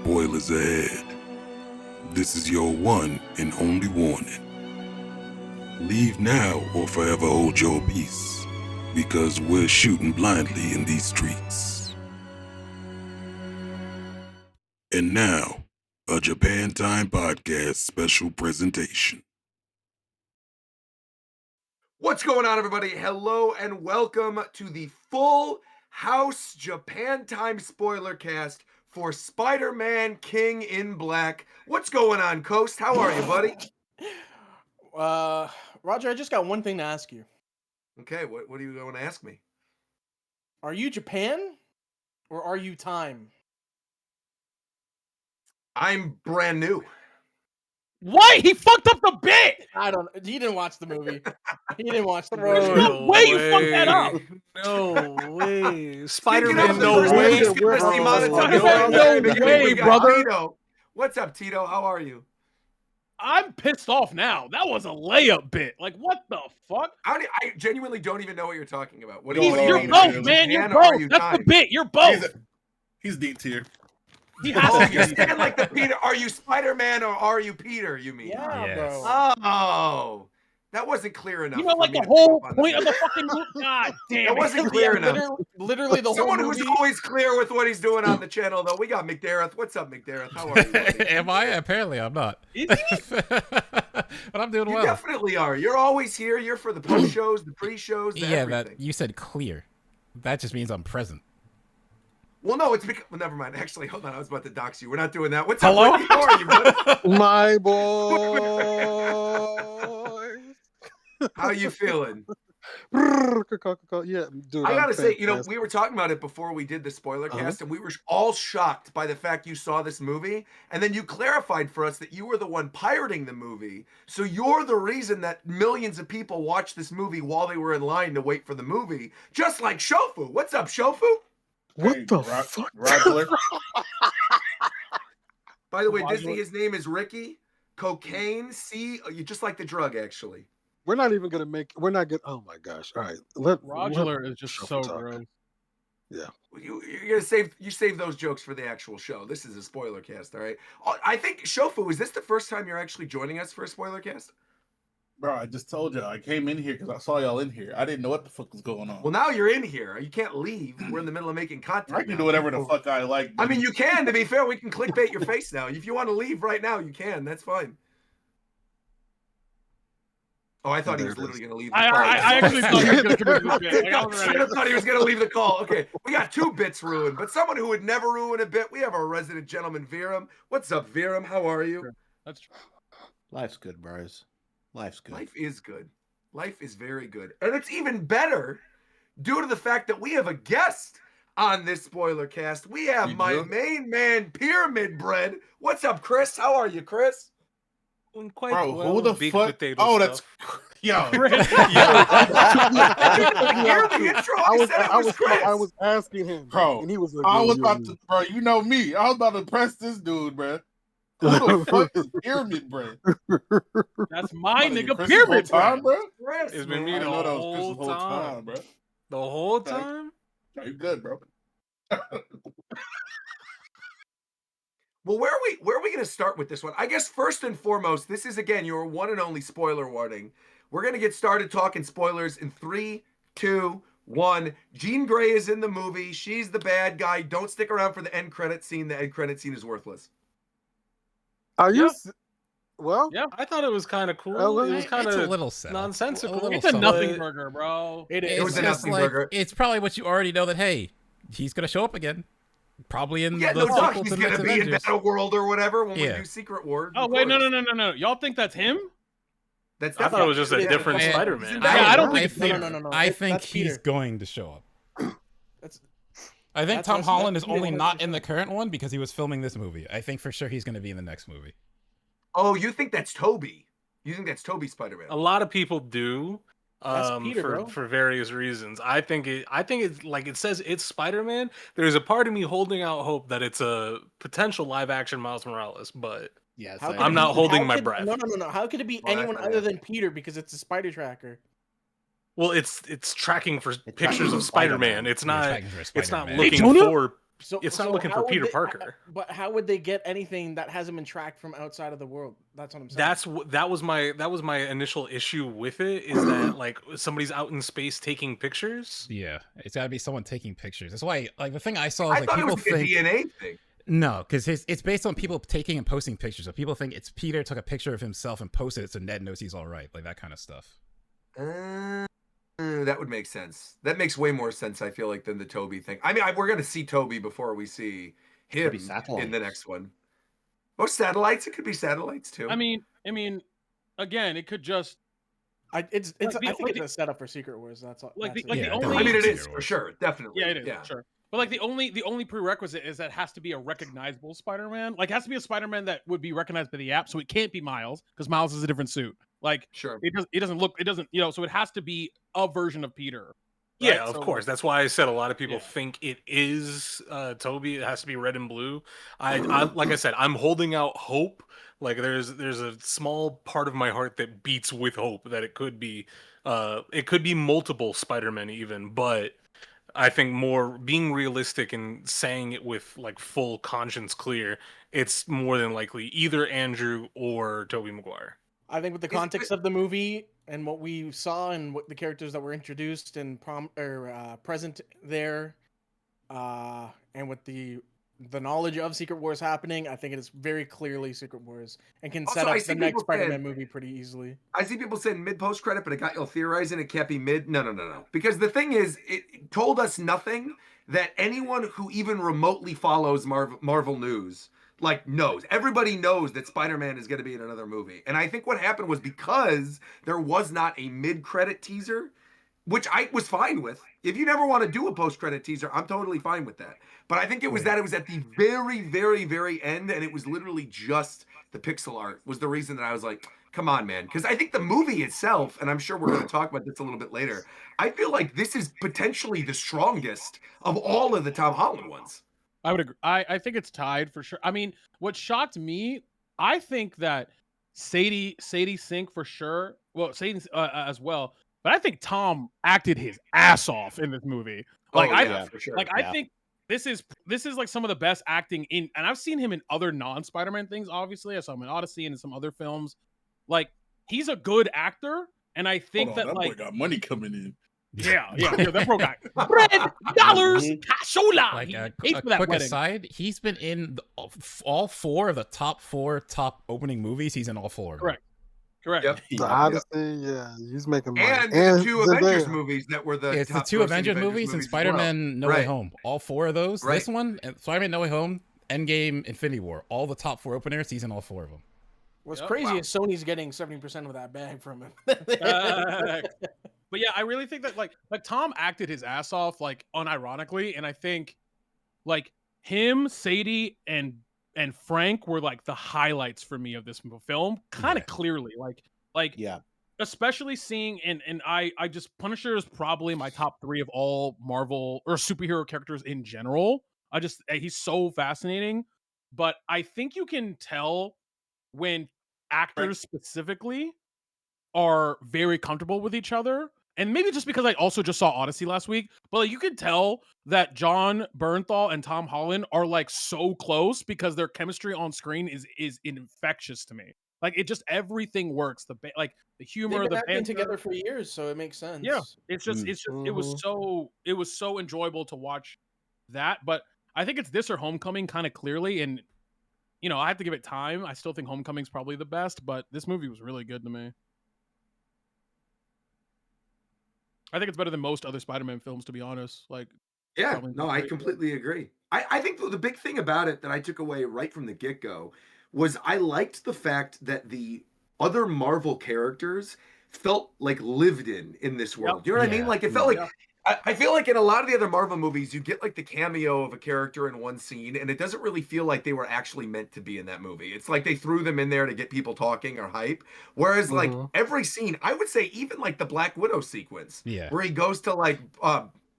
Spoilers ahead. This is your one and only warning. Leave now or forever hold your peace, because we're shooting blindly in these streets. And now, a Japan Time Podcast special presentation. What's going on, everybody? Hello and welcome to the Full House Japan Time spoiler cast for Spider-Man King in Black. What's going on, Coast? How are you, buddy? Roger, I just got one thing to ask you. Okay, what are you going to ask me? Are you Japan or are you time? I'm brand new. What? He fucked up the bit. I don't. He didn't watch the movie. He didn't watch the There's movie. no way you fucked that up. No way. Speaking Spider-Man, of the no first way. one, he's gonna see monetized. Spider-Man, no way, We got brother. Tito. What's up, Tito? How are you? I'm pissed off now. That was a layup bit. Like, what the fuck? I genuinely don't even know what you're talking about. What do He's- you You're mean? both, man. You're Japan or are both. you That's the time? bit. You're both. He's D tier. He has Oh, to you be. stand like the Peter. Are you Spider-Man or are you Peter? You mean? Yeah, Yes. bro. Oh, that wasn't clear enough. You know, for like me the to pick whole up on point that. of the fucking movie. God damn That it. wasn't clear Yeah, enough. literally the Someone whole who's movie. always clear with what he's doing on the channel, though. We got McDareth. What's up, McDareth? How are you, buddy? Am I? Apparently I'm not. Is But I'm doing You well. definitely are. You're always here. You're for the post shows, the pre shows, Yeah, everything. that you said clear. That just means I'm present. Well, no, it's because. Well, never mind. Actually, hold on. I was about to dox you. We're not doing that. What's Hello? up, Whitney? How are you, buddy? My boy. How you feeling? Yeah, dude. I I'm gotta say, you know, fantastic. we were talking about it before we did the spoiler Uh-huh. cast, and we were all shocked by the fact you saw this movie, and then you clarified for us that you were the one pirating the movie, so you're the reason that millions of people watched this movie while they were in line to wait for the movie, just like Shofu. What's up, Shofu? What the fuck? Roger. By the way, Roger. Disney, his name is Ricky. Cocaine, you just like the drug, actually. We're not even gonna make. We're not good. Oh my gosh! All right, Roger is just Shuffle so talk. gross. You're gonna save those jokes for the actual show. This is a spoiler cast, all right? I think Shofu, is this the first time you're actually joining us for a spoiler cast? Bro, I just told you I came in here because I saw y'all in here. I didn't know what the fuck was going on. Well, now you're in here. You can't leave. We're in the middle of making content. I can now. do whatever the fuck I like. I mean, you can. To be fair, we can clickbait your face now. If you want to leave right now, you can. That's fine. Oh, I thought he There was it literally is. going to leave the I call. actually thought he was going to come in this bit. Like, I was I ready. thought he was going to leave the call. Okay, we got 2 bits ruined, but someone who would never ruin a bit. We have our resident gentleman, Viram. What's up, Viram? How are you? That's true. Life's good, bros. Life's good. Life is good. Life is very good. And it's even better due to the fact that we have a guest on this spoiler cast. We have my main man, Pyramid Bread. What's up, Chris? How are you, Chris? Bro, who the fuck? Oh, that's yo. Hear the intro? I was asking him, Bro, and he was like, I was yo, about to, bro. You know me. I was about to press this dude, bro. Who the fuck is Pyramid Bread? That's my What, is it nigga, Chris Pyramid this whole time, Bread. bro. Chris, It's been man. me I the know that was whole Chris the whole time. time, bro. The whole Okay. time? No, you good, bro. Well, where are we going to start with this one? I guess first and foremost, this is again your one and only spoiler warning. We're going to get started talking spoilers in 3, 2, 1. Jean Grey is in the movie. She's the bad guy. Don't stick around for the end credit scene. The end credit scene is worthless. Are you? Yeah. Well, Yeah, I thought it was kind of cool. well, it was kind It's a of little sad. nonsensical. It's a subtle. nothing but- burger, bro. It It is. was a just nothing like burger. it's probably what you already know that hey, he's gonna show up again, probably in Yeah, the no doubt sequel he's to going Next to be in Avengers. Battle World or whatever when we Yeah. do Secret Wars. Oh, of wait, no. course. Y'all think that's him? That's I thought it was just a definitely- different Yeah. Spider-Man. Yeah, Yeah, I don't I think it's think, No. I think That's he's Peter. going to show up. That's- I think That's- Tom that's Holland is Peter only not 100%. in the current one because he was filming this movie. I think for sure he's going to be in the next movie. Oh, you think that's Toby? You think that's Toby Spider-Man? A lot of people do. That's Peter, bro. for various reasons. I think it's like it says it's Spider-Man. There's a part of me holding out hope that it's a potential live action Miles Morales, but Yes, How could I'm it not be- holding how my could- breath. No. How could it be Well, that's anyone not other than happening. Peter because it's a spider tracker? well, it's tracking for It's pictures tracking of Spider-Man. Spider-Man. It's He's not tracking for it's not Spider-Man. looking Jonah? for So It's not so looking how for would Peter they- Parker. But how would they get anything that hasn't been tracked from outside of the world? That's what I'm saying. That was my initial issue with it, is that like somebody's out in space taking pictures. Yeah, it's got to be someone taking pictures. That's why, like, the thing I saw is I like thought it people was like a think DNA thing. no, because it's based on people taking and posting pictures. So people think it's Peter took a picture of himself and posted it so Ned knows he's all right, like that kind of stuff. That would make sense. That makes way more sense, I feel like, than the Toby thing. I mean, we're going to see Toby before we see him be in the satellites. next one. Or satellites. It could be satellites too. I mean, again, it could just I think like it's a setup for Secret Wars. That's all. like that's the- like it. the Yeah, only- I mean, it Secret is for Wars. sure, definitely. yeah, it is sure. But like the only prerequisite is that it has to be a recognizable Spider-Man. Like it has to be a Spider-Man that would be recognized by the app. So it can't be Miles because Miles is a different suit. Like Sure. it doesn't look, it doesn't, so it has to be a version of Peter. Yeah, right? of So, course. That's why I said a lot of people Yeah. think it is Toby. It has to be red and blue. I like I said, I'm holding out hope. Like there's a small part of my heart that beats with hope that it could be multiple Spider-Men even, but I think more being realistic and saying it with like full conscience clear, it's more than likely either Andrew or Tobey Maguire. I think with the context of the movie and what we saw and what the characters that were introduced and present there, and with the knowledge of Secret Wars happening, I think it is very clearly Secret Wars and can Also, set I up see the next people Spider-Man saying- movie pretty easily. I see people saying mid post credit, but it got y'all theorizing it can't be mid. No. Because the thing is, it told us nothing that anyone who even remotely follows Marvel news like knows. Everybody knows that Spider-Man is going to be in another movie. And I think what happened was because there was not a mid credit teaser, which I was fine with. If you never want to do a post credit teaser, I'm totally fine with that. But I think it was that it was at the very, very, very end, and it was literally just the pixel art was the reason that I was like, come on, man. Because I think the movie itself, and I'm sure we're going to talk about this a little bit later, I feel like this is potentially the strongest of all of the Tom Holland ones. I would agree. I think it's tied for sure. I mean, what shocked me, I think that Sadie Sink for sure. Well, Sadie as well. But I think Tom acted his ass off in this movie. Like for sure. I think this is like some of the best acting in, and I've seen him in other non-Spider-Man things. Obviously, I saw him in Odyssey and in some other films. Like he's a good actor, and I think Hold on, that boy like got money coming in. yeah, that bro guy, bread, dollars, cashola. Like He a paid for that quick wedding. aside, he's been in all four of the top opening movies. He's in all four. of them. Correct. Yep. The Odyssey, yeah, he's making money. And the two Avengers Zendaya. movies that were the It's the top two grossing Avengers movies and as Spider-Man No well. Way Right. Home. All four of those. Right. This one, Spider-Man No Way Home, Endgame, Infinity War. All the top four openers. He's in all four of them. What's Yep. crazy Wow. is Sony's getting 70% of that bag from him. But yeah, I really think that like Tom acted his ass off like unironically, and I think like him, Sadie, and Frank were like the highlights for me of this film, kind of Yeah. clearly. Like Yeah. especially seeing and I just Punisher is probably my top 3 of all Marvel or superhero characters in general. He's so fascinating, but I think you can tell when actors specifically are very comfortable with each other. And maybe just because I also just saw Odyssey last week, but like you can tell that John Bernthal and Tom Holland are like so close because their chemistry on screen is infectious to me. Like it just everything works. The humor, They've been the acting banter. together for years, so it makes sense. Yeah, it's just Mhm. it was so enjoyable to watch that. But I think it's this or Homecoming kind of clearly, and I have to give it time. I still think Homecoming's probably the best, but this movie was really good to me. I think it's better than most other Spider-Man films, to be honest. Like, Yeah, probably no, I great. completely agree. I think the big thing about it that I took away right from the get-go was I liked the fact that the other Marvel characters felt like lived in this world. You know what I mean? Yeah. Like it felt like Yeah. I feel like in a lot of the other Marvel movies, you get like the cameo of a character in one scene, and it doesn't really feel like they were actually meant to be in that movie. It's like they threw them in there to get people talking or hype. Whereas like Mhm. every scene, I would say even like the Black Widow sequence, Yeah. where he goes to like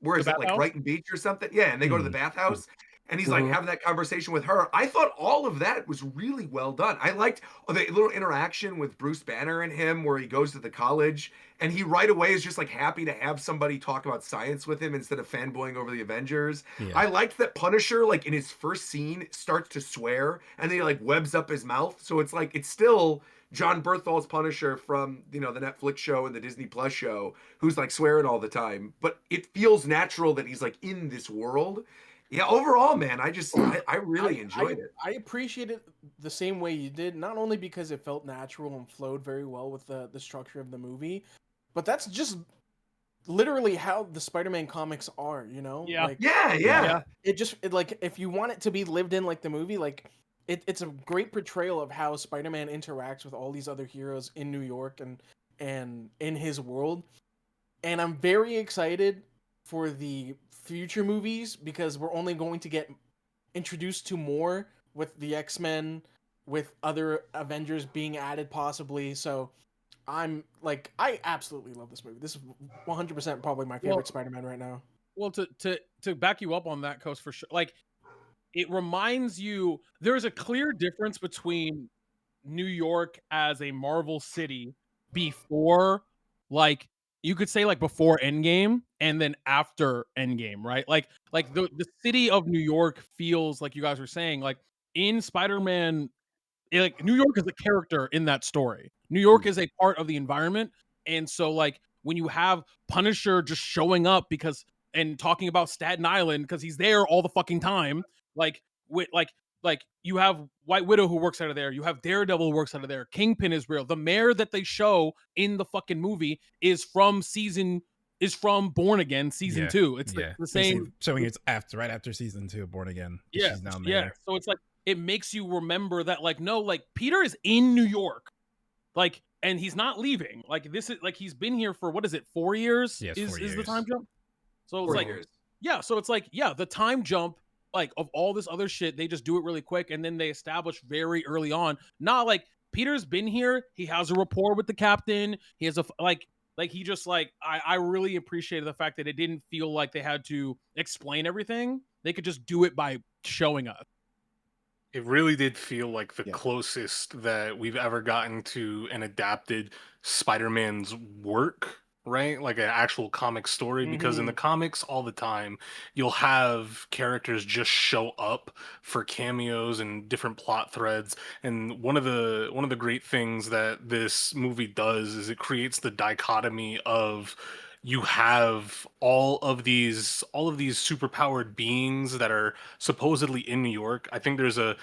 where is The it, like bathhouse? Brighton Beach or something? Yeah, and they go to the bathhouse. and he's like having that conversation with her. I thought all of that was really well done. I liked the little interaction with Bruce Banner and him where he goes to the college and he right away is just like happy to have somebody talk about science with him instead of fanboying over the Avengers. Yeah. I liked that Punisher, like in his first scene, starts to swear and then he like webs up his mouth. So it's like it's still John Berthold's Punisher from the Netflix show and the Disney Plus show, who's like swearing all the time. But it feels natural that he's like in this world. Yeah, overall, man, I really enjoyed it. I appreciate it the same way you did, not only because it felt natural and flowed very well with the structure of the movie, but that's just literally how the Spider-Man comics are, you know? Yeah. Like Yeah. like if you want it to be lived in like the movie, like it's a great portrayal of how Spider-Man interacts with all these other heroes in New York and in his world. And I'm very excited for the future movies because we're only going to get introduced to more with the X-Men, with other Avengers being added possibly. So I absolutely love this movie. This is 100% probably my favorite Spider-Man right now. Well, to back you up on that, Coast, for sure. Like, it reminds you there's a clear difference between New York as a Marvel city before, like, you could say like before Endgame and then after Endgame, right? Like the city of New York feels like you guys were saying, like in Spider-Man, like New York is a character in that story. New York is a part of the environment, and so like when you have Punisher just showing up because and talking about Staten Island because he's there all the fucking time, like with like you have White Widow who works out of there, you have Daredevil who works out of there, Kingpin is real. The mayor that they show in the fucking movie is from Born Again season 2. It's the same showing it's right after season 2 of Born Again. Yeah, She's down yeah. there. So it's like it makes you remember that, like, no, like Peter is in New York, like, and he's not leaving. Like, this is like he's been here for what is it, 4 years? Yes, is 4 the years. time jump? So it's 4 like, years. yeah. So it's like, yeah, the time jump, like of all this other shit, they just do it really quick, and then they establish very early on. Not like Peter's been here, he has a rapport with the captain. He has a like he just like I really appreciated the fact that it didn't feel like they had to explain everything. They could just do it by showing us. It really did feel like the closest that we've ever gotten to an adapted Spider-Man's work, right? Like an actual comic story. Because in the comics, all the time, you'll have characters just show up for cameos and different plot threads. And one of the great things that this movie does is it creates the dichotomy of you have all of these superpowered beings that are supposedly in New York. I think there's a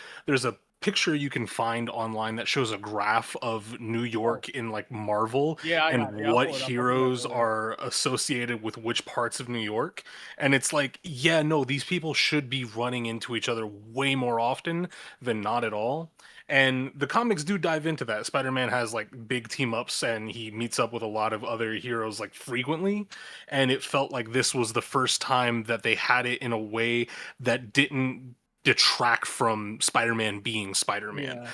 picture you can find online that shows a graph of New York in like Marvel Yeah, I got and it. Yeah, I'll what pull it up. heroes are associated with which parts of New York. And it's like, yeah, no, these people should be running into each other way more often than not at all. And the comics do dive into that. Spider-Man has like big team ups and he meets up with a lot of other heroes like frequently. And it felt like this was the first time that they had it in a way that didn't detract from Spider-Man being Spider-Man. Yeah.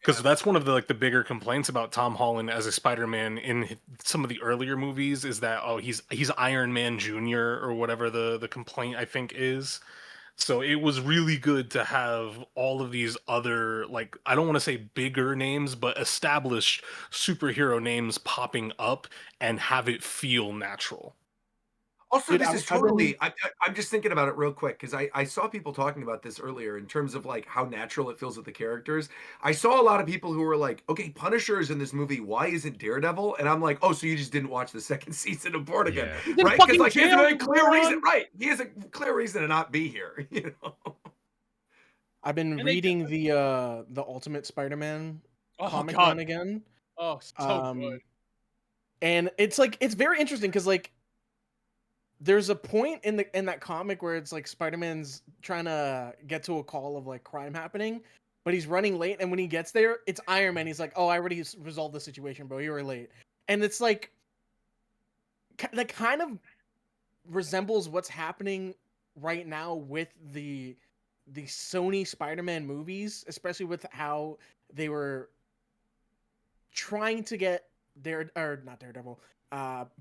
Because that's one of the like the bigger complaints about Tom Holland as a Spider-Man in some of the earlier movies is that he's Iron Man Jr. or whatever the complaint I think is. So it was really good to have all of these other, like, I don't want to say bigger names, but established superhero names popping up and have it feel natural. Also, Dude, this I've- is I've been- totally. I'm just thinking about it real quick because I saw people talking about this earlier in terms of like how natural it feels with the characters. I saw a lot of people who were like, "Okay, Punisher is in this movie. Why isn't Daredevil?" And I'm like, "Oh, so you just didn't watch the second season of Born Again, Yeah. right? fucking Because like he has a jail, very you clear moron. reason, right? He has a clear reason to not be here. You know." I've been And they- reading the Ultimate Spider-Man Oh, comic God. run again. Oh, so good. And it's like it's very interesting because like there's a point in that comic where it's like Spider-Man's trying to get to a call of like crime happening, but he's running late, and when he gets there, it's Iron Man. He's like, "Oh, I already resolved the situation, bro. You were late." And it's like that kind of resembles what's happening right now with the Sony Spider-Man movies, especially with how they were trying to get not Daredevil,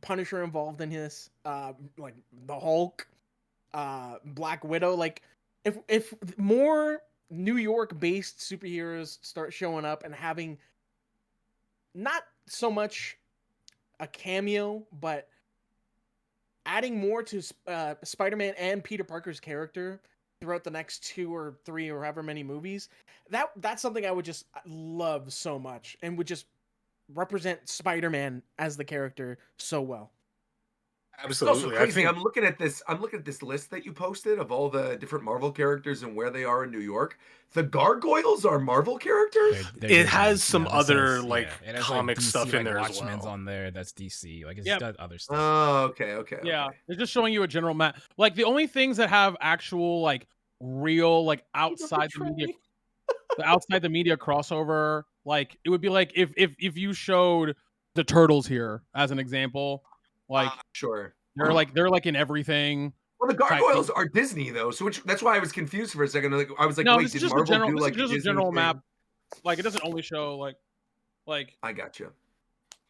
Punisher involved in his, like the Hulk, Black Widow. Like if more New York based superheroes start showing up and having not so much a cameo, but adding more to Spider-Man and Peter Parker's character throughout the next 2 or 3 or however many movies, that's something I would just love so much and would just represent Spider-Man as the character so well. It's also Absolutely. I crazy. think I'm looking at this list that you posted of all the different Marvel characters and where they are in New York. The Gargoyles are Marvel characters? They're it Disney. has some This other has- like yeah, it has, comic DC, stuff in like there as Watchmen's well. on there. That's DC. Like it's Yep. got other stuff. Oh, okay. Yeah, Okay. they're just showing you a general map. Like the only things that have actual like real like outside the media crossover, like it would be like if you showed the Turtles here as an example, like Sure. they're like in everything. Well, the type Gargoyles thing. are Disney though, so that's why I was confused for a second. Like, I was like, No, wait, this is did just a Marvel general. do This like is just a Disney general thing? map. Like it doesn't only show like. I gotcha.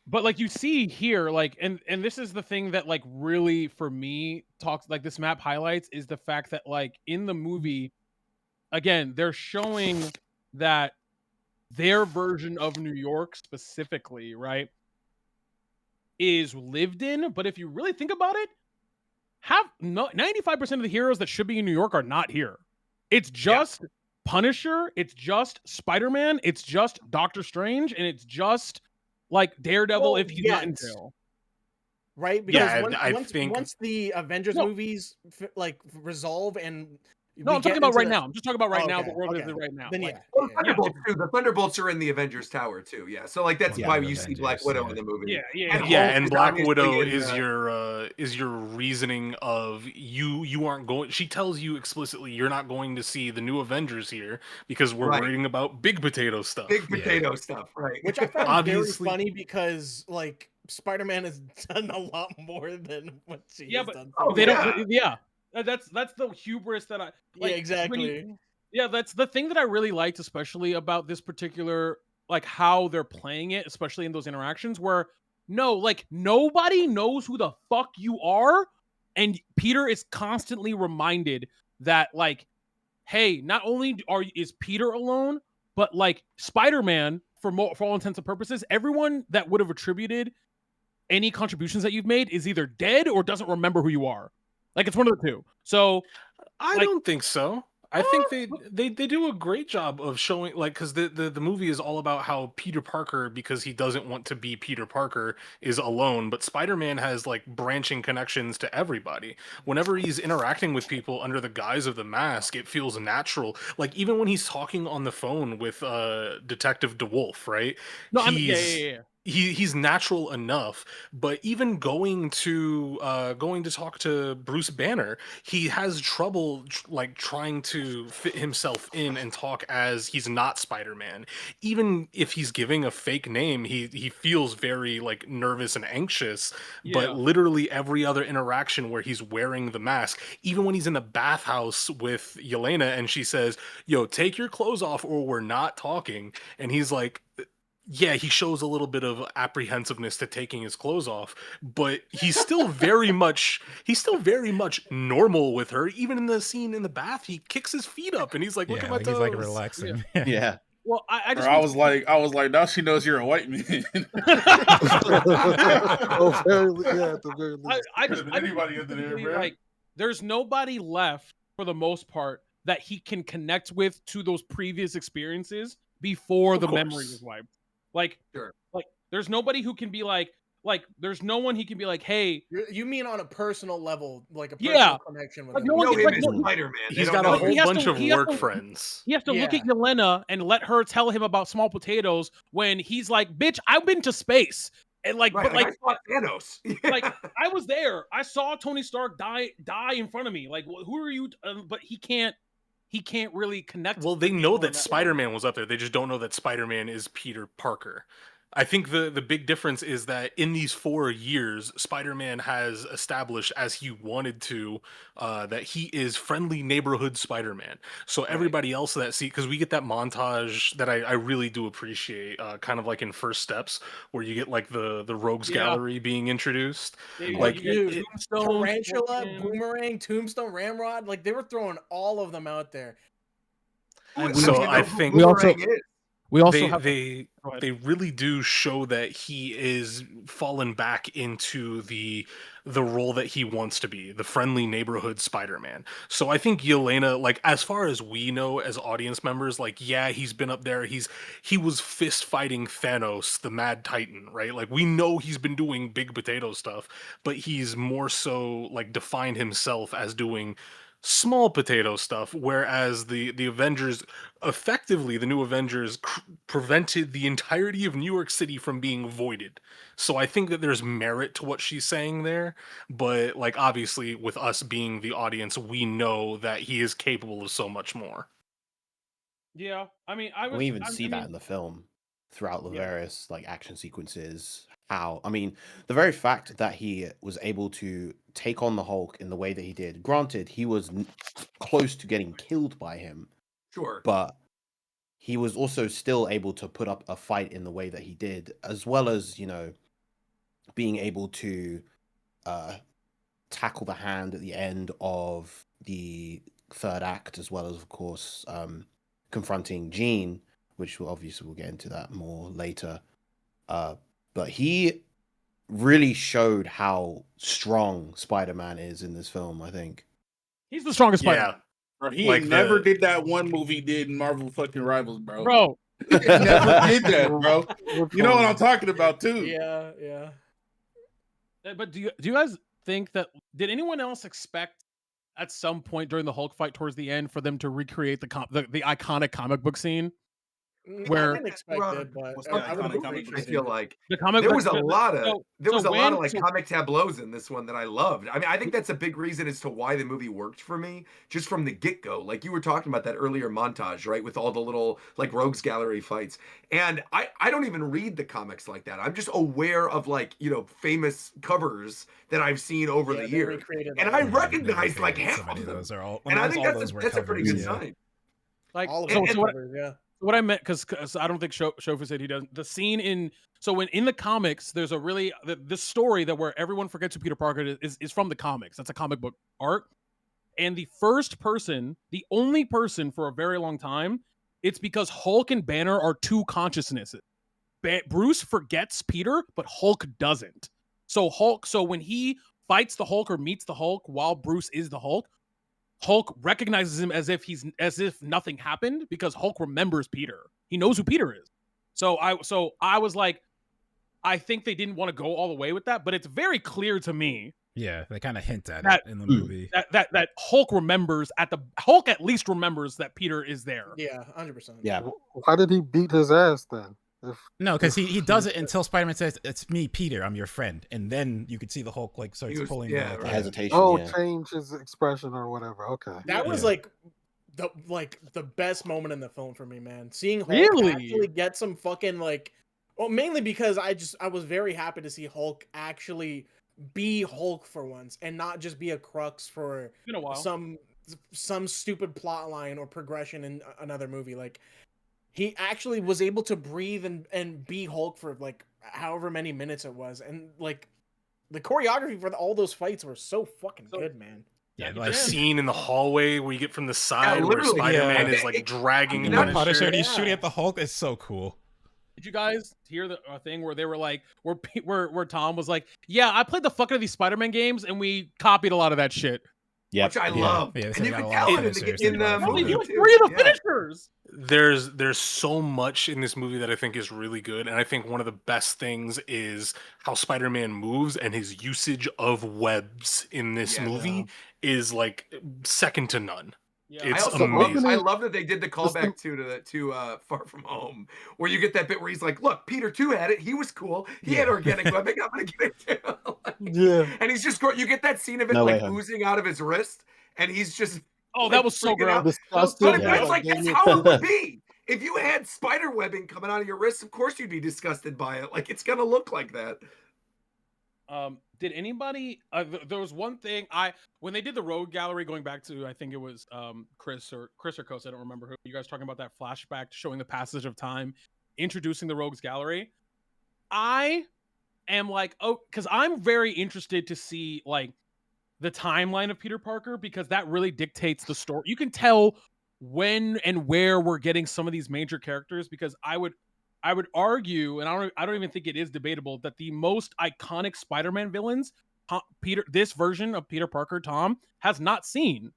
But like you see here, like and this is the thing that like really for me talks like this map highlights is the fact that like in the movie, again they're showing that their version of New York specifically, right, is lived in. But if you really think about it, 95% of the heroes that should be in New York are not here. It's just Punisher, it's just Spider-Man, it's just Doctor Strange, and it's just like Daredevil if he's not in jail. Right? Because I once the Avengers movies like resolve and no, I'm talking about right now. I'm just talking about right now. The world is right now. Then like, Well, the Thunderbolts too. The Thunderbolts are in the Avengers Tower too. Yeah, so like that's why you see Black Widow in the movie. And Black Widow in, is your reasoning of you aren't going. She tells you explicitly you're not going to see the new Avengers here because we're worrying about big potato stuff. Big potato stuff, right? Which I found Obviously very funny because like Spider-Man has done a lot more than what she has done. They don't. Yeah, that's the hubris that I. Like, yeah, exactly. That's the thing that I really liked, especially about this particular like how they're playing it, especially in those interactions where like nobody knows who the fuck you are, and Peter is constantly reminded that like, hey, not only is Peter alone, but like Spider-Man for all intents and purposes, everyone that would have attributed any contributions that you've made is either dead or doesn't remember who you are. Like it's one of the two. So I don't think so. I think they do a great job of showing like because the movie is all about how Peter Parker, because he doesn't want to be Peter Parker, is alone, but Spider-Man has like branching connections to everybody. Whenever he's interacting with people under the guise of the mask, it feels natural. Like even when he's talking on the phone with Detective DeWolf, right? No, He's natural enough, but even going to talk to Bruce Banner, he has trouble like trying to fit himself in and talk as he's not Spider-Man. Even if he's giving a fake name, he feels very like nervous and anxious. But literally every other interaction where he's wearing the mask, even when he's in the bathhouse with Yelena and she says, "Yo, take your clothes off or we're not talking," and he's like, yeah, he shows a little bit of apprehensiveness to taking his clothes off, but he's still very much normal with her. Even in the scene in the bath, he kicks his feet up and he's like, "Look at my toes." He's like relaxing. Yeah. Well, I was like, now she knows you're a white man. Oh, at the very least. I just anybody under there, bro. Like, there's nobody left for the most part that he can connect with to those previous experiences before the memory was wiped. Like, like there's nobody who can be like there's no one he can be like, hey. You mean on a personal level, like a personal connection with like, him? no one like Spider-Man. He's got a whole bunch of work friends. He has to look at Yelena and let her tell him about small potatoes when he's like, "Bitch, I've been to space." And like, but like, I saw Thanos. Like I was there. I saw Tony Stark die in front of me. Like, who are you? But he can't really connect. Well, they know that Spider-Man was up there. They just don't know that Spider-Man is Peter Parker. I think the big difference is that in these 4 years, Spider-Man has established, as he wanted to, that he is friendly neighborhood Spider-Man. So everybody else that because we get that montage that I really do appreciate, kind of like in First Steps, where you get like the Rogues Gallery being introduced. Like Dude, Tombstone, Tarantula, Scorpion. Boomerang, Tombstone, Ramrod, like they were throwing all of them out there. So you know I who think Boomerang is. We also they have they really do show that he is fallen back into the role that he wants to be, the friendly neighborhood Spider-Man. So I think Yelena, like as far as we know as audience members, like yeah, he's been up there. He was fist fighting Thanos, the Mad Titan, right? Like we know he's been doing big potato stuff, but he's more so like defined himself as doing small potato stuff, whereas the Avengers, effectively the new Avengers, prevented the entirety of New York City from being voided. So I think that there's merit to what she's saying there, but like obviously with us being the audience, we know that he is capable of so much more. Yeah, I mean, We even see that in the film throughout the various like action sequences. The very fact that he was able to take on the Hulk in the way that he did. Granted, he was close to getting killed by him, Sure. but he was also still able to put up a fight in the way that he did, as well as, being able to tackle the Hand at the end of the third act, as well as, of course, confronting Jean, which we'll get into that more later. But he really showed how strong Spider-Man is in this film, I think. He's the strongest Spider-Man. Yeah. Bro, he never did that one movie he did in Marvel fucking Rivals, bro. Bro. He never did that, bro. You know what I'm talking about, too. Yeah. But do you guys think that, did anyone else expect at some point during the Hulk fight towards the end for them to recreate the iconic comic book scene? Where I didn't expect it, but I feel like there was a lot of like comic tableaus in this one that I loved. I mean, I think that's a big reason as to why the movie worked for me, just from the get-go. Like you were talking about that earlier montage, right, with all the little like Rogues Gallery fights. And I don't even read the comics like that. I'm just aware of like, famous covers that I've seen over the years. And I recognize like half of them. And I think that's a pretty good sign. Like all of them. What I meant, because I don't think Shofu said he doesn't. The scene in the comics, there's a really this story that where everyone forgets who Peter Parker is from the comics. That's a comic book art, and the only person for a very long time, it's because Hulk and Banner are two consciousnesses. Bruce forgets Peter, but Hulk doesn't. So when he fights the Hulk or meets the Hulk while Bruce is the Hulk recognizes him as if nothing happened, because Hulk remembers Peter. He knows who Peter is. So I was like, I think they didn't want to go all the way with that, but it's very clear to me. Yeah, they kind of hint at it in the movie. That Hulk at least remembers that Peter is there. Yeah, 100%. Yeah. Why did he beat his ass then? No, because he does it until Spider-Man says, "It's me, Peter. I'm your friend," and then you could see the Hulk like starts pulling back. Hesitation. Change his expression or whatever. Okay, that was like the best moment in the film for me, man. Seeing Hulk really actually get some fucking mainly because I was very happy to see Hulk actually be Hulk for once and not just be a crux for some stupid plot line or progression in another movie. Like, he actually was able to breathe and be Hulk for like however many minutes it was, and like the choreography for all those fights were so fucking good, man. Yeah, the scene in the hallway where you get from the side where Spider-Man is like dragging the Punisher and he's shooting at the Hulk is so cool. Did you guys hear the thing where they were like, where Tom was like, "Yeah, I played the fuck out of these Spider-Man games, and we copied a lot of that shit." Yeah, which I love. Yeah, and you can tell it in the movie. He was three of the finishers. There's so much in this movie that I think is really good, and I think one of the best things is how Spider-Man moves, and his usage of webs in this movie is like second to none. Yeah. It's amazing. I love that they did the callback to Far From Home, where you get that bit where he's like, "Look, Peter 2 had it. He was cool. He had organic webbing. I'm gonna get it too." And he's just you get that scene of it oozing out of his wrist, and he's just that was so gross. But it's like that's how it would be. if you had spider webbing coming out of your wrists, of course you'd be disgusted by it. Like it's gonna look like that. Did anybody? There was one thing when they did the road gallery, going back to I think it was Chris or Coast. I don't remember who you guys talking about that flashback showing the passage of time, introducing the rogues gallery. I am like, oh, because I'm very interested to see like the timeline of Peter Parker because that really dictates the story. You can tell when and where we're getting some of these major characters because I would argue, and I don't even think it is debatable that the most iconic Spider-Man villains, this version of Peter Parker, Tom, has not seen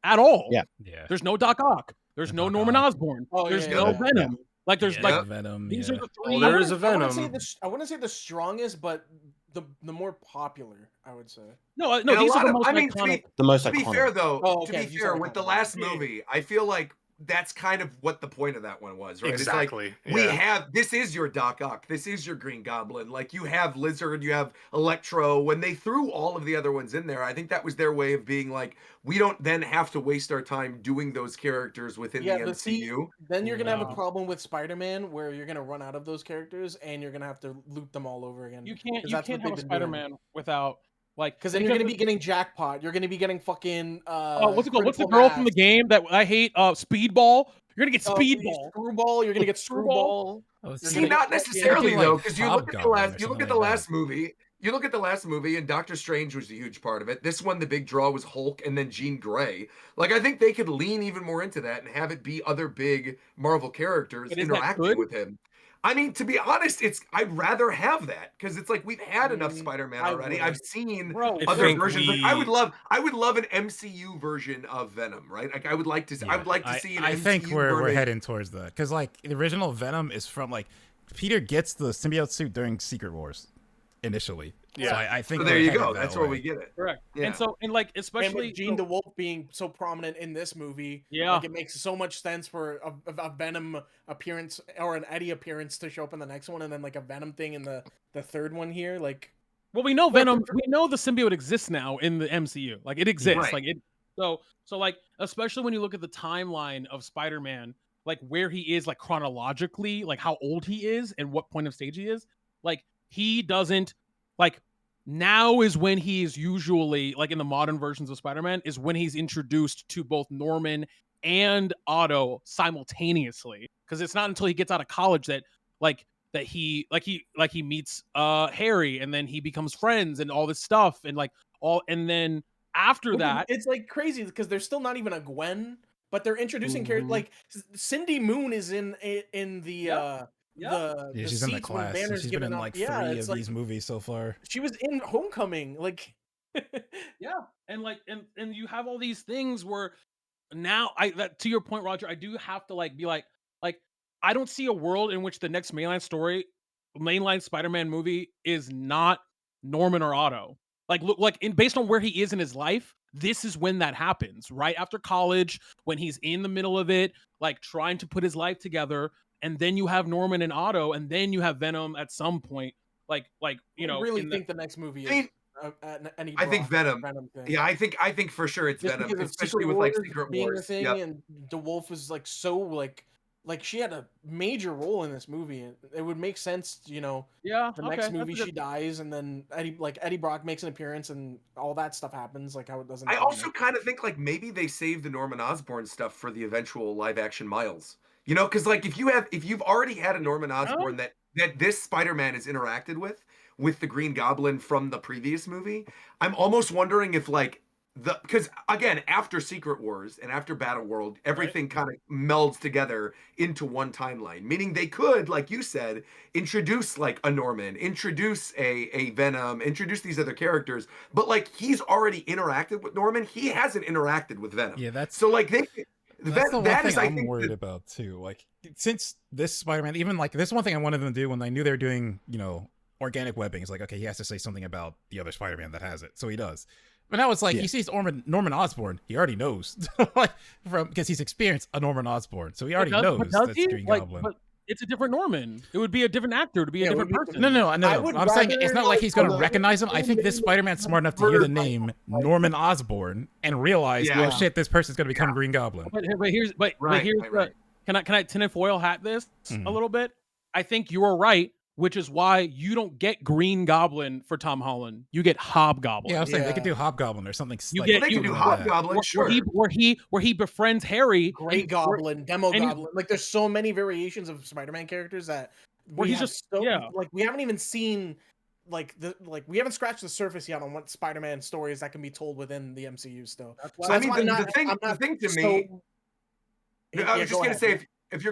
at all. Yeah. Yeah. There's no Doc Ock. There's no Doc Norman Ock. Osborn. Oh, There's yeah, no yeah. Venom. Like there's Yeah, like Venom. these Yeah. are the three. there is a I wouldn't Venom. I wouldn't say the strongest, but the more popular, I would say. No, And a these are lot the of, most I mean, iconic. The most to be iconic. fair though, Oh, to okay, be you fair, said with the iconic. last Yeah. movie, I feel like that's kind of what the point of that one was, right? Exactly. It's like we yeah. have this is your Doc Ock, this is your Green Goblin. Like you have Lizard, you have Electro. When they threw all of the other ones in there, I think that was their way of being like, we don't then have to waste our time doing those characters within the but see, MCU. then you're gonna have a No. problem with Spider-Man where you're gonna run out of those characters and you're gonna have to loop them all over again. You can't 'Cause you that's can't what have a they've been doing. Spider-Man without like Because then you're gonna be getting Jackpot. You're gonna be getting fucking what's it called? What's the Critical girl from the Mass. game that I hate? Speedball. You're gonna get Speedball. Screwball. You're gonna get Screwball. Screwball. Oh, You're See, gonna not get necessarily fucking, though, like, because you look at the Hobgoblin last, or you look something at the like last movie. You look at the last movie, and Doctor Strange was a huge part of it. This one, the big draw was Hulk, and then Jean Grey. Like, I think they could lean even more into that and have it be other big Marvel characters But is that interacting good? with him. I mean, to be honest, I'd rather have that because it's like we've had enough Spider-Man I already. wouldn't. I've seen Bro, I other think versions. Like, we- I would love an MCU version of Venom, right? Like I would like to. I would like to see an I MCU think we're version. heading towards that because like the original Venom is from like Peter gets the symbiote suit during Secret Wars initially. Yeah. So I think So there we're you headed go. that That's where way. we get it. correct. Yeah. And so and like And especially with Jean DeWolf being so prominent in this movie, Yeah. like it makes so much sense for a Venom appearance or an Eddie appearance to show up in the next one, and then like a Venom thing in the third one here. Like, well, we know Venom. We know the symbiote exists now in the MCU. Like it exists. Right. Like it. So like especially when you look at the timeline of Spider-Man, like where he is, like chronologically, like how old he is and what point of stage he is. Like he doesn't like now is when he is usually like in the modern versions of Spider-Man is when he's introduced to both Norman and Otto simultaneously. Because it's not until he gets out of college that he meets Harry and then he becomes friends and all this stuff and like all and then after that it's like crazy because there's still not even a Gwen, but they're introducing characters Mhm. like Cindy Moon is in the Yeah, the Yeah, she's in the seats when class. Banner's She's been giving in up. like Yeah, 3 it's of like these movies so far. she was in Homecoming. Like, Yeah, and like and you have all these things where now that to your point, Roger, I do have to like be like I don't see a world in which the next mainline Spider-Man movie is not Norman or Otto. Like look like based on where he is in his life, this is when that happens, right after college, when he's in the middle of it, like trying to put his life together, and then you have Norman and Otto, and then you have Venom at some point, like you know. I really in the- think the next movie I mean, is any. I think Venom. thing. Yeah, I think for sure it's Just Venom, because of especially Secret with like Wars Secret being Wars. a thing, Yep. and DeWolf is like so like she had a major role in this movie. And it would make sense, you know. yeah, The okay, next that's a movie good- she dies, and then Eddie Brock makes an appearance, and all that stuff happens. Like how it doesn't. I also kind of think like maybe they saved the Norman Osborn stuff for the eventual live action Miles. You know, because like if you've already had a Norman Osborn that this Spider-Man has interacted with the Green Goblin from the previous movie, I'm almost wondering if like because again after Secret Wars and after Battle World, everything kind of melds together into one timeline. Meaning they could, like you said, introduce like a Norman, introduce a Venom, introduce these other characters, but like he's already interacted with Norman. He hasn't interacted with Venom. Yeah, that's So like that's the one that thing is, I I'm think, worried about too. Like since this Spider-Man, even like this one thing I wanted them to do when they knew they were doing, you know, organic webbing is like, okay, he has to say something about the other Spider-Man that has it, so he does. But now it's like he sees Norman Osborn, he already knows, like because he's experienced a Norman Osborn, so he already knows that's Green Goblin. But it's a different Norman. It would be a different actor to be a different person. No. I would I'm saying it's rather, not like he's gonna like, recognize him. I think this Spider-Man's smart enough to hear the name Norman Osborn and realize, Yeah. oh shit, this person's gonna become Green Goblin. But here's Right, here's right. can I tinfoil hat this a Mhm. little bit? I think you are right, which is why you don't get Green Goblin for Tom Holland. You get Hobgoblin. Yeah, I was saying they could Yeah. do Hobgoblin or something You like get They you can do similar to that. Hobgoblin, where sure. he befriends Harry Great and Goblin, Demo and he- Goblin. Like, there's so many variations of Spider-Man characters that Where we he's have just- so yeah. like we haven't even seen we haven't scratched the surface yet on what Spider-Man stories that can be told within the MCU still. That's So why I that's mean, why I'm not, the I'm not thing to so, me, I Yeah, was just go gonna ahead, say yeah. if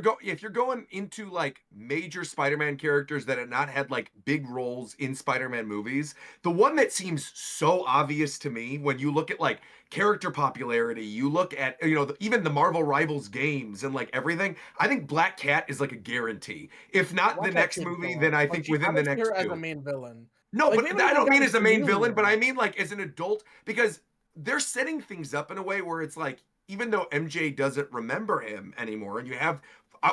you're going into like major Spider-Man characters that have not had like big roles in Spider-Man movies, the one that seems so obvious to me when you look at like character popularity, you look at even the Marvel Rivals games and like everything. I think Black Cat is like a guarantee. If not Black the Cat next could movie, show then up. I Like, think I within the don't see next her as a two. main villain. No, Like, but we haven't I even don't mean gotten as a main villain, but I Chameleon. mean like as an adult because they're setting things up in a way where it's like even though MJ doesn't remember him anymore, and you have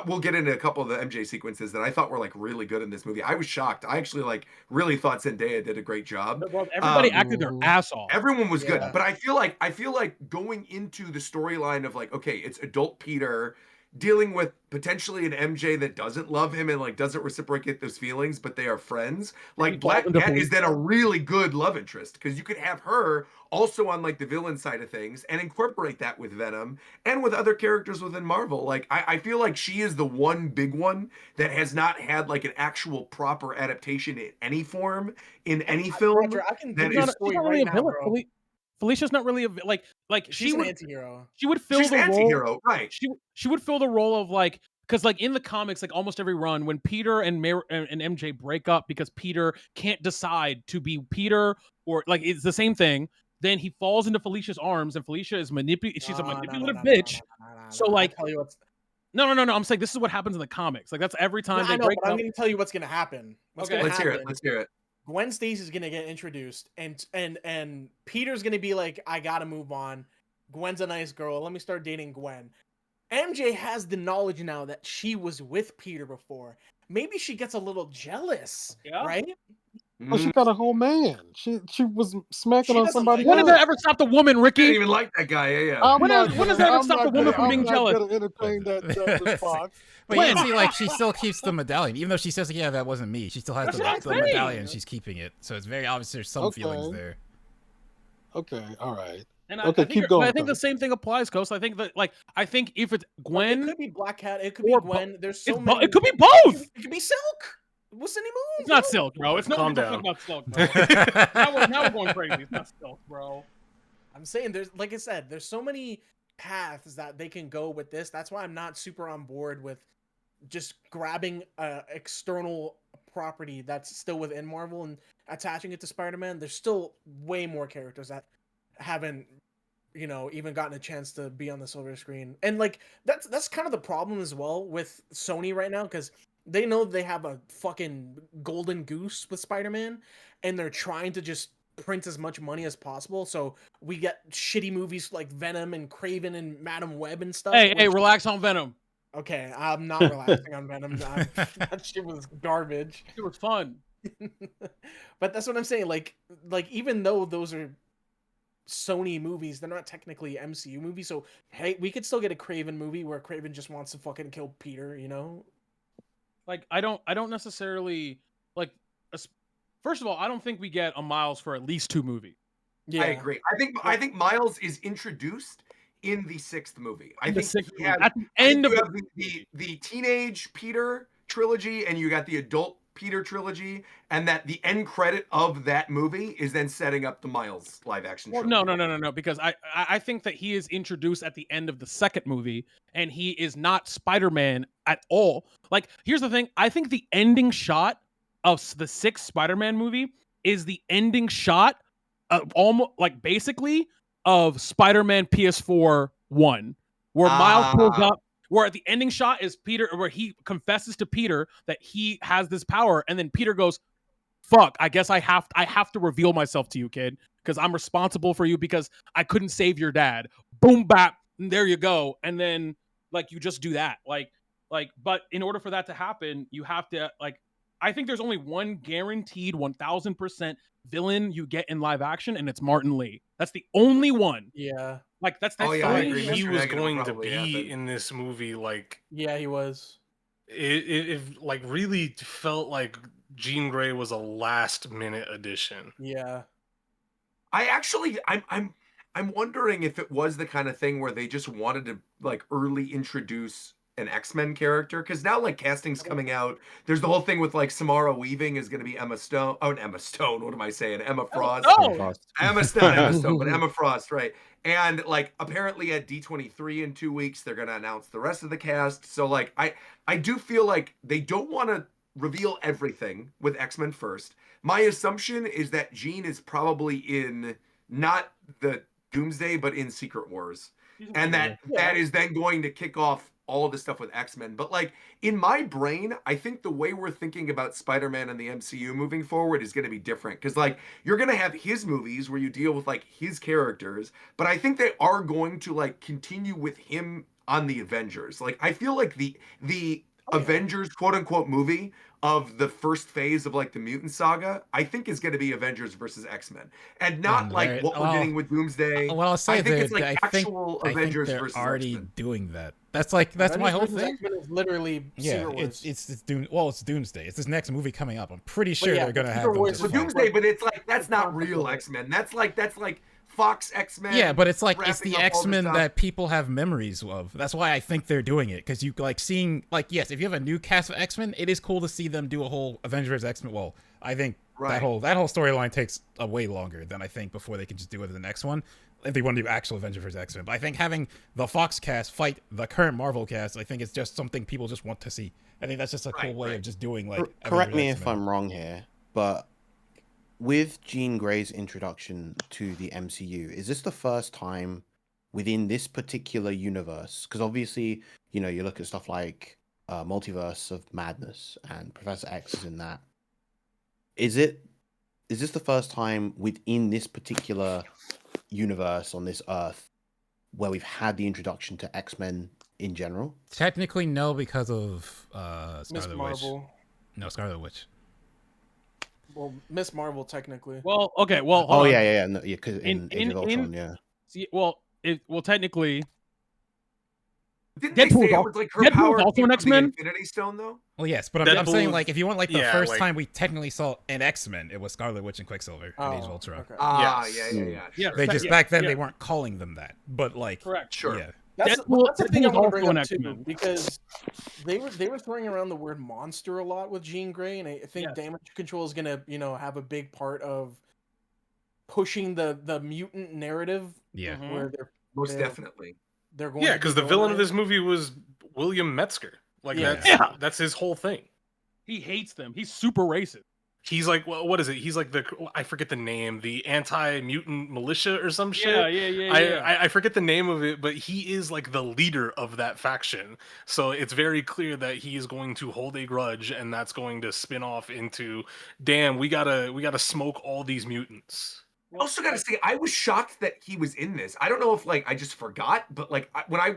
we'll get into a couple of the MJ sequences that I thought were like really good in this movie. I was shocked. I actually like really thought Zendaya did a great job. Everybody acted their ass off. Everyone was good, Yeah. but I feel like going into the storyline of like, okay, it's adult Peter dealing with potentially an MJ that doesn't love him and like doesn't reciprocate those feelings, but they are friends. he Like falls Black into Cat is then a Felicia. really good love interest because you could have her also on like the villain side of things and incorporate that with Venom and with other characters within Marvel. Like I feel like she is the one big one that has not had like an actual proper adaptation in any form in any film. Roger, I can That give you a is story She's not really right a now, villain. bro. Felicia's not really like She's an anti-hero. she would fill she's the an role. anti-hero, right? She would fill the role of like because like in the comics, like almost every run, when Peter and MJ break up because Peter can't decide to be Peter or like it's the same thing. Then he falls into Felicia's arms, and Felicia is she's a No, manipulative bitch. So I like, tell you what's no. I'm saying this is what happens in the comics. Like that's every time no, they I know, break but I'm up. gonna tell you what's gonna happen. What's Okay. gonna Let's hear it. happen? Let's hear it. Gwen Stacy's gonna get introduced, and Peter's gonna be like, I gotta move on. Gwen's a nice girl. Let me start dating Gwen. MJ has the knowledge now that she was with Peter before. Maybe she gets a little jealous, Yeah. right? Oh, she got a whole man. She was smacking She on doesn't somebody like When else. did that ever stop the woman, I didn't Ricky? even like that guy. Yeah. I'm When not does gonna, that ever I'm stop the not woman gonna, from being I'm not jealous? gonna entertain that response. But you When? can see, like, she still keeps the medallion, even though she says, "Yeah, that wasn't me." She still has That's the, what I'm the saying. medallion. She's keeping it, so it's very obvious there's some feelings Okay. there. Okay, all right. And Okay, I think, keep but going, I think the Coach. same thing applies, Coast. I think that, like, I think if it's It Gwen, could be Black Cat. It could be or Gwen. There's so it's many. it could be both. It could be Silk. What's any moves? It's not Silk, bro. It's no Calm one down. about Silk, bro. now we're going crazy. It's not Silk, bro. I'm saying there's, like I said, there's so many paths that they can go with this. That's why I'm not super on board with just grabbing external property that's still within Marvel and attaching it to Spider-Man. There's still way more characters that haven't, even gotten a chance to be on the silver screen. And like that's kind of the problem as well with Sony right now, because they know they have a fucking golden goose with Spider-Man, and they're trying to just print as much money as possible. So we get shitty movies like Venom and Craven and Madam Web and stuff. Hey, which- relax on Venom. Okay, I'm not relaxing on Venom. That shit was garbage. It was fun. But that's what I'm saying. Like even though those are Sony movies, they're not technically MCU movies. So hey, we could still get a Craven movie where Craven just wants to fucking kill Peter. Like, I don't necessarily like. First of all, I don't think we get a Miles for at least 2 movies. Yeah, I agree. I think Miles is introduced in the 6th movie. I In the think sixth he has, movie. At the I think end of you have the teenage Peter trilogy, and you got the adult Peter trilogy, and that the end credit of that movie is then setting up the Miles live action Well, trilogy. no, because I think that he is introduced at the end of the 2nd movie, and he is not Spider-Man at all. Like, here's the thing: I think the ending shot of the 6th Spider-Man movie is the ending shot of almost like basically of Spider-Man PS4 1, where Miles pulls up. Where the ending shot is Peter, where he confesses to Peter that he has this power, and then Peter goes, "Fuck! I guess I have to reveal myself to you, kid, because I'm responsible for you because I couldn't save your dad." Boom, bap, and there you go. And then like you just do that, like. But in order for that to happen, you have to like I think there's only one guaranteed 1000% villain you get in live action, and it's Martin Lee. That's the only one. Yeah. Like that's Oh, the yeah, I only agree. one. He Mr. was Negative will going to probably be happen. in this movie. Like Yeah, he was. it like really felt like Jean Grey was a last minute addition. Yeah. I'm wondering if it was the kind of thing where they just wanted to like early introduce an X-Men character, because now like casting's coming out. There's the whole thing with like Samara Weaving is going to be Emma Stone. Oh, Emma Stone. What am I saying? Emma Frost. Oh, Emma Stone, Emma Stone, but Emma Frost, right? And like apparently at D23 in 2 weeks, they're gonna announce the rest of the cast. So like I do feel like they don't want to reveal everything with X-Men first. My assumption is that Jean is probably in not the Doomsday, but in Secret Wars, and that is then going to kick off all the stuff with X-Men. But like in my brain, I think the way we're thinking about Spider-Man and the MCU moving forward is going to be different, because like you're going to have his movies where you deal with like his characters, but I think they are going to like continue with him on the Avengers. Like I feel like the Avengers quote unquote movie of the first phase of like the mutant saga, I think is going to be Avengers versus X-Men, and not like what we're getting with Doomsday. Well, I'll say I think that it's like actual Avengers they're versus already X-Men. doing that. That's my whole Avengers versus thing. X-Men is literally Yeah, Secret Wars. it's Doom. Well, it's Doomsday. It's this next movie coming up. I'm pretty sure yeah, they're gonna Secret have them Wars just But fight. Doomsday, but it's like that's not concept real of it. X-Men. That's like Fox X-Men. Yeah, but it's like it's wrapping the up all this X-Men stuff. that people have memories of. That's why I think they're doing it, because you like seeing like, yes, if you have a new cast of X-Men, it is cool to see them do a whole Avengers X-Men. Well, I think Right. that whole storyline takes a way longer than I think before they can just do it in the next one, if they want to do actual Avengers vs. X-Men. But I think having the Fox cast fight the current Marvel cast, I think it's just something people just want to see. I think that's just a cool way of just doing like. Correct Avengers me if X-Men. I'm wrong here, but with Jean Grey's introduction to the MCU, is this the first time within this particular universe? Because obviously, you know, you look at stuff like Multiverse of Madness and Professor X is in that. Is this the first time within this particular universe on this Earth where we've had the introduction to X-Men in general? Technically, no, because of Miss Scarlet Witch. Marvel. No, Scarlet Witch. Well, Miss Marvel technically. well, okay, well, Oh hold on. yeah, no, yeah, because in Age in- of Ultron, yeah. See, well, technically, Didn't they Deadpool say was it was like her Deadpool power was also came an from the X-Men? Infinity Stone, though? Well, yes, but I'm saying Deadpool's- like if you want like the yeah, first like- time we technically saw an X-Men, it was Scarlet Witch and Quicksilver in Age of Oh, Ultron. okay. Ah, Yes. yeah. Yeah, They Sure. just yeah, back then yeah. they weren't calling them that, but like correct. Sure. yeah. That's Deadpool- the thing I Deadpool's want to bring also an up too, X-Men. because they were throwing around the word monster a lot with Jean Grey, and I think Yes. Damage Control is gonna have a big part of pushing the mutant narrative Yeah. Mhm. where they're Most they're- definitely. they're going. Yeah, to be because the going villain of there. this movie was William Metzger. Like Yeah. that's his whole thing. He hates them. He's super racist. He's like, well, what is it? He's like I forget the name, the anti-mutant militia or some shit. Yeah. I forget the name of it, but he is like the leader of that faction. So it's very clear that he is going to hold a grudge, and that's going to spin off into, damn, we gotta smoke all these mutants. I also got to say, I was shocked that he was in this. I don't know if like I just forgot, but like when I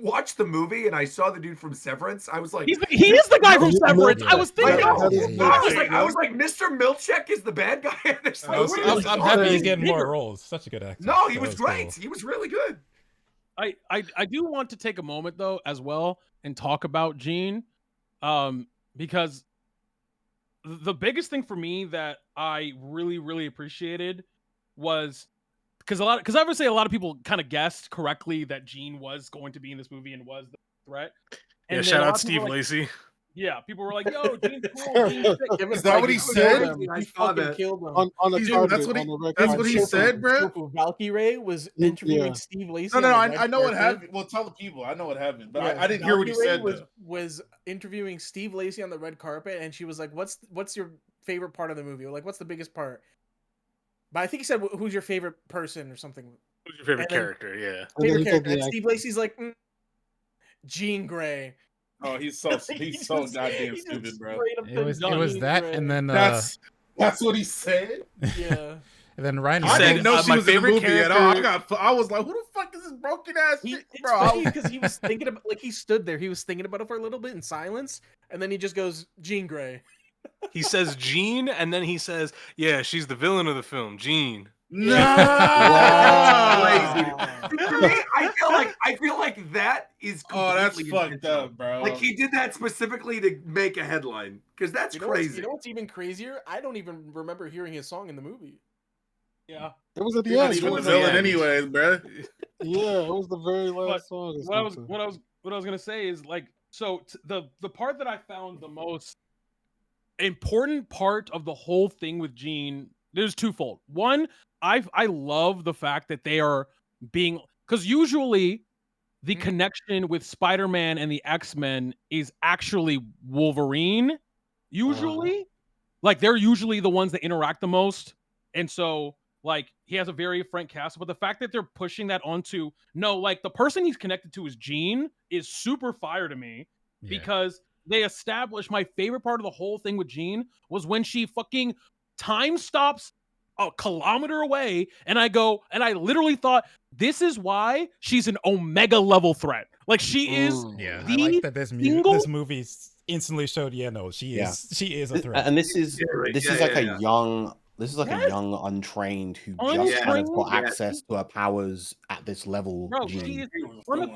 watched the movie and I saw the dude from Severance, I was like, he is the guy from Yeah, Severance. I yeah. was thinking. Yeah, that is yeah, I was like, Mr. Milchek is the bad guy in this I'm movie. really I'm thought happy that he's was getting bigger. more roles. Such a good actor. No, he That was great. cool. He was really good. I do want to take a moment though as well and talk about Jean, because the biggest thing for me that I really appreciated was because obviously a lot of people kind of guessed correctly that Jean was going to be in this movie and was the threat. Yeah, then shout a lot out of people Steve were like, Lacey. Yeah, people were like, "Yo, Jean's cool." Jean's sick. Give it Is that like what he killed said? him. I He saw fucking that. killed him. on the Dude, carpet, that's on the red that's carpet. what he Shofu- said, bro. Shofu Valkyrie was Yeah. interviewing Steve Lacey. No, on the I red know what carpet. happened. Well, tell the people. I know what happened, but Yeah, I didn't hear what he Valkyrie said. was though. was interviewing Steve Lacey on the red carpet, and she was like, "What's your favorite part of the movie? Or like, what's the biggest part?" But I think he said, "Who's your favorite person?" or something. Who's your favorite And then- character? Yeah. And then Favorite he character. said, And yeah, Steve Lacey's like, Jean Grey. Oh, he's so He so just- goddamn he just stupid, bro. straight up It said was Jean that, Grey. and then That's what he said. Yeah. and then Ryan. He I said, didn't know she my was in the favorite movie at all. character- I was like, who the fuck is this broken ass shit, It's bro? funny because he was thinking about, like, he stood there, he was thinking about it for a little bit in silence, and then he just goes, Jean Grey. He says Jean, and then he says, "Yeah, she's the villain of the film, Jean." No. Crazy. For me, I feel like that is Oh, that's completely fucked intentional. up, bro. Like he did that specifically to make a headline because that's crazy. You know what's even crazier? I don't even remember hearing his song in the movie. Yeah. It was at the You're not end. even It the was villain at the end. anyways, bro. Yeah, it was the very But last song. Or something. what I was gonna say is like, so the part that I found the most important part of the whole thing with Jean, there's twofold. One, I love the fact that they are being, because usually the connection with Spider-Man and the X-Men is actually Wolverine. Usually, like they're usually the ones that interact the most, and so like he has a very frank cast. But the fact that they're pushing that onto, no, like the person he's connected to is Jean is super fire to me, Yeah. because they established, my favorite part of the whole thing with Jean was when she fucking time stops a kilometer away, and I literally thought, this is why she's an Omega level threat. Like she is Yeah, I the like that this single movie instantly showed. Yeah, no, she is a threat. And this is like a young. This is like Yes. a young, untrained who just kind of got Untrained, access to her powers at this level. bro. Jean. She is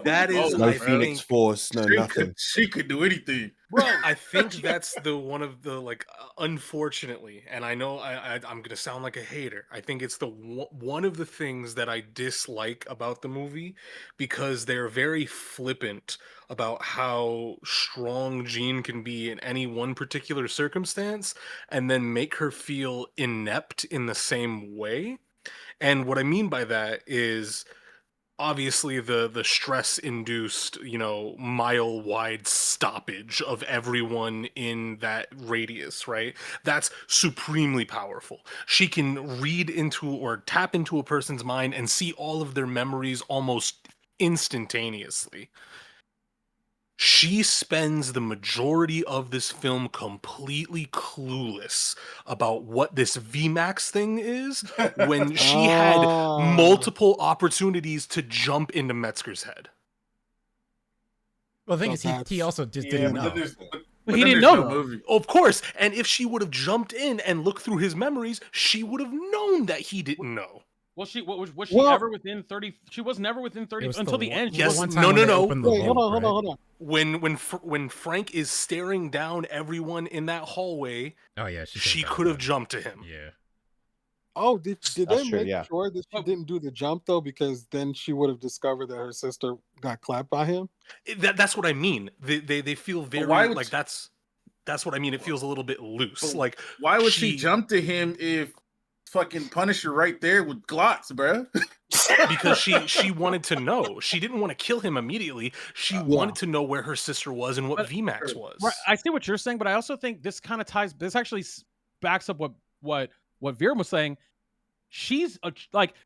That is, no I Phoenix think, Force, no nothing. She could do anything. bro. I think that's the one of the like, unfortunately, and I know I'm gonna sound like a hater. I think it's the one of the things that I dislike about the movie, because they're very flippant about how strong Jean can be in any one particular circumstance, and then make her feel inept in the same way. And what I mean by that is, obviously the stress induced, mile wide stoppage of everyone in that radius, right? That's supremely powerful. She can read into or tap into a person's mind and see all of their memories almost instantaneously. She spends the majority of this film completely clueless about what this VMAX thing is, when she had multiple opportunities to jump into Metzger's head. Well, the thing So is, he also just didn't know. He didn't know, though. movie. Of course, and if she would have jumped in and looked through his memories, she would have known that he didn't know. Was she Well- ever within 30? She was never within 30 It was until the end. She Yes, one was- time no, when no, they no. opened the Wait, hold vault, on, right? hold on. When Frank is staring down everyone in that hallway, Oh yeah, she could've could have done jumped to him. that. Yeah. Oh, did That's they true, make yeah. sure that she didn't do the jump though? Because then she would have discovered that her sister got clapped by him. That's what I mean. They feel very why would like she- that's what I mean. It feels a little bit loose. But Like, why would she jump to him if fucking Punisher right there with Glocks, bro? because she wanted to know. She didn't want to kill him immediately. She wanted to know where her sister was and what But- VMAX was. Right, I see what you're saying, but I also think this kind of ties. This actually backs up what Vera was saying. She's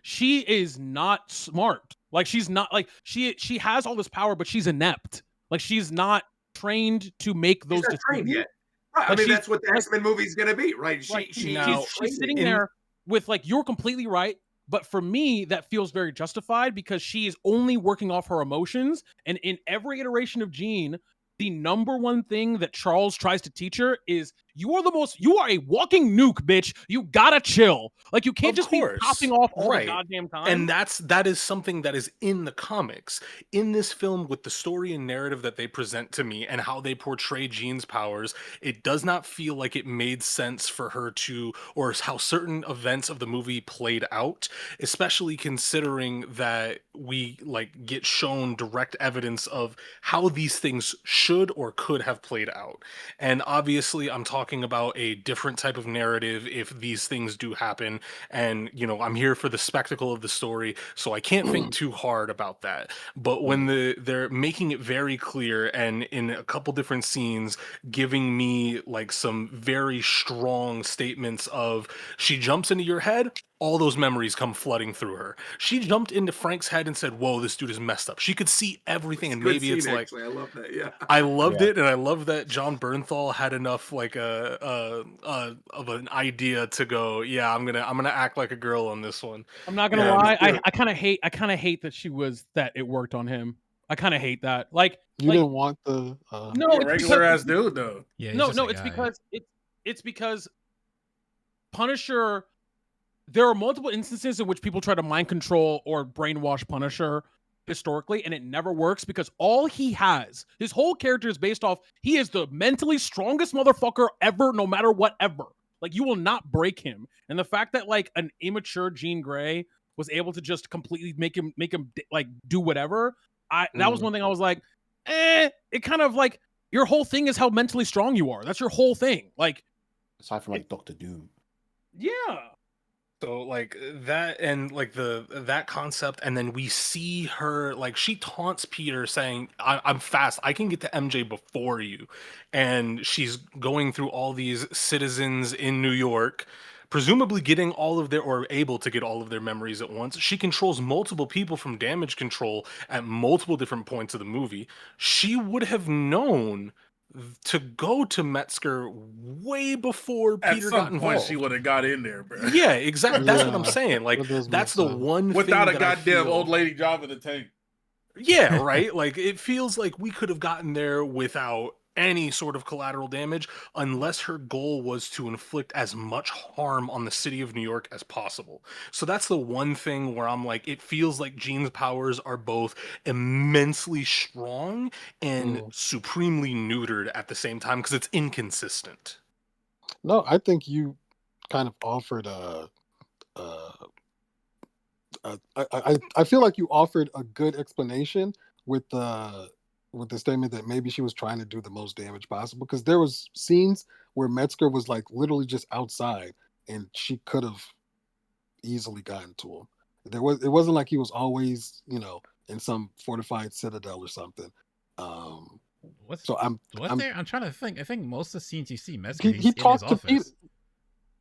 she is not smart. Like she's not like she has all this power, but she's inept. Like she's not trained to make those She's not trained decisions. yet. Right, I Like, mean, she's- that's what the X-Men movie is going to be, right? She's sitting there with like, you're completely right. But for me, that feels very justified because she is only working off her emotions. And in every iteration of Jean, the number one thing that Charles tries to teach her is you are a walking nuke, bitch. You gotta chill. Like you can't Of just course. be popping off all Right. the goddamn time. And that is something that is in the comics. In this film, with the story and narrative that they present to me and how they portray Jean's powers, it does not feel like it made sense for her to, or how certain events of the movie played out, especially considering that we like get shown direct evidence of how these things should or could have played out. And obviously I'm talking about a different type of narrative if these things do happen, and I'm here for the spectacle of the story, so I can't think too hard about that. But when they're making it very clear, and in a couple different scenes giving me like some very strong statements of, she jumps into your head, all those memories come flooding through her. She jumped into Frank's head and said, whoa, this dude is messed up. She could see everything, and maybe it's like, I love that. Yeah, I loved it, and I love that John Bernthal had enough like of an idea to go, yeah, I'm gonna act like a girl on this one. I'm not gonna Yeah, lie. me too. I kind of hate that it worked on him. I kind of hate that. Like You didn't want the no, A it's regular because- ass dude though. Yeah. he's no, just no, a it's guy. because it's because Punisher, there are multiple instances in which people try to mind control or brainwash Punisher historically, and it never works because all he has, his whole character is based off, he is the mentally strongest motherfucker ever, no matter what ever. Like, you will not break him. And the fact that like an immature Jean Grey was able to just completely make him like do whatever, that was one thing I was like, it kind of like, your whole thing is how mentally strong you are. That's your whole thing. Like, Aside from like Doctor Doom. yeah. So like that, and like that concept, and then we see her, like, she taunts Peter saying, I'm fast, I can get to MJ before you. And she's going through all these citizens in New York, presumably getting all of their, or able to get all of their memories at once. She controls multiple people from damage control at multiple different points of the movie. She would have known to go to Metzger way before At Peter some got point, involved. she would have got in there, bro. Yeah, exactly. That's what I'm Yeah, saying. Like, that does make that's the sense. one Without thing a that I goddamn feel- old lady Java the tank. Yeah, right. Like, it feels like we could have gotten there without any sort of collateral damage, unless her goal was to inflict as much harm on the city of New York as possible. So that's the one thing where I'm like, it feels like Jean's powers are both immensely strong and supremely neutered at the same time, because it's inconsistent. No, I think you kind of offered I feel like you offered a good explanation with the statement that maybe she was trying to do the most damage possible, because there was scenes where Metzger was like literally just outside and she could have easily gotten to him. It wasn't like he was always, in some fortified citadel or something. What's So I'm there? I'm trying to think. I think most of the scenes you see Metzger, he he's in his talked to Peter. office.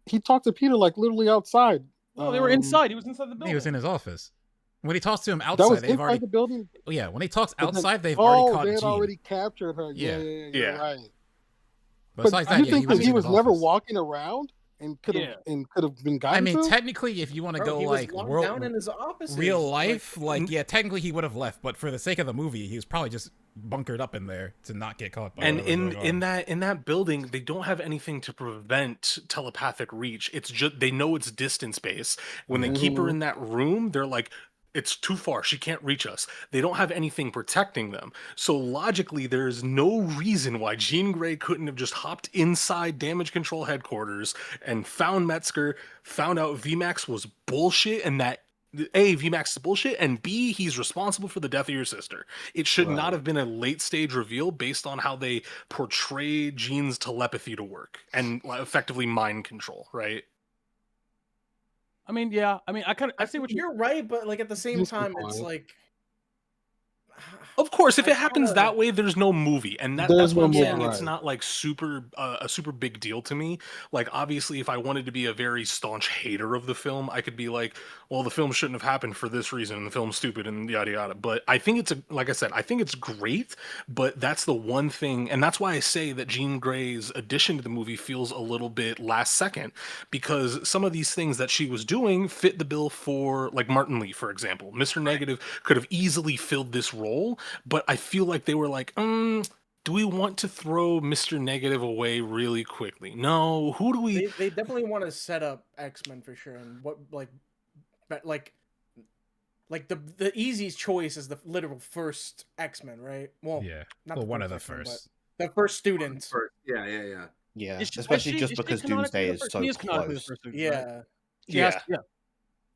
He talked to Peter like literally outside. No, they were inside. He was inside the building. He was in his office. When he talks to him That outside, was they've inside already. the building. Oh yeah, when he talks But then- outside, they've already caught they had Jean. already captured her. Yeah, Yeah. you're right. But But besides do that, you yeah, think he that he in was his never office. walking around and could have been gotten I mean, to? technically, if you want to Bro, go he was like locked world, down in his office. real life, like yeah, technically he would have left, but for the sake of the movie, he was probably just bunkered up in there to not get caught by. And whatever's going on. in that building, they don't have anything to prevent telepathic reach. It's just, they know it's distance based. When they keep her in that room, they're like, it's too far, she can't reach us. They don't have anything protecting them. So logically, there's no reason why Jean Grey couldn't have just hopped inside damage control headquarters and found Metzger, found out VMAX was bullshit, and that A, VMAX is bullshit, and B, he's responsible for the death of your sister. It should not have been a late stage reveal based on how they portray Jean's telepathy to work and effectively mind control, right? I mean, yeah. I mean, I see what You're right, but like at the same Just be time, it's quiet. like Of course, if I it happens kinda- that way, there's no movie, and There's that's what no I'm movie, saying. It's right. not like a super big deal to me. Like, obviously, if I wanted to be a very staunch hater of the film, I could be like, well, the film shouldn't have happened for this reason, and the film's stupid, and yada yada. But I think like I said, I think it's great. But that's the one thing, and that's why I say that Jean Grey's addition to the movie feels a little bit last second, because some of these things that she was doing fit the bill for, like Martin Lee, for example. Mr. Negative could have easily filled this role, but I feel like they were like, do we want to throw Mr. Negative away really quickly? No. Who do we? they definitely want to set up X-Men for sure, and what like the easiest choice is the literal first X-Men, right? Well, Yeah, not well, one of the X-Men, first. but the first student. Yeah. Yeah, Is she- especially is she- just is she because canonically Doomsday the is first? so She is canonically the close. first student, right? Yeah. She has,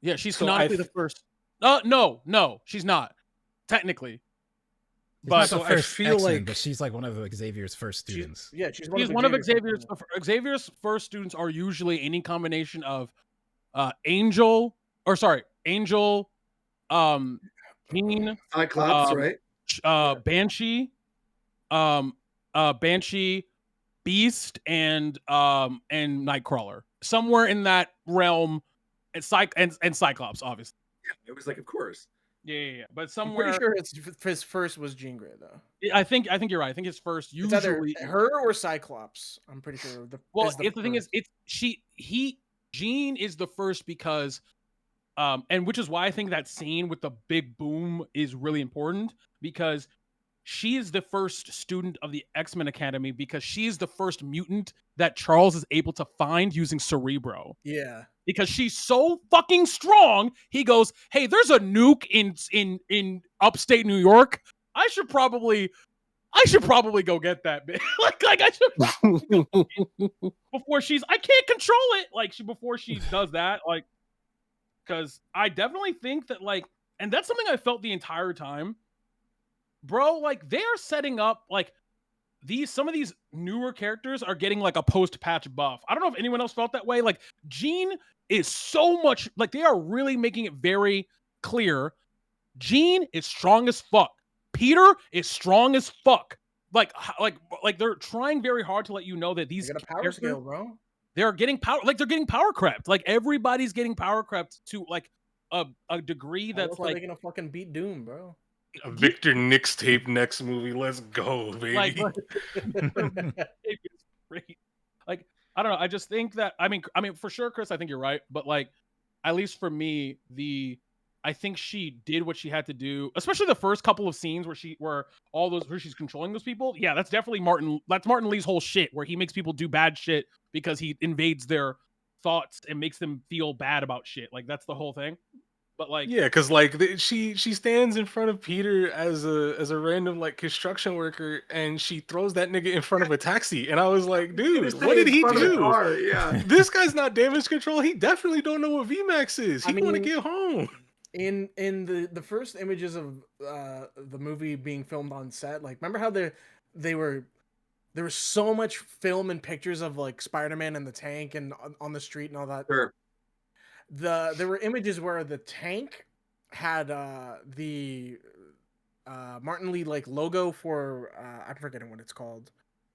yeah. She's So canonically the first. No, she's not technically. She's But not so the I first feel X-Men, like- but she's like one of Xavier's first students. She's She's one of Xavier's first students are usually any combination of Angel, Jean, Cyclops, right? Banshee, Banshee, Beast, and Nightcrawler. Somewhere in that realm, and Cyclops, obviously. It was like, of course. Yeah. But I'm somewhere, pretty sure his first was Jean Grey though. I think you're right. I think his first It's usually either her or Cyclops. I'm pretty sure. the thing is, Jean is the first because, and which is why I think that scene with the big boom is really important, because she is the first student of the X-Men Academy because she is the first mutant that Charles is able to find using Cerebro. Yeah. Because she's so fucking strong, he goes, "Hey, there's a nuke in upstate New York. I should probably go get that bitch." like I should before I can't control it. Like before she does that, like, because I definitely think that, like, and that's something I felt the entire time, bro. Like, they are setting up like some of these newer characters are getting like a post-patch buff. I don't know if anyone else felt that way. Like, Jean is so much, like, they are really making it very clear. Jean is strong as fuck. Peter is strong as fuck. Like they're trying very hard to let you know that They these got a power characters, scale, bro. they're getting power, like they're getting power crept. Like everybody's getting power crept to like a degree How that's else are like they gonna fucking beat Doom, bro? A Victor Nix tape next movie. Let's go, baby. like it's great. Like, I don't know. I just think that I mean for sure, Chris, I think you're right. But like, at least for me, I think she did what she had to do, especially the first couple of scenes where she's controlling those people. Yeah, that's definitely That's Martin Lee's whole shit, where he makes people do bad shit because he invades their thoughts and makes them feel bad about shit. Like, that's the whole thing. But like, Yeah, because like she stands in front of Peter as a random like construction worker, and she throws that nigga in front of a taxi, and I was like, dude, what did he do? Car, yeah. This guy's not damage control. He definitely don't know what VMAX is. He I want to mean, get home. In the first images of the movie being filmed on set, like, remember how there was so much film and pictures of like Spider-Man in the tank and on the street and all that. Sure. There were images where the tank had the Martin Lee like logo for I'm forgetting what it's called,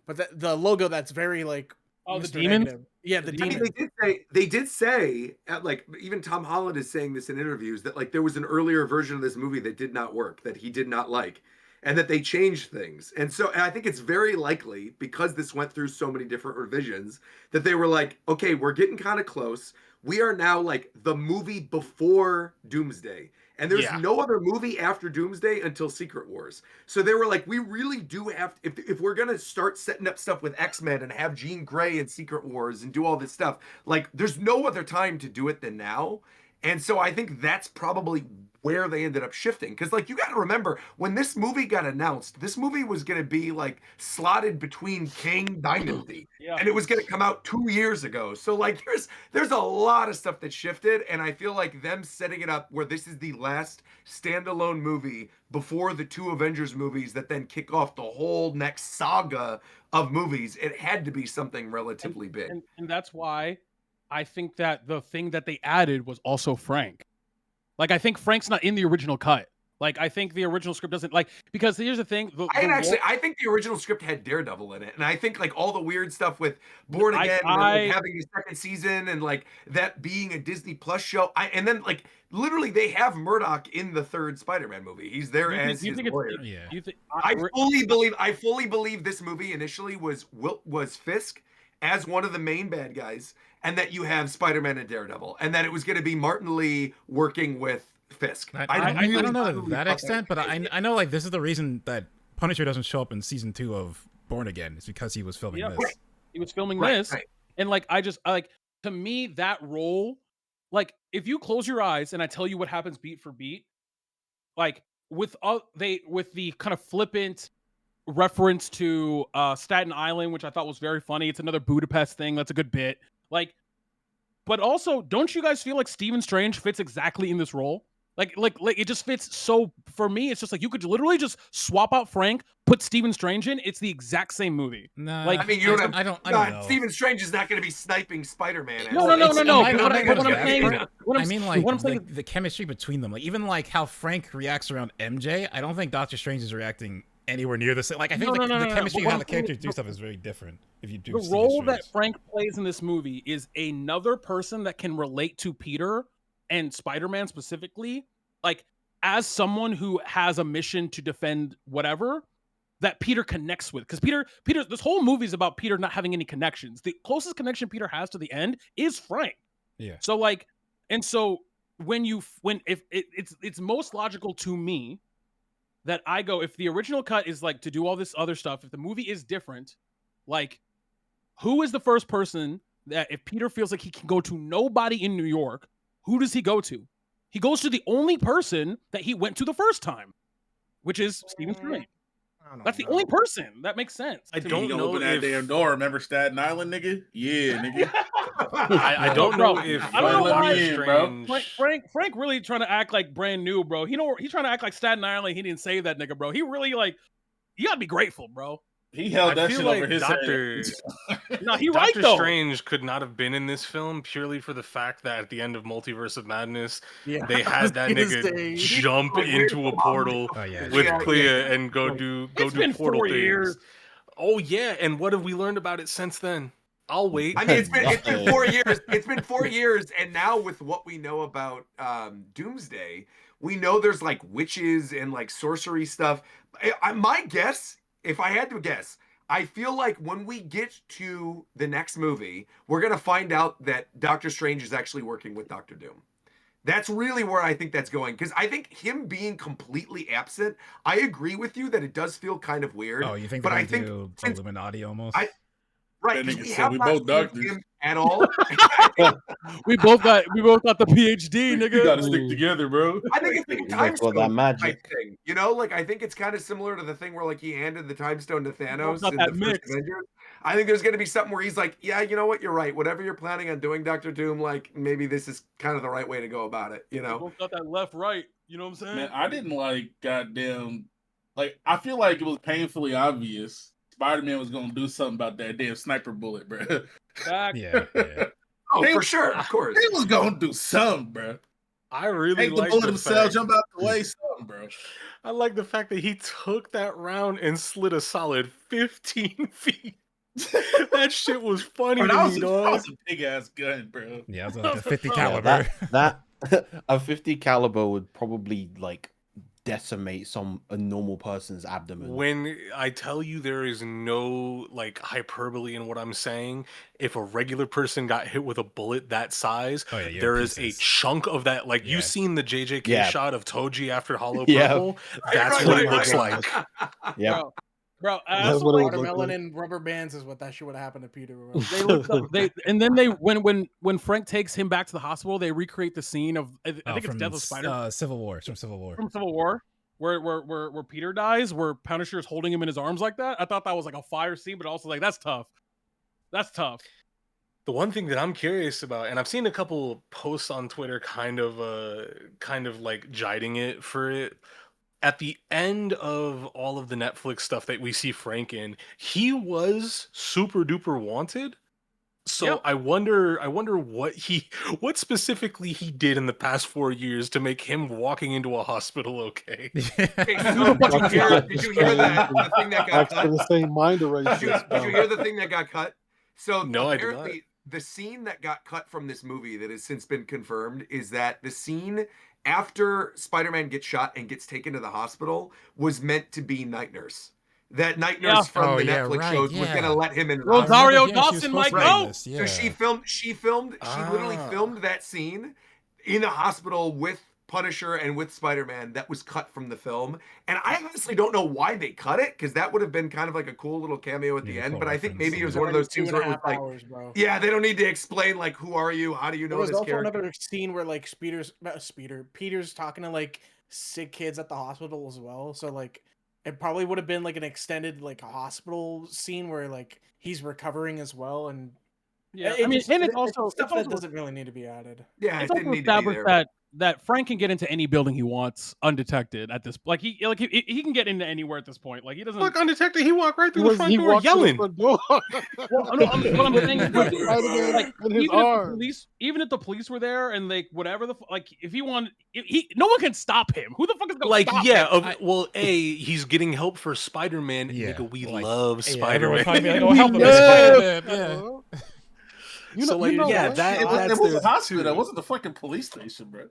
but the logo that's very like oh, the Mr. demons. Negative. Yeah, the I I demon. mean, they did say at, like, even Tom Holland is saying this in interviews, that like there was an earlier version of this movie that did not work, that he did not like, and that they changed things. And I think it's very likely, because this went through so many different revisions, that they were like, okay, we're getting kind of close. We are now like the movie before Doomsday. And there's Yeah. no other movie after Doomsday until Secret Wars. So they were like, we really do have to, if we're gonna start setting up stuff with X-Men and have Jean Grey and Secret Wars and do all this stuff, like, there's no other time to do it than now. And so I think that's probably where they ended up shifting. Because, like, you got to remember, when this movie got announced, this movie was going to be like slotted between Kang Dynasty, Yeah. and it was going to come out 2 years ago. So like, there's a lot of stuff that shifted, and I feel like them setting it up where this is the last standalone movie before the 2 Avengers movies that then kick off the whole next saga of movies, it had to be something relatively big. And that's why I think that the thing that they added was also Frank. Like, I think Frank's not in the original cut. Like, I think the original script doesn't, like, because here's the thing. I think the original script had Daredevil in it, and I think like all the weird stuff with Born Again and like, having a second season and like that being a Disney Plus show, and then like literally they have Murdoch in the 3rd Spider-Man movie. He's there as his lawyer. I fully believe this movie initially was Fisk as one of the main bad guys, and that you have Spider-Man and Daredevil, and that it was going to be Martin Lee working with Fisk. I don't know to that extent, but I know like this is the reason that Punisher doesn't show up in season 2 of Born Again. It's because he was filming this. Right. He was filming this, and like to me that role, like, if you close your eyes and I tell you what happens beat for beat, like with the kind of flippant reference to Staten Island, which I thought was very funny. It's another Budapest thing. That's a good bit. Like, but also, don't you guys feel like Stephen Strange fits exactly in this role? Like it just fits. So for me, it's just like you could literally just swap out Frank, put Stephen Strange in. It's the exact same movie. No, like, I mean, I don't know. Stephen Strange is not going to be sniping Spider-Man. No. I mean, like the chemistry between them, like even like how Frank reacts around MJ. I don't think Doctor Strange is reacting anywhere near the same. Like I think the chemistry of how the characters do stuff is very different. If you do the role that Frank plays in this movie is another person that can relate to Peter and Spider-Man specifically, like as someone who has a mission to defend whatever that Peter connects with. Because Peter, this whole movie is about Peter not having any connections. The closest connection Peter has to the end is Frank. Yeah. So like, and so it's most logical to me that I go, if the original cut is like to do all this other stuff, if the movie is different, like who is the first person that if Peter feels like he can go to nobody in New York, who does he go to? He goes to the only person that he went to the first time, which is Stephen Strange. That's the only person. That makes sense. I He don't gonna know open that if damn door. Remember Staten Island, nigga? Yeah, nigga. I don't Bro, know if I don't know let why me in, bro. Frank really trying to act like brand new, bro. He's trying to act like Staten Island. He didn't save that nigga, bro. He really like. You gotta be grateful, bro. He held I that feel shit like over his Doctor head. No, he right Doctor though. Strange could not have been in this film purely for the fact that at the end of Multiverse of Madness, Yeah, they I had was that gonna nigga say. jump into a portal Oh yeah, with sure. Clea and go do It's do been portal 4 things. years. Oh yeah, and what have we learned about it since then? I'll wait. I mean, it's been 4 years. It's been 4 years, and now with what we know about Doomsday, we know there's like witches and like sorcery stuff. My guess, if I had to guess, I feel like when we get to the next movie, we're gonna find out that Doctor Strange is actually working with Doctor Doom. That's really where I think that's going, because I think him being completely absent, I agree with you that it does feel kind of weird. Oh, you think but they're I gonna think do since Illuminati almost? right, That because nigga we said have we not both seen doctors. him at all. We both got the PhD, We nigga. gotta stick together, bro. I think it's like a You time guys got that stone type magic. thing, you know. Like I think it's kind of similar to the thing where like he handed the time stone to Thanos got in that the first mix. Avengers. I think there's going to be something where he's like, "Yeah, you know what? You're right. Whatever you're planning on doing, Doctor Doom, like maybe this is kind of the right way to go about it." You We know? both got that left, right. You know what I'm saying? Man, I didn't like goddamn. Like I feel like it was painfully obvious Spider-Man was gonna do something about that damn sniper bullet, bro. Back. Yeah, yeah. Oh, He for was- sure, of course. He was gonna do something, bro. I really Take the like bullet the himself, fact, jump out the way, something, bro. I like the fact that he took that round and slid a solid 15 feet. That shit was funny Bro, to that me, was dog. a big ass gun, bro. Yeah, it was like a 50 Yeah, caliber. that a 50 caliber would probably like decimate a normal person's abdomen. When I tell you there is no like hyperbole in what I'm saying, if a regular person got hit with a bullet that size, Oh, yeah, you're there in is a pieces. chunk of that. Like Yeah. you've seen the JJK Yeah. shot of Toji after Hollow Yeah. Purple. That's what it looks like. Yeah. Bro, That's also what it like would look Watermelon like. and rubber bands is what that shit would happen to Peter. Bro. they looked up, and then they when Frank takes him back to the hospital, they recreate the scene of I think it's from Death of Spider Civil War. From Civil War. from Civil War. Where Peter dies, where Punisher is holding him in his arms like that. I thought that was like a fire scene, but also like that's tough. That's tough. The one thing that I'm curious about, and I've seen a couple posts on Twitter kind of like jiding it for it. At the end of all of the Netflix stuff that we see Frank in, he was super duper wanted. So Yep. I wonder what specifically he did in the past 4 years to make him walking into a hospital okay. Hey, so did you hear that the thing that got Back to cut? the same mind Did erasers. you hear the thing that got cut? So No, I did not. apparently the scene that got cut from this movie that has since been confirmed is that the scene after Spider-Man gets shot and gets taken to the hospital was meant to be Night Nurse. That Night Nurse Yeah. from Oh, the yeah, Netflix right, shows was yeah. gonna let him in. Rosario I remember, yeah, she was Dawson supposed might to be go. in this, So she literally Ah. filmed that scene in a hospital with Punisher and with Spider-Man that was cut from the film. And I honestly don't know why they cut it, because that would have been kind of like a cool little cameo at the Yeah, end. cool But I think reference, maybe it was yeah. one of those Two things and where a it was half like, hours, bro. yeah, they don't need to explain like who are you, how do you There know was this also character. another scene where like Peter's talking to like sick kids at the hospital as well. So like it probably would have been like an extended like hospital scene where like he's recovering as well. And Yeah, it I mean, just- and it's it- also stuff it's that doesn't really need to be added. Yeah, it it's didn't also need to be established there. that Frank can get into any building he wants undetected at this. Like he can get into anywhere at this point. Like he doesn't. Look, undetected, he walked right through the front He door walked to the yelling. front door. Well, no, what I'm saying is, like, Spider-Man like, in his even if the arms. police, were there and like whatever like if he wanted, no one can stop him. Who the fuck is gonna Like, stop yeah, him? well, he's getting help for Spider-Man. Yeah, Nigga, we like, love Yeah, everyone Spider-Man. probably be like, oh, help him, Yeah. it's Spider-Man. Yeah. So, like, yeah, that- It that's was there a hospital. too. It wasn't the fucking police station, bro.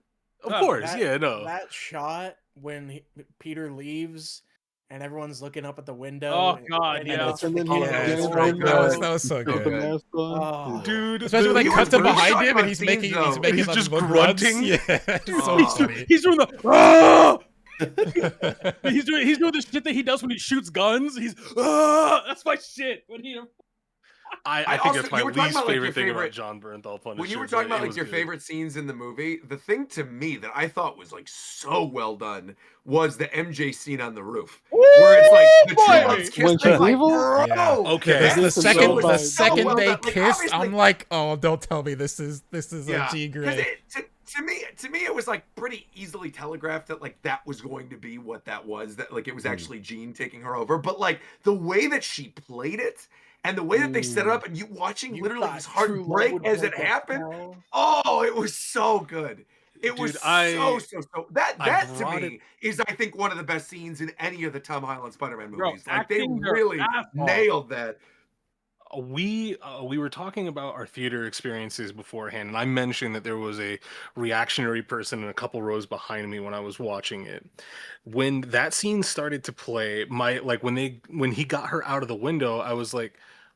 Of course, That- yeah, no. That shot when Peter leaves and everyone's looking up at the window. Oh, God, and yeah. it's And then the he color gets of the right window. That was so Put the good. mask on. Oh. Dude, Especially when they He cut was to really behind talking him and about he's scenes, making though. He's like just little grunts. grunting. Yeah, it's so Oh. funny. He's doing the. Ah! He's doing the shit that he does when he shoots guns. He's that's my shit. When he I think also- that's my you were talking least about, like, favorite your thing about favorite- John Bernthal Punisher. when you were but talking about it like was your good. favorite scenes in the movie, the thing to me that I thought was like so well done was the MJ scene on the roof, where it's like the boy! two loves When kissing. she's Like, evil? bro, Yeah. Okay. The, That the gets them second, so the bad. second well they done. Like, kiss, obviously- I'm like, oh, don't tell me this is yeah, a Jean because Grey. to me it was like pretty easily telegraphed that like that was going to be what that was, that like it was actually Jean taking her over, but like the way that she played it and the way that they set it up, and you watching You literally thought his heart true love break would as break it like happened. hell? Oh, it was so good. It was Dude, so that I to brought me is, I think, one of the best scenes in any of the Tom Holland Spider-Man Bro, movies. Like they acting their really ass off. nailed that. we were talking about our theater experiences beforehand, and I mentioned that there was a reactionary person in a couple rows behind me when I was watching it. When that scene started to play, when he got her out of the window, I was like,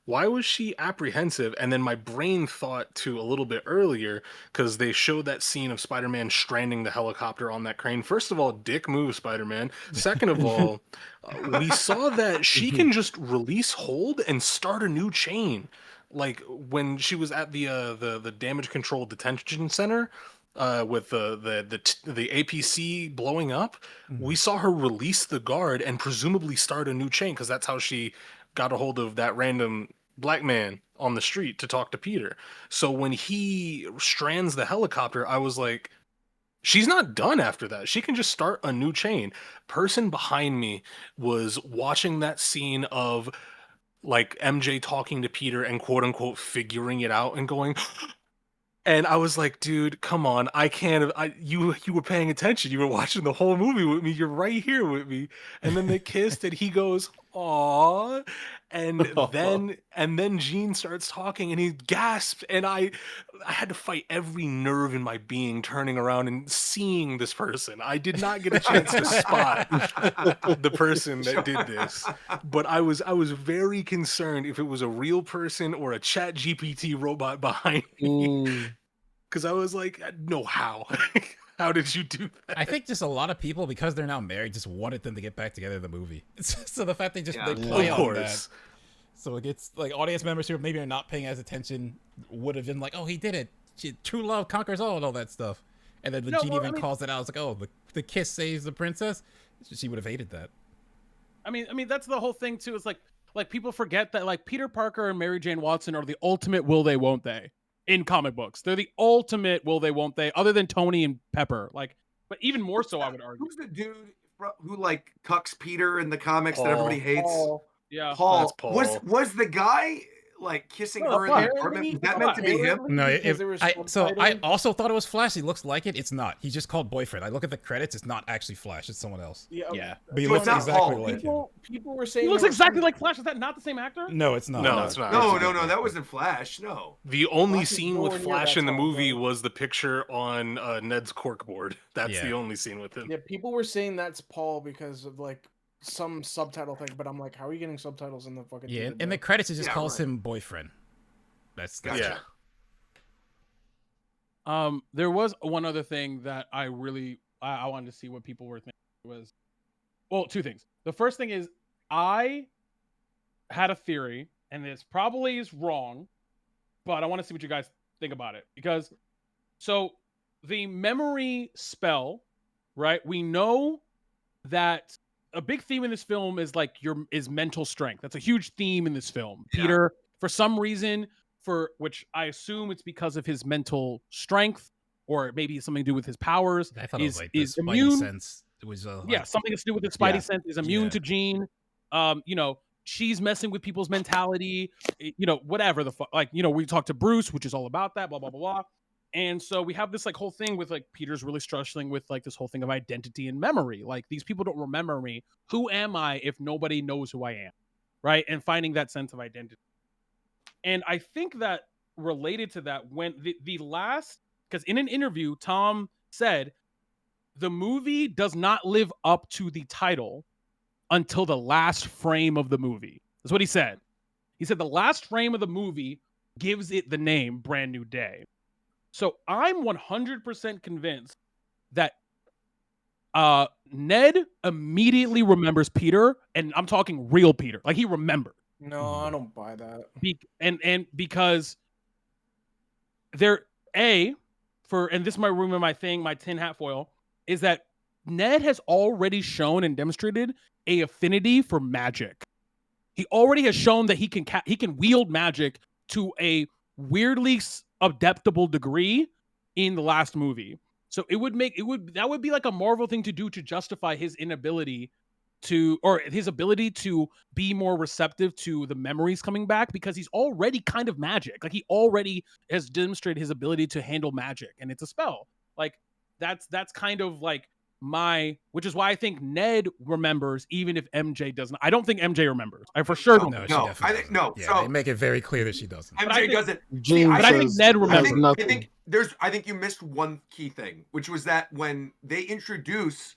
why was she apprehensive? And then my brain thought to a little bit earlier, because they showed that scene of Spider-Man stranding the helicopter on that crane. First of all, dick move, Spider-Man. Second of all, we saw that she can just release hold and start a new chain. Like when she was at the damage control detention center, with the APC blowing up, we saw her release the guard and presumably start a new chain, because that's how she got a hold of that random black man on the street to talk to Peter. So when he strands the helicopter, I was like, she's not done after that. She can just start a new chain. Person behind me was watching that scene of like MJ talking to Peter and quote unquote figuring it out and going, and I was like, dude, come on. I can't. You were paying attention. You were watching the whole movie with me. You're right here with me. And then they kissed, and he goes, "Aw," and then Gene starts talking, and he gasps, and I had to fight every nerve in my being, turning around and seeing this person. I did not get a chance to spot the person that did this, but I was very concerned if it was a real person or a Chat GPT robot behind me. Because I was like, no, how? How did you do that? I think just a lot of people, because they're now married, just wanted them to get back together in the movie. So the fact they play of on course. that. So it gets like audience members who maybe are not paying as attention would have been like, oh, he did it. True love conquers all and all that stuff. And then when Gene even calls it out, it's like, oh, the kiss saves the princess. She would have hated that. I mean, that's the whole thing too. Is like people forget that like Peter Parker and Mary Jane Watson are the ultimate will they won't they in comic books. They're the ultimate will they won't they, other than Tony and Pepper. Like, but even more so, I would argue. Who's the dude who like cucks Peter in the comics Paul. that everybody hates? Paul. Yeah, Paul. That's Paul. Was the guy like kissing No, her in the apparently- apartment? Was that meant to be him? No, Because there was I subtitles. also thought it was Flash. He looks like it. It's not. He's just called boyfriend. I look at the credits. It's not actually Flash. It's someone else. Yeah, But he So looks it's not exactly Paul. like him. people were saying he looks there was exactly some- like Flash. Is that not the same actor? No, it's not. No, it's not. No, that wasn't Flash. No. The only Flash is scene nowhere with near Flash that in the tall, movie bro. was the picture on Ned's corkboard. That's Yeah. the only scene with him. Yeah, people were saying that's Paul because of like some subtitle thing, but I'm like, how are you getting subtitles in the fucking? Yeah, theater, in the bro? credits, it just Yeah, calls right. him boyfriend. That's Gotcha. Yeah. There was one other thing that I really I wanted to see what people were thinking was, well, two things. The first thing is I had a theory, and this probably is wrong, but I want to see what you guys think about it, because so the memory spell, right? We know that a big theme in this film is like is mental strength. That's a huge theme in this film. Yeah. Peter, for some reason, for which I assume it's because of his mental strength, or maybe something to do with his powers, I thought it was like the is Spidey immune. sense. It was Yeah, something to do with his Spidey Yeah. sense, is immune Yeah. to Jean. She's messing with people's mentality, whatever the fuck. Like, we talked to Bruce, which is all about that, blah, blah, blah, blah. And so we have this like whole thing with like Peter's really struggling with like this whole thing of identity and memory. Like, these people don't remember me. Who am I if nobody knows who I am? Right. And finding that sense of identity. And I think that related to that, when the last, because in an interview, Tom said the movie does not live up to the title until the last frame of the movie. That's what he said. He said the last frame of the movie gives it the name Brand New Day. So I'm 100% convinced that Ned immediately remembers Peter, and I'm talking real Peter. Like he remembered. No, I don't buy that. And because there and this might ruin my thing, my tin hat foil, is that Ned has already shown and demonstrated a affinity for magic. He already has shown that he can wield magic to a weirdly adaptable degree in the last movie. So that would be like a Marvel thing to do to justify his inability or his ability to be more receptive to the memories coming back, because he's already kind of magic. Like he already has demonstrated his ability to handle magic, and it's a spell. Like that's kind of like which is why I think Ned remembers, even if MJ doesn't. I don't think MJ remembers. I for sure don't. No, No, she definitely I think doesn't. no. Yeah, So they make it very clear that she doesn't. MJ doesn't. Gene but I think says Ned has remembers. nothing. I think you missed one key thing, which was that when they introduce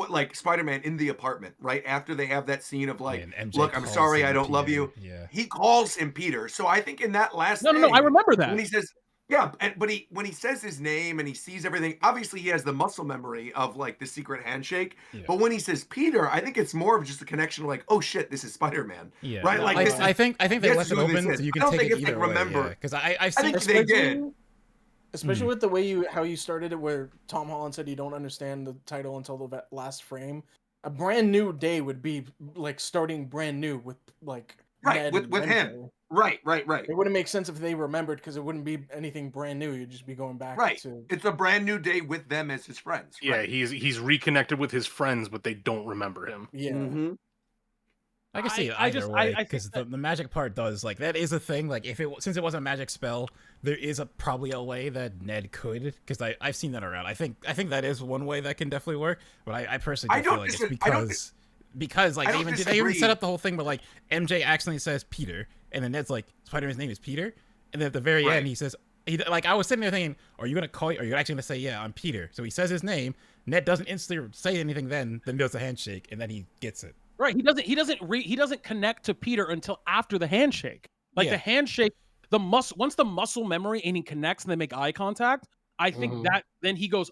like Spider-Man in the apartment, right after they have that scene of like, And MJ look, I'm calls sorry, him I don't love Peter. you. Yeah. He calls him Peter. So I think in that last No, I remember that. when he says, yeah, but when he says his name and he sees everything, obviously he has the muscle memory of like the secret handshake. Yeah. But when he says Peter, I think it's more of just a connection of like, oh shit, this is Spider-Man. Yeah. Right? No, like I think they this left is it who this open is. so you I can don't take think it it's either like way. remember. Because I've I seen. think they did. Especially with the way how you started it, where Tom Holland said you don't understand the title until the last frame. A brand new day would be like starting brand new with like Right, Ned with and him. MJ. Right. It wouldn't make sense if they remembered, because it wouldn't be anything brand new. You'd just be going back Right. to. It's a brand new day with them as his friends. Yeah, Right. he's reconnected with his friends, but they don't remember him. Yeah. Mm-hmm. I can see it I either just- way I think because that- the magic part does like that is a thing. Like since it was a magic spell, there is probably a way that Ned could, because I've seen that around. I think that is one way that can definitely work. But I personally I feel don't like it's dis- I don't because like I they don't even disagree. set up the whole thing where like MJ accidentally says Peter, and then Ned's like, Spider-Man's name is Peter, and then at the very Right. end he says. Like I was sitting there thinking, are you actually gonna say, yeah, I'm Peter? So he says his name. Ned doesn't instantly say anything. Then does a handshake, and then he gets it. Right. He doesn't connect to Peter until after the handshake. Like Yeah. the handshake, once the muscle memory and he connects and they make eye contact, I think Mhm. that then he goes,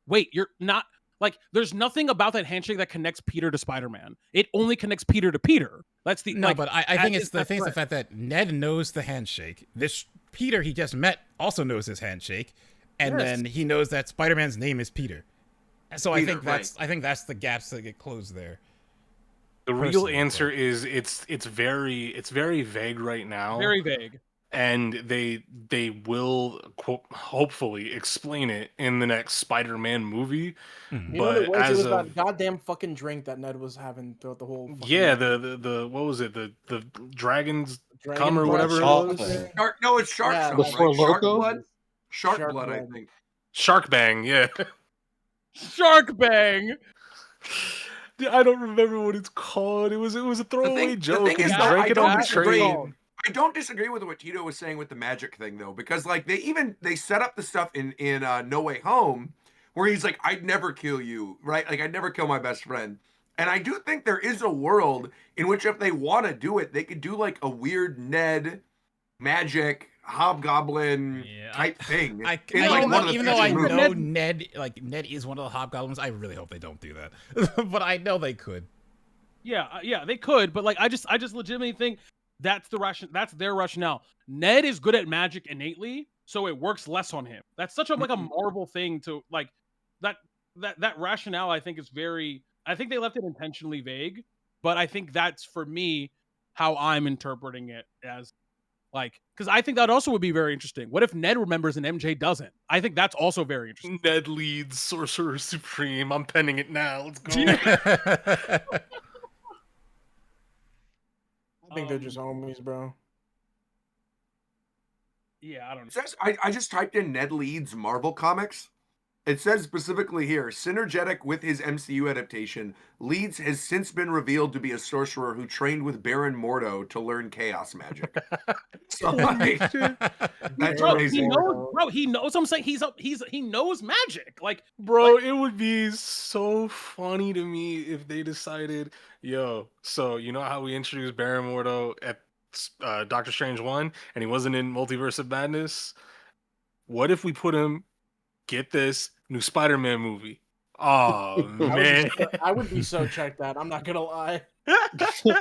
wait, you're not like there's nothing about that handshake that connects Peter to Spider-Man. It only connects Peter to Peter. That's the No, like, but I think it's the that's thing is the right. fact that Ned knows the handshake. This Peter he just met also knows his handshake, and Yes. then he knows that Spider-Man's name is Peter. So I Peter, think that's the gaps that get closed there. The real Personally, answer but- is it's very vague right now. Very vague. And they will quote, hopefully explain it in the next Spider-Man movie. You know But what it was? It as was of that goddamn fucking drink that Ned was having throughout the whole. Fucking yeah, movie. the what was it, the dragon's Dragon cum or blood whatever it chocolate was? thing. No, it's shark Yeah, something, The that's- Four right? Shark Loko? blood. Shark Shark blood, I blood. think. Shark Bang, yeah. Shark Bang. Dude, I don't remember what it's called. It was a throwaway the joke. thing and is, he though, drank I it on don't the disagree. train. I don't disagree with what Tito was saying with the magic thing though, because like they set up the stuff in No Way Home where he's like, I'd never kill you, right? Like I'd never kill my best friend. And I do think there is a world in which if they want to do it, they could do like a weird Ned magic hobgoblin type thing. Even though I future know movies. Ned is one of the hobgoblins, I really hope they don't do that. But I know they could. Yeah, they could, but like I just legitimately think that's their rationale. Ned is good at magic innately, so it works less on him. That's such a like a Marvel thing to like that rationale. I think is very. I think they left it intentionally vague, but I think that's for me how I'm interpreting it as like because I think that also would be very interesting. What if Ned remembers and MJ doesn't? I think that's also very interesting. Ned leads Sorcerer Supreme. I'm penning it now. Let's go. I think they're just homies, bro. Yeah, I don't know. It says, I just typed in Ned Leeds Marvel Comics. It says specifically here, synergetic with his MCU adaptation, Leeds has since been revealed to be a sorcerer who trained with Baron Mordo to learn chaos magic. So like, that's Bro, crazy. he knows. Bro, he knows. What I'm saying he knows magic. Like, Bro, it would be so funny to me if they decided, yo, so you know how we introduced Baron Mordo at Doctor Strange 1 and he wasn't in Multiverse of Madness? What if we put him, get this, new Spider-Man movie, Oh man. I would be so checked out. I'm not gonna lie. He was in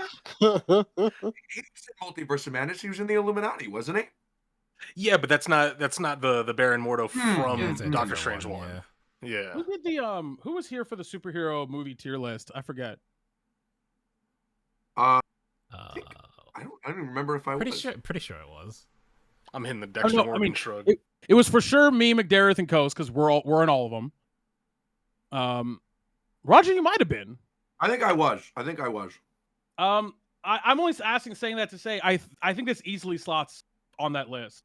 Multiverse of Madness. He was in the Illuminati, wasn't he? Yeah, but that's not the Baron Mordo from Yeah, it's a Doctor different Strange one, one. Yeah. Who did the who was here for the superhero movie tier list? I forget. I Uh, don't even remember if I pretty was. sure it was. I'm hitting the Oh, Dexter no, Morgan I mean, shrug. it was for sure me, McDareth, and Coast because we're in all of them. Roger, you might have been. I think I was. I'm only saying that to say I think this easily slots on that list.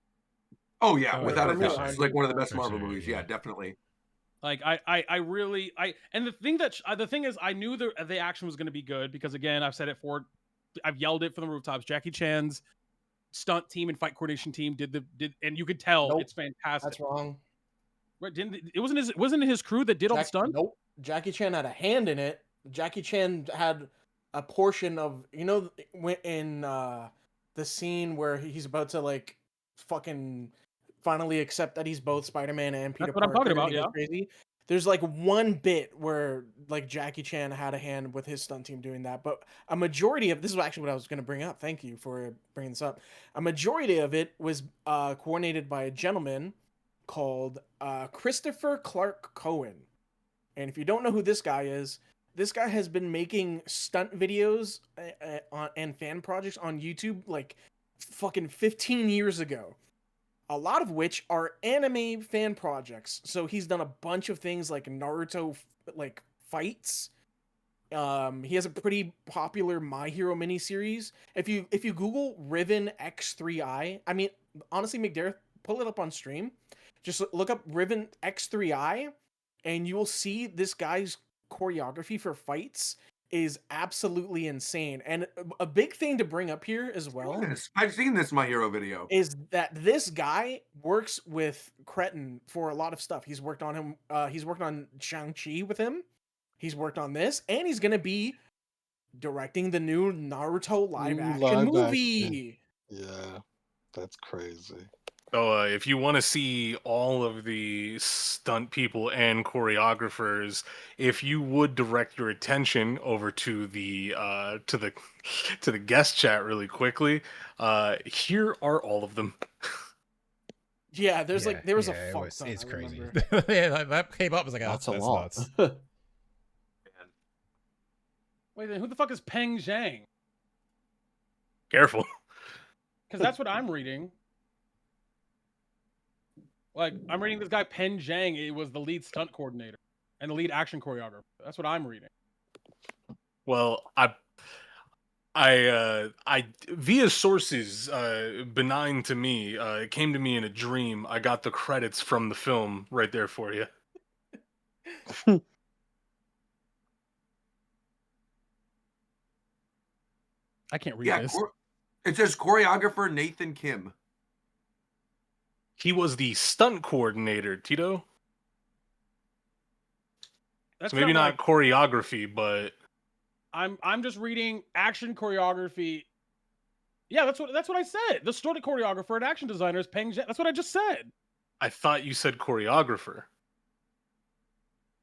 Oh yeah, Oh, without yeah, a for doubt. sure. It's like one of the best For Marvel sure, movies. Yeah, definitely. Like I really and the thing is I knew the action was going to be good because again I've yelled it from the rooftops. Jackie Chan's stunt team and fight coordination team did and you could tell Nope. it's fantastic. That's wrong. Right? Wasn't his crew that did all the stunts? Nope. Jackie Chan had a hand in it. Jackie Chan had a portion of in the scene where he's about to like fucking finally accept that he's both Spider-Man and Peter That's what I'm Parker. talking about, And he goes crazy. There's like one bit where like Jackie Chan had a hand with his stunt team doing that, but a majority of this is actually what I was going to bring up. Thank you for bringing this up. A majority of it was coordinated by a gentleman called Christopher Clark Cohen. And if you don't know who this guy is, this guy has been making stunt videos and fan projects on YouTube like fucking 15 years ago. A lot of which are anime fan projects. So he's done a bunch of things like Naruto like fights. He has a pretty popular My Hero miniseries. If you Google Riven X3i, I mean honestly, McDareth, pull it up on stream. Just look up Riven X3i, and you will see this guy's choreography for fights is absolutely insane. And a big thing to bring up here as well I've seen this My Hero video. is that this guy works with Cretin for a lot of stuff. He's worked on him. He's worked on Shang-Chi with him. He's worked on this, and he's gonna be directing the new Naruto live action movie. Yeah, that's crazy. So if you want to see all of the stunt people and choreographers, if you would direct your attention over to the to the guest chat really quickly, here are all of them. Yeah, there was a it fuck was, ton. it's I crazy. remember. Yeah, that came up. I was like, That's oh, a that's lot. nuts. Wait, then who the fuck is Peng Zhang? Careful. Because that's what I'm reading. Like, I'm reading this guy, Pen Zhang. It was the lead stunt coordinator and the lead action choreographer. That's what I'm reading. Well, I via sources benign to me, it came to me in a dream. I got the credits from the film right there for you. I can't read Yeah, this. it says choreographer Nathan Kim. He was the stunt coordinator, Tito. That's So maybe not not choreography, but I'm just reading action choreography. Yeah, that's what I said. The stunt choreographer and action designer is Peng Zhang. That's what I just said. I thought you said choreographer.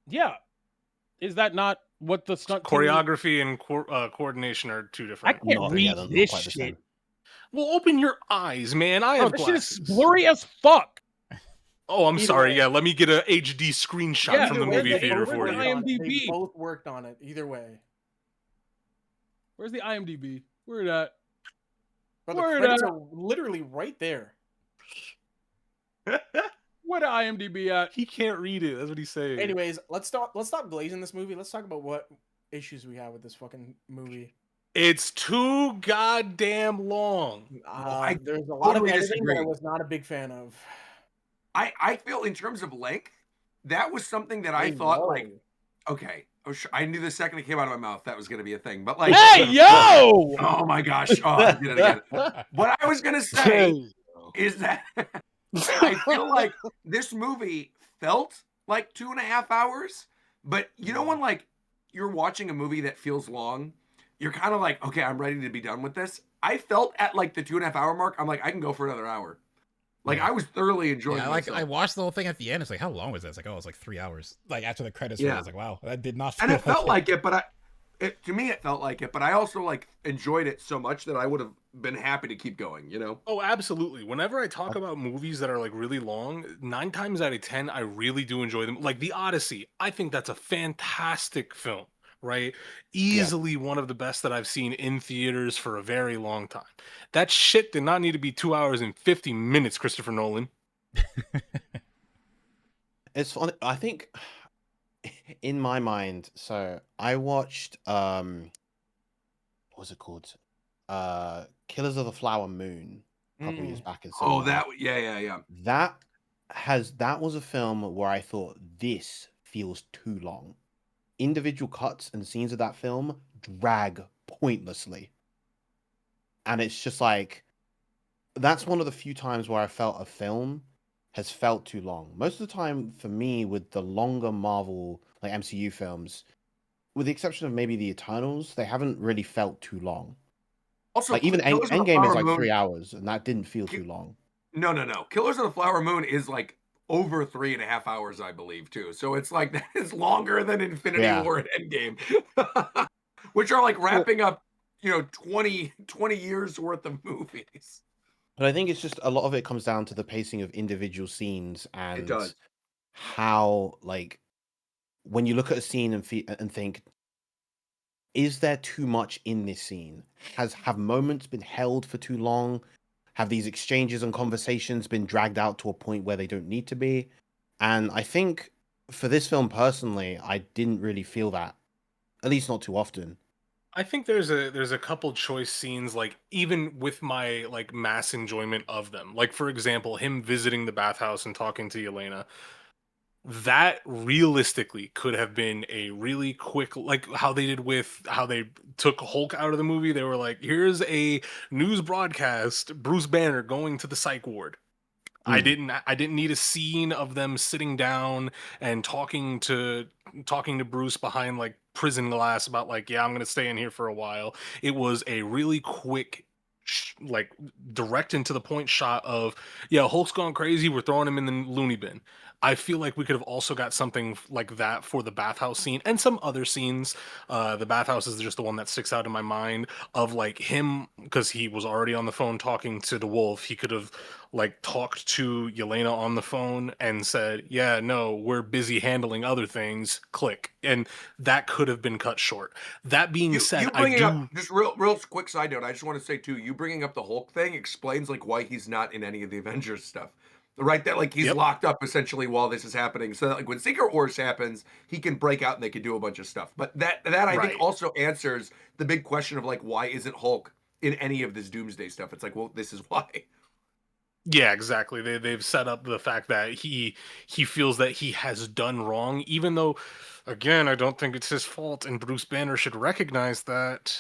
Yeah. Is that not what the stunt team- Choreography and coordination are two I different. can't Not- read yeah, they're not this quite the shit. same. Well, open your eyes, man. I Oh, have this shit glasses. is blurry as fuck. Oh, I'm Either sorry. way. Yeah, let me get a HD screenshot Yeah, from the either way, movie they theater both for worked you. on IMDb. They both worked on it. Either way. Where's the IMDb? Where it at? But the Word credits up. are literally right there. Where the IMDb at? He can't read it. That's what he's saying. Anyways, let's stop glazing this movie. Let's talk about what issues we have with this fucking movie. It's too goddamn long. There's a lot totally of editing that I disagree. was not a big fan of. I feel in terms of length, that was something that I thought know. like, okay, I knew the second it came out of my mouth that was going to be a thing, but like, Hey, yo! oh my gosh, oh, I did it again. What I was going to say Hey, is that I feel like this movie felt like 2.5 hours, but you know when like you're watching a movie that feels long, you're kind of like, okay, I'm ready to be done with this. I felt at like the 2.5 hour mark, I'm like, I can go for another hour. Like Yeah. I was thoroughly enjoying Yeah, myself. I watched the whole thing at the end. It's like, how long was that? It's like, oh, it was like 3 hours. Like after the credits roll, I Yeah. was like, wow, that did not And feel it felt it. like it, but to me it felt like it, but I also like enjoyed it so much that I would have been happy to keep going, you know? Oh, absolutely. Whenever I talk about movies that are like really long, 9 times out of 10, I really do enjoy them. Like The Odyssey, I think that's a fantastic film, right? Yeah. Easily one of the best that I've seen in theaters for a very long time. That shit did not need to be 2 hours and 50 minutes, Christopher Nolan. It's funny. I think in my mind, so I watched what was it called? Killers of the Flower Moon a couple years back in Oh, cinema. yeah. That was a film where I thought this feels too long. Individual cuts and scenes of that film drag pointlessly. And it's just like that's one of the few times where I felt a film has felt too long. Most of the time for me with the longer Marvel like MCU films, with the exception of maybe the Eternals, they haven't really felt too long. Also, Like even Killers of the Endgame is Flower like Moon. 3 hours, and that didn't feel Ki- too long. No. Killers of the Flower Moon is like over 3.5 hours, I believe, too. So it's like that is longer than Infinity Yeah. War and Endgame, which are like Well, wrapping up, 20 years worth of movies. But I think it's just a lot of it comes down to the pacing of individual scenes It and does. how, like, when you look at a scene and think, is there too much in this scene? Have moments been held for too long? Have these exchanges and conversations been dragged out to a point where they don't need to be? And I think for this film personally, I didn't really feel that, at least not too often. I think there's a couple choice scenes, like even with my like mass enjoyment of them. Like for example, him visiting the bathhouse and talking to Yelena. That realistically could have been a really quick, like how they did with how they took Hulk out of the movie. They were like, here's a news broadcast, Bruce Banner going to the psych ward. I didn't need a scene of them sitting down and talking to Bruce behind like prison glass about like, yeah, I'm gonna stay in here for a while. It was a really quick like direct and to the point shot of, yeah, Hulk's gone crazy, we're throwing him in the loony bin. I feel like we could have also got something like that for the bathhouse scene and some other scenes. The bathhouse is just the one that sticks out in my mind of like him, because he was already on the phone talking to the wolf. He could have like talked to Yelena on the phone and said, yeah, no, we're busy handling other things, click. And that could have been cut short. That being said, You I bringing up do. just real quick side note. I just want to say too, you bringing up the Hulk thing explains like why he's not in any of the Avengers stuff, right? That like he's Yep. locked up essentially while this is happening, so that like when Secret Wars happens, he can break out and they can do a bunch of stuff. But that I think Right. also answers the big question of like why isn't Hulk in any of this Doomsday stuff? It's like, well, this is why. Yeah, exactly. They've set up the fact that he feels that he has done wrong, even though, again, I don't think it's his fault, and Bruce Banner should recognize that.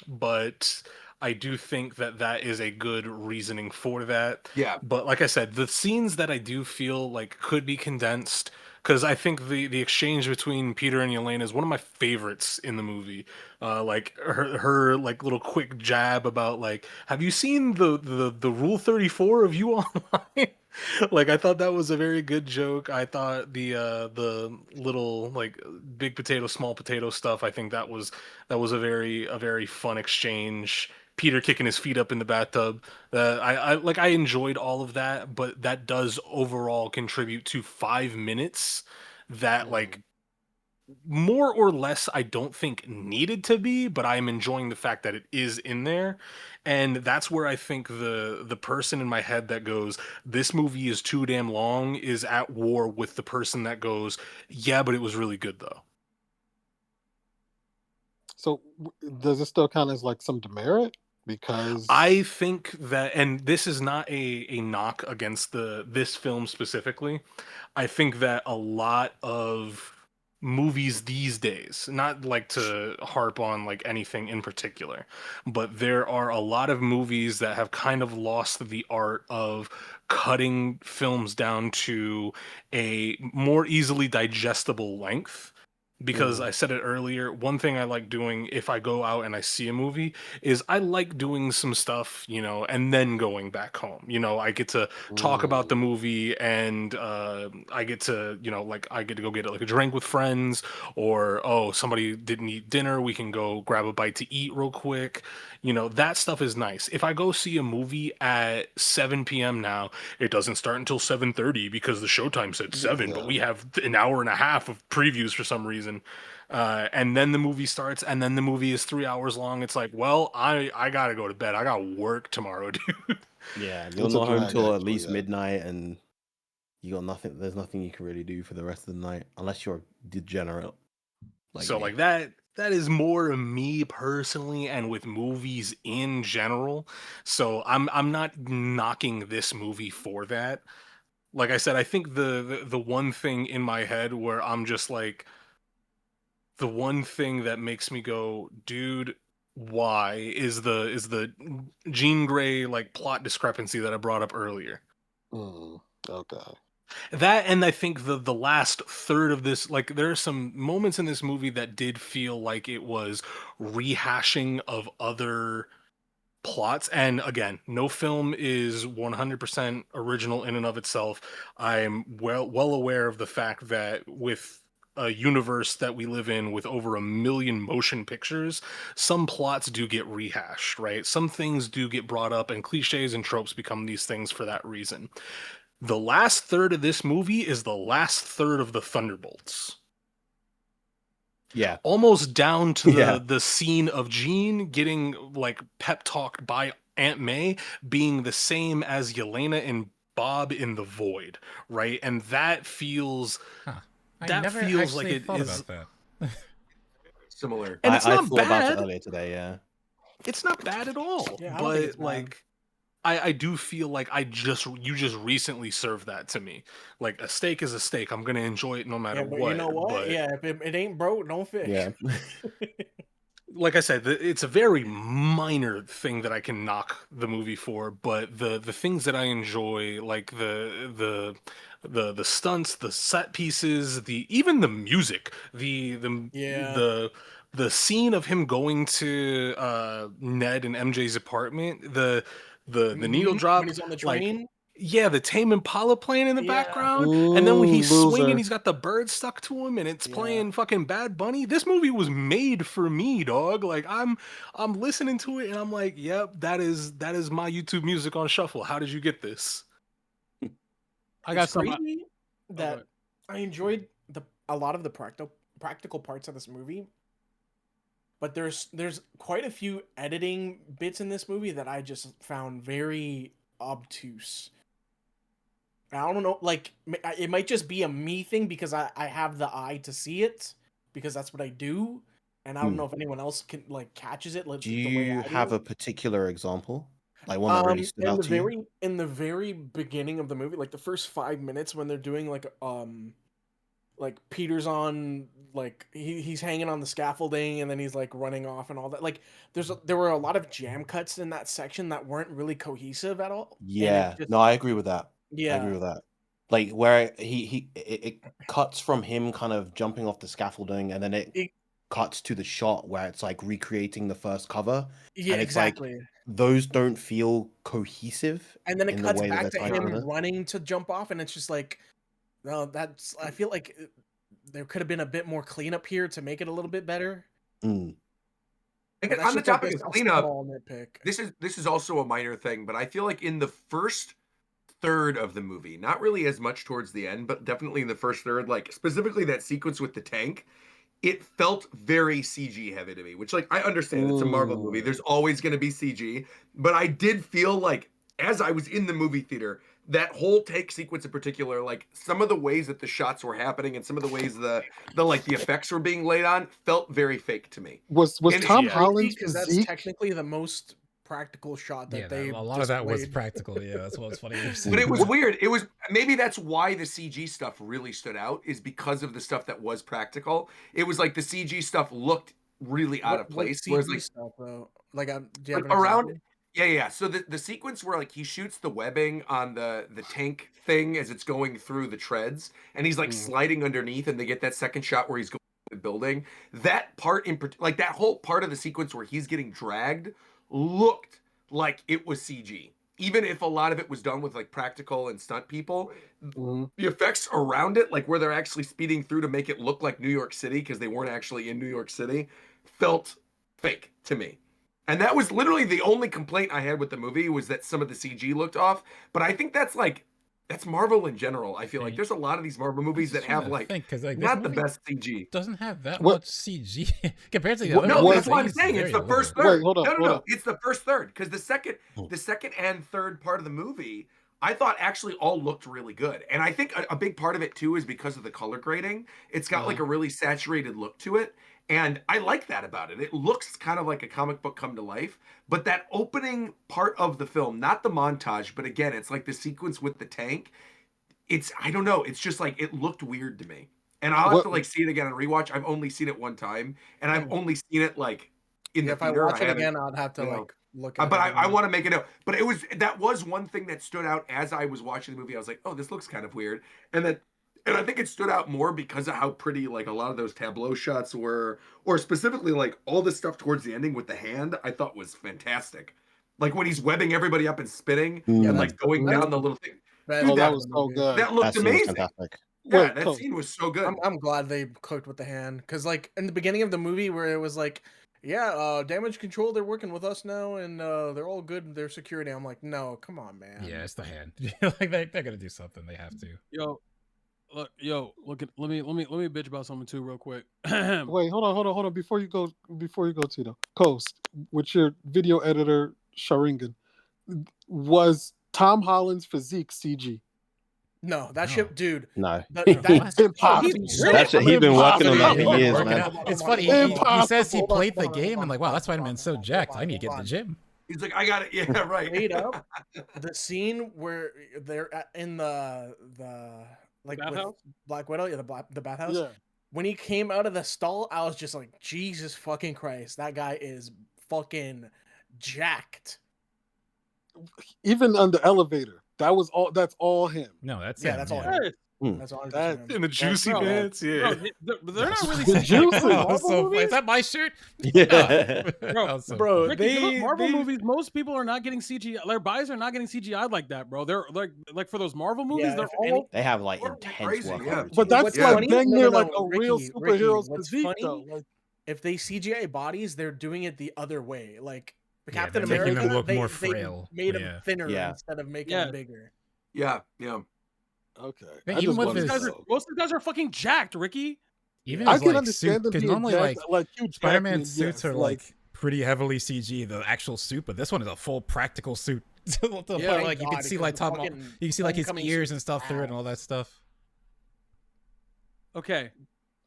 But I do think that that is a good reasoning for that. Yeah. But like I said, the scenes that I do feel like could be condensed, because I think the exchange between Peter and Yelena is one of my favorites in the movie. Like her like little quick jab about like, have you seen the Rule 34 of you online? Like I thought that was a very good joke. I thought the little like big potato small potato stuff, I think that was a very fun exchange. Peter kicking his feet up in the bathtub. I enjoyed all of that, but that does overall contribute to 5 minutes that like more or less I don't think needed to be, but I am enjoying the fact that it is in there. And that's where I think the person in my head that goes, this movie is too damn long, is at war with the person that goes, yeah, but it was really good though. So does it still count as like some demerit? Because I think that, and this is not a knock against this film specifically. I think that a lot of movies these days, not like to harp on like anything in particular, but there are a lot of movies that have kind of lost the art of cutting films down to a more easily digestible length because I said it earlier. One thing I like doing if I go out and I see a movie is I like doing some stuff, and then going back home. I get to talk about the movie, and I get to, like I get to go get like a drink with friends, or somebody didn't eat dinner, we can go grab a bite to eat real quick. That stuff is nice. If I go see a movie at 7 p.m. now, it doesn't start until 7:30 because the showtime said 7, but we have an hour and a half of previews for some reason. And then the movie starts, and then the movie is 3 hours long. It's like, well, I gotta go to bed. I got work tomorrow, dude. Yeah, you're It's a not home drag, till at actually, least yeah. midnight, and you got nothing. There's nothing you can really do for the rest of the night unless you're a degenerate like So me. like that is more me personally, and with movies in general. So I'm not knocking this movie for that. Like I said, I think the one thing in my head where I'm just like, the one thing that makes me go, dude, why is the Jean Grey like plot discrepancy that I brought up earlier. Okay. That, and I think the last third of this, like there are some moments in this movie that did feel like it was rehashing of other plots. And again, no film is 100% original in and of itself. I'm well aware of the fact that with a universe that we live in with over 1 million motion pictures, some plots do get rehashed, right? Some things do get brought up, and cliches and tropes become these things for that reason. The last third of this movie is the last third of the Thunderbolts. Yeah, Almost down to Yeah. the scene of Jean getting like pep talked by Aunt May being the same as Yelena and Bob in The Void, right? And that feels I that never feels like actually it thought is, about that. Similar. and it's I not thought about it bad. earlier today. Yeah, It's not bad at all. Yeah, I don't think it's But bad. like I do feel like you just recently served that to me. Like a steak is a steak. I'm gonna enjoy it no matter Yeah, but you know what. what? But Yeah, if it ain't broke, don't fix. yeah. like I said, it's a very minor thing that I can knock the movie for, but the things that I enjoy, like the stunts, the set pieces, even the music, Yeah. the scene of him going to Ned and MJ's apartment, the needle When drop, he's on the like, train. yeah, the Tame Impala playing in the Yeah. background, and then when he's swinging, Loser. he's got the bird stuck to him, and it's Yeah. playing fucking Bad Bunny. This movie was made for me, dog. Like I'm listening to it, and I'm like, yep, that is my YouTube music on shuffle. How did you get this? I got It's some. crazy go that ahead. I enjoyed a lot of the practical parts of this movie, but there's quite a few editing bits in this movie that I just found very obtuse. I don't know, like it might just be a me thing because I have the eye to see it because that's what I do, and I don't know if anyone else can like catches it like Do the way you I have do. a particular example, like one that really stood In out the to you? very beginning of the movie, like the first 5 minutes when they're doing like Peter's on like he's hanging on the scaffolding and then he's like running off and all that. Like there were a lot of jam cuts in that section that weren't really cohesive at all. And it Yeah, just no, I agree with that. I agree yeah. with that. Like where it cuts from him kind of jumping off the scaffolding, and then it It- cuts to the shot where it's like recreating the first cover, Yeah, and it's like exactly. those don't feel cohesive And then it in the cuts way that back they're to trying him to. running to jump off and it's just like no, that's I feel like there could have been a bit more cleanup here to make it a little bit better. Mm. But that's On the just like topic of a cleanup, small nitpick. this is also a minor thing, but I feel like in the first third of the movie, not really as much towards the end, but definitely in the first third, like specifically that sequence with the tank, it felt very CG heavy to me, which like I understand it's a Marvel movie. There's always going to be CG, but I did feel like as I was in the movie theater, that whole tank sequence in particular, like some of the ways that the shots were happening and some of the ways the effects were being laid on felt very fake to me. Was And Tom yeah. Holland's Because that's physique? technically the most practical shot that Yeah, they a lot of that was displayed. practical. Yeah, that's what was funny. You were But saying. it was weird. It was maybe that's why the CG stuff really stood out is because of the stuff that was practical. It was like the CG stuff looked really out of What place. Whereas CG like stuff though? Like, do you have an around example? yeah. So the sequence where like he shoots the webbing on the tank thing as it's going through the treads, and he's like sliding underneath, and they get that second shot where he's going building. That part like that whole part of the sequence where he's getting dragged looked like it was CG. Even if a lot of it was done with like practical and stunt people, Mhm. the effects around it, like where they're actually speeding through to make it look like New York City because they weren't actually in New York City, felt fake to me. And that was literally the only complaint I had with the movie was that some of the CG looked off. But I think that's Marvel in general. I feel like there's a lot of these Marvel movies that have like because like not the best CG. doesn't have that What- much CG compared to the Well, other no, movies. that's they what I'm use saying. It's very the little. first Wait, third. hold on, No, hold on. it's the first third because the second and third part of the movie, I thought actually all looked really good. And I think a big part of it too is because of the color grading. It's got like a really saturated look to it. And I like that about it. It looks kind of like a comic book come to life. But that opening part of the film, not the montage, but again, it's like the sequence with the tank. I don't know. It's just like it looked weird to me. And I'll have What- to like see it again and rewatch. I've only seen it one time, and I've only seen it like in the If I theater. watch it haven't- again, I'd have to you know. like look at But it. I again. want to make it out. But that was one thing that stood out as I was watching the movie. I was like, oh, this looks kind of weird. And I think it stood out more because of how pretty like a lot of those tableau shots were, or specifically like all the stuff towards the ending with the hand. I thought was fantastic. Like when he's webbing everybody up and spinning Mm. and like going down the little thing. Best Dude, Oh, that part was of the so movie. good. That looked That scene was amazing. fantastic. Yeah, Wait, that Cole. scene was so good. I'm glad they cooked with the hand because like in the beginning of the movie where it was like, yeah, damage control, they're working with us now and they're all good in their security. I'm like, no, come on, man. Yeah, it's the hand. Like they're gonna do something. They have to. Look at let me bitch about something too real quick. Wait, hold on. Before you go, Tito, Coast, with your video editor Sharingan, was Tom Holland's physique CG? No, that No. shit, dude. No. That's Impossible. That's he's been working on that for Impossible. years, Working man. out. It's funny. He says he played the game and like, wow, that's Spider-Man's so jacked. I need to get in the gym. He's like, I got it. Yeah, right. Straight up, the scene where they're in the like with Bathhouse? Black Widow, yeah, the bathhouse. Yeah. When he came out of the stall, I was just like, Jesus fucking Christ, that guy is fucking jacked. Even on the elevator, that's all him. No, that's Yeah, him, that's all. yeah. That's all. That- In the juicy bro, pants, yeah. They're not really The juicy. Oh, so funny. Is that my shirt? Yeah. That was so Bro, funny. Ricky, you look, They- Marvel they- movies, most people are not getting CGI. Their bodies are not getting CGI like that, bro. They're like for those Marvel movies, Yeah, they're if all any- They have like We're intense crazy, work. yeah. But that's What's like funny- dang no, near no, like no, a real Ricky, superhero's what's physique, funny- though. Like, if they CGI bodies, they're doing it the other way. Like Yeah, Captain they're making America, them look they, more they frail. made Yeah. him thinner Yeah. instead of making Yeah. him bigger. Yeah. okay. Yeah, I even just with wanted his- to Most know. of these guys are fucking jacked, Ricky. Even I his can like understand suit, them because being normally jacked, like Hugh Spider-Man Jackman, suits yes, are like pretty heavily CG, the actual suit, but this one is a full practical suit. To the point, thank like you can God, see because like the Tom, fucking you can see like his Homecoming ears suit and stuff through it and ass. all that stuff. Okay,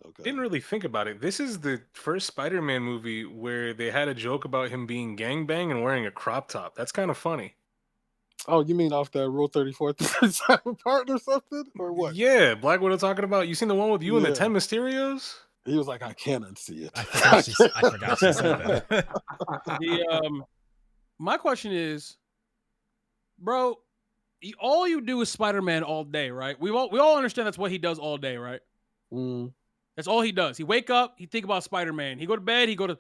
Okay. Didn't really think about it. This is the first Spider-Man movie where they had a joke about him being gangbang and wearing a crop top. That's kind of funny. Oh, you mean off that Rule 34 part or something, or what? Yeah, Black Widow talking about. You seen the one with you and the Yeah. 10 Mysterios? He was like, I can't unsee it. I forgot she said that. my question is, bro, all you do is Spider-Man all day, right? We all understand that's what he does all day, right? Mm. That's all he does. He wake up, he think about Spider-Man. He go to bed, he go to.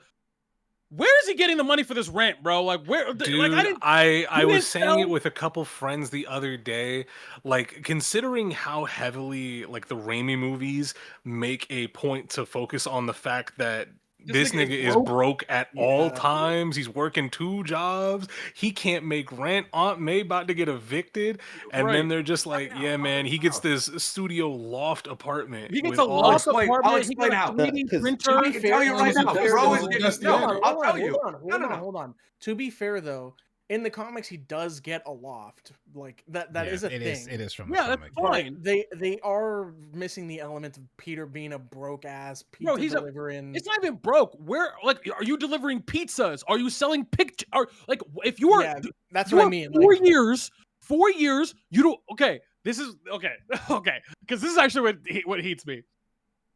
Where is he getting the money for this rent, bro? Like where? Dude, like I didn't. I you was didn't saying tell- it with a couple friends the other day. Like, considering how heavily like the Raimi movies make a point to focus on the fact that this nigga is broke at all times. He's working 2 jobs. He can't make rent. Aunt May about to get evicted. And then Right. they're just like, yeah, man, he gets this studio loft apartment. He gets with a all- loft explain- I'll apartment. He explain got how. a 3D 'Cause- printer. I can tell you right now, That's bro the- is getting that's the- no. Hold I'll tell you. Hold on. To be fair though, in the comics he does get a loft. Like that Yeah, is a it thing. is. It is from the Yeah, that's comic. fine. They are missing the element of Peter being a broke ass pizza Bro, he's a- delivering. It's not even broke. Where, like, are you delivering pizzas? Are you selling pictures? Are like, if you are, Yeah, that's you what I are mean. 4 years, you don't. Okay, this is okay, okay, because this is actually what heats me.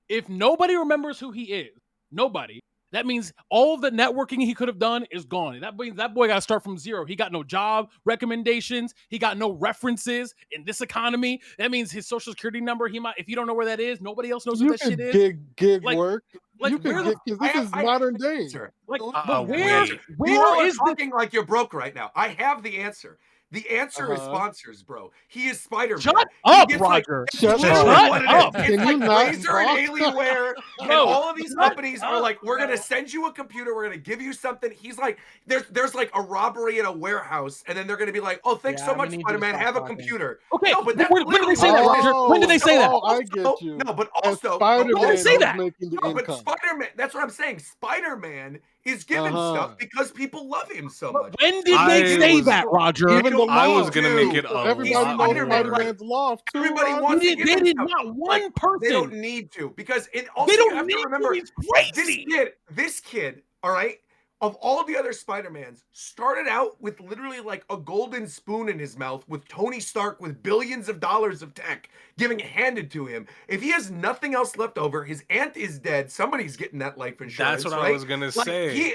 If nobody remembers who he is, nobody, That means all of the networking he could have done is gone. That means that boy got to start from zero. He got no job recommendations. He got no references in this economy. That means his social security number, he might, if you don't know where that is, nobody else knows what You that shit could is. gig Like, work. like You could where the get, because this is I modern have the day. answer. like, But where wait. You all are is this? talking like you're broke right now. I have the answer. The answer is Uh-huh. sponsors, bro. He is Spider-Man. Shut He up, gets Roger. That's Shut literally up. what it Shut is. up. It's Can you like not Razer and talk? Alienware and Bro, all of these shut companies up, are like, we're bro. gonna send you a computer, we're gonna give you something. He's like, there's like a robbery in a warehouse, and then they're gonna be like, oh, thanks Yeah, so I'm much, gonna need you to Spider-Man. stop Have a talking. computer. Okay, No, but that's when did they say literally that, what it is. Roger? When did they say that? I get you. No, but As also, Spider-Man say was that? making the no, but income. Spider-Man, that's what I'm saying. Spider-Man is given stuff because people love him so much. When did I they say was- that, Roger? Even the I was loft. gonna make it Dude, a Everybody lot knows Spider-Man, more. like, Spider-Man's loft too. everybody Roger. wants to They give him did stuff. not one Like, person. they don't need to, because it also They you don't have need to remember He's crazy. this kid, all right, of all the other Spider-Mans, started out with literally like a golden spoon in his mouth with Tony Stark with billions of dollars of tech giving handed to him. If he has nothing else left over, his aunt is dead. Somebody's getting that life insurance. That's what right? I was gonna say.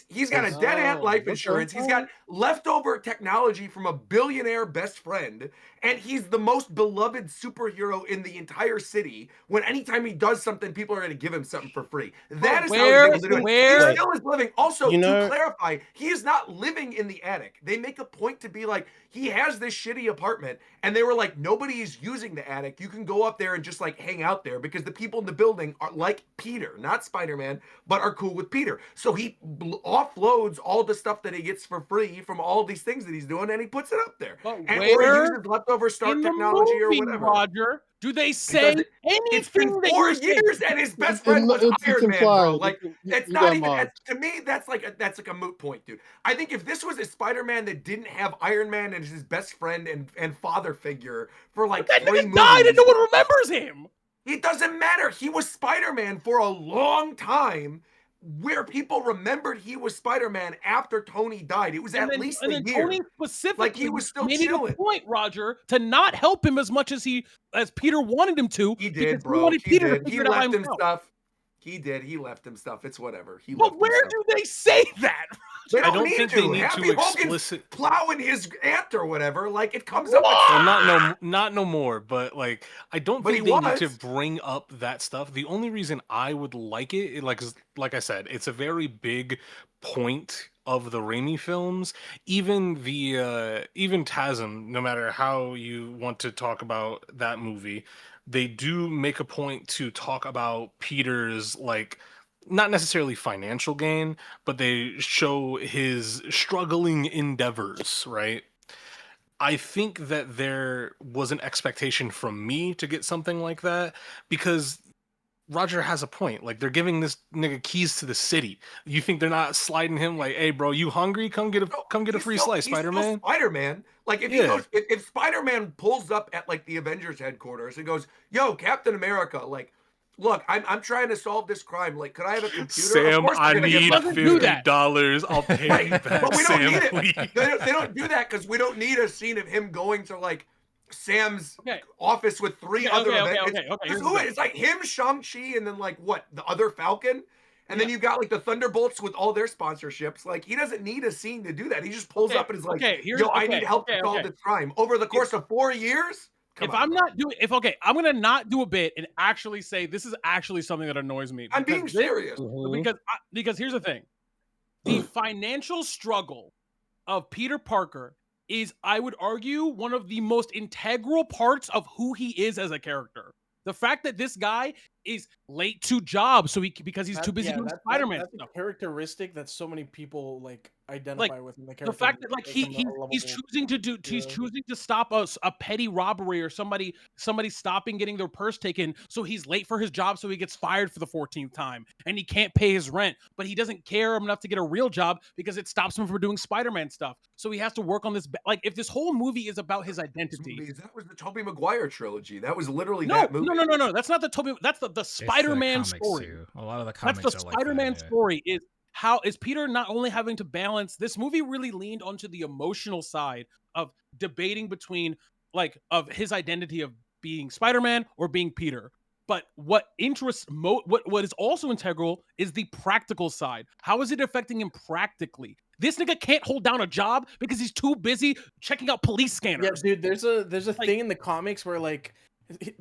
He's got a dead aunt life okay. insurance. He's got leftover technology from a billionaire best friend, and he's the most beloved superhero in the entire city. When anytime he does something, people are going to give him something for free. That is how he's able to do it. where- He still is living. Also, You know- to clarify, he is not living in the attic. They make a point to be like, he has this shitty apartment, and they were like, nobody is using the attic. You can go up there and just like hang out there because the people in the building are like Peter, not Spider-Man, but are cool with Peter. So he offloads all the stuff that he gets for free from all these things that he's doing, and he puts it up there. But And, or he where uses leftover Stark in the technology movie, or whatever. Roger, do they say Because it's anything been that 4 you're saying? years, and his best friend was It's Iron Man, bro. implied. Like, it's You not got even. mobbed. To me, that's like a moot point, dude. I think if this was a Spider-Man that didn't have Iron Man as his best friend and father figure for like That 3 nigga movies, died and no one remembers him. it doesn't matter. He was Spider-Man for a long time, where people remembered he was Spider-Man after Tony died. It was at least a year. Tony specifically Like, he was still made it chilling. a point, Roger, to not help him as much as Peter wanted him to. He because did, bro. wanted He Peter to did. He figure it out by left him himself. stuff. He did. He left him stuff. It's whatever. He But left him where stuff. do they say that? They I don't need think to. they need Happy to Hogan's explicit. plowing his aunt or whatever. Like, it comes up. Well, At not no more. But like, I don't But think he they need to was. bring up that stuff. The only reason I would like it, like I said, it's a very big point of the Raimi films. Even even TASM, no matter how you want to talk about that movie, they do make a point to talk about Peter's like not necessarily financial gain, but they show his struggling endeavors, right? I think that there was an expectation from me to get something like that because Roger has a point. Like, they're giving this nigga keys to the city. You think they're not sliding him like, "Hey, bro, you hungry? Come get a free slice, Spider-Man." Spider-Man. Like, if he goes, if Spider-Man pulls up at like the Avengers headquarters and goes, "Yo, Captain America, like, look, I'm trying to solve this crime. Like, could I have a computer?" Of Sam, course they're I gonna give need him- $50. I'll pay Right, you back, but we don't Sam, need it. please. They don't do that because we don't need a scene of him going to like Sam's office with three other Avengers. It's like him, Shang-Chi, and then like what, the other Falcon? And then you got like the Thunderbolts with all their sponsorships. Like, he doesn't need a scene to do that. He just pulls up and is like, "Yo, I need help to solve this crime." Over the course of 4 years? I'm gonna not do a bit and actually say this is actually something that annoys me. I'm being serious. Because here's the thing. The financial struggle of Peter Parker is, I would argue, one of the most integral parts of who he is as a character. The fact that this guy is late to jobs because he's too busy doing Spider-Man that's stuff. a characteristic that so many people like identify with in the character. The fact that like he's choosing to stop a petty robbery or somebody stopping getting their purse taken, so he's late for his job, so he gets fired for the 14th time, and he can't pay his rent, but he doesn't care enough to get a real job because it stops him from doing Spider-Man stuff. So he has to work on this. Like, if this whole movie is about his identity, that was the Tobey Maguire trilogy. That was literally no, that movie. No. That's not the Tobey. That's the Spider-Man story. Too. A lot of the That's comics the are Spider-Man like that, story. Is Peter not only having to balance this movie really leaned onto the emotional side of debating between like of his identity of being Spider-Man or being Peter. But what interests what is also integral is the practical side. How is it affecting him practically? This nigga can't hold down a job because he's too busy checking out police Yeah, scanners. dude, there's a Like- thing in the comics where like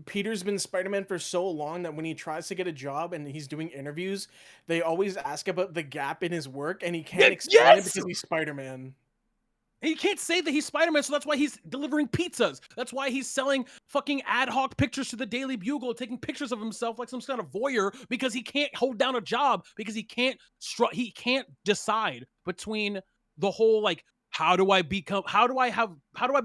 Peter's been Spider-Man for so long that when he tries to get a job and he's doing interviews, they always ask about the gap in his work and he can't explain it yes! because he's Spider-Man. And you can't say that he's Spider-Man, so that's why he's delivering pizzas. That's why he's selling fucking ad hoc pictures to the Daily Bugle, taking pictures of himself like some kind of voyeur because he can't hold down a job because he can't decide between the whole like how do I be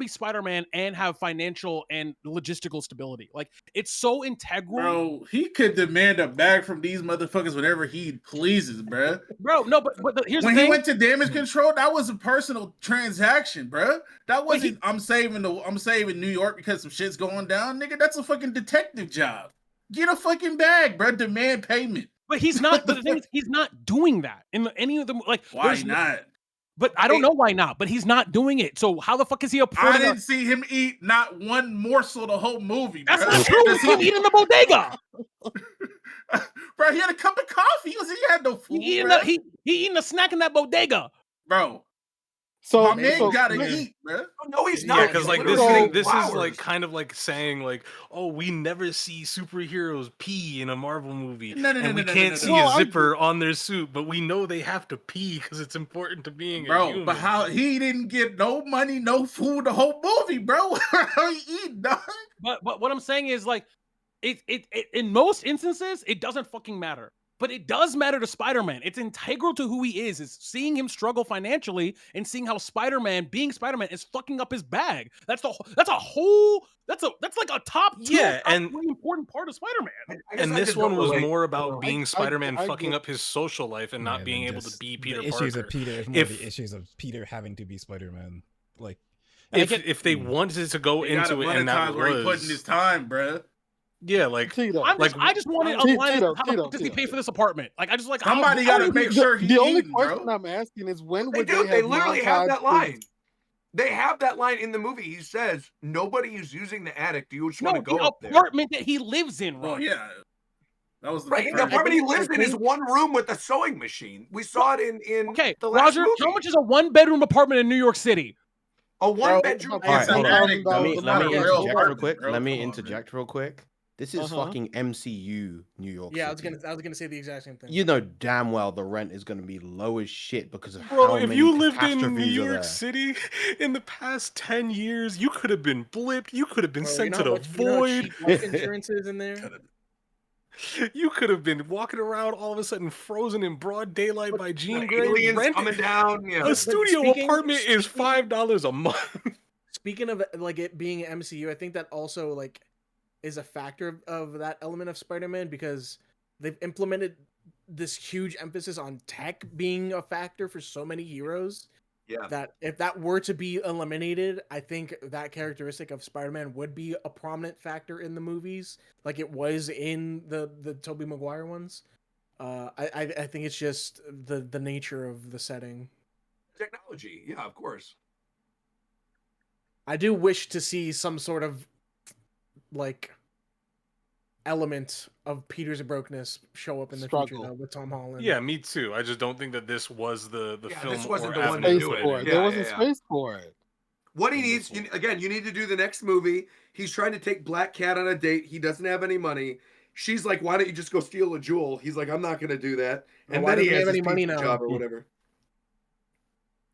Spider-Man and have financial and logistical stability? Like it's so integral. Bro, he could demand a bag from these motherfuckers whenever he pleases, bro. Bro, no, but here's when the thing. He went to damage control, that was a personal transaction, bro. That wasn't I'm saving New York because some shit's going down, nigga. That's a fucking detective job. Get a fucking bag, bro. Demand payment. But he's not. But the thing is, he's not doing that in any of the like. Why not? But I don't know why not. But he's not doing it. So how the fuck is he affording? I didn't see him eat not one morsel the whole movie. That's bro. not true. He didn't eat in the bodega. Bro, he had a cup of coffee. He had no food. He eating a snack in that bodega, bro. So my man gotta eat, bro. No, he's not. Yeah, because like this is flowers. like kind of like saying like, oh, we never see superheroes pee in a Marvel movie, and we can't see a zipper on their suit, but we know they have to pee because it's important to being a human. But how he didn't get no money, no food the whole movie, bro? How he eat, dog? But what I'm saying is like, it in most instances it doesn't fucking matter. But it does matter to Spider-Man. It's integral to who he is seeing him struggle financially and seeing how Spider-Man, being Spider-Man, is fucking up his bag. That's like a top two, and really important part of Spider-Man. And this one was more about being Spider-Man fucking up his social life and not being able to be Peter Parker. Issues of Peter, more the issues of Peter having to be Spider-Man. Like, if they wanted to go into it, and that where he putting his time, bro. Yeah, like I just wanted a line of how the fuck does he pay for this apartment? Like I just like somebody got to make sure he's the only eating, question bro. I'm asking is when They would do. They have literally have that line. things? They have that line in the movie. He says, "Nobody is using the attic. Do you just want to go the up there?" apartment that he lives in, right? Oh yeah, that was right. The apartment he lives in is one room with a sewing machine. We saw it in okay. The last Roger, movie. how much is a 1-bedroom apartment in New York City? A 1-bedroom. All right, hold on. Let me interject apartment, real quick. bro. Let me Come on, interject real quick. This is fucking MCU New York Yeah, City. I was gonna say the exact same thing. You know damn well the rent is gonna be low as shit because of Bro, how if many you lived in catastrophes New are York there. City in the past 10 years, you could have been blipped. You could have been Bro, sent you know to the how void. cheap life insurance is in there. You could have been walking around all of a sudden frozen in broad daylight by Jean Grey. Aliens coming down. Yeah. A studio apartment is $5 a month. Speaking of like it being MCU, I think that also like is a factor of that element of Spider-Man because they've implemented this huge emphasis on tech being a factor for so many heroes. Yeah. That if that were to be eliminated, I think that characteristic of Spider-Man would be a prominent factor in the movies, like it was in the Tobey Maguire ones. I think it's just the nature of the setting. Technology, yeah, of course. I do wish to see some sort of like element of Peter's brokenness show up in the future though, with Tom Holland. Yeah, me too. I just don't think that this was the film. This wasn't or the one avenue to do it. for There wasn't space for it. What he needs, again, you need to do the next movie. He's trying to take Black Cat on a date. He doesn't have any money. She's like, "Why don't you just go steal a jewel?" He's like, "I'm not going to do that." And why then he doesn't he has have his any money pizza now? job or whatever.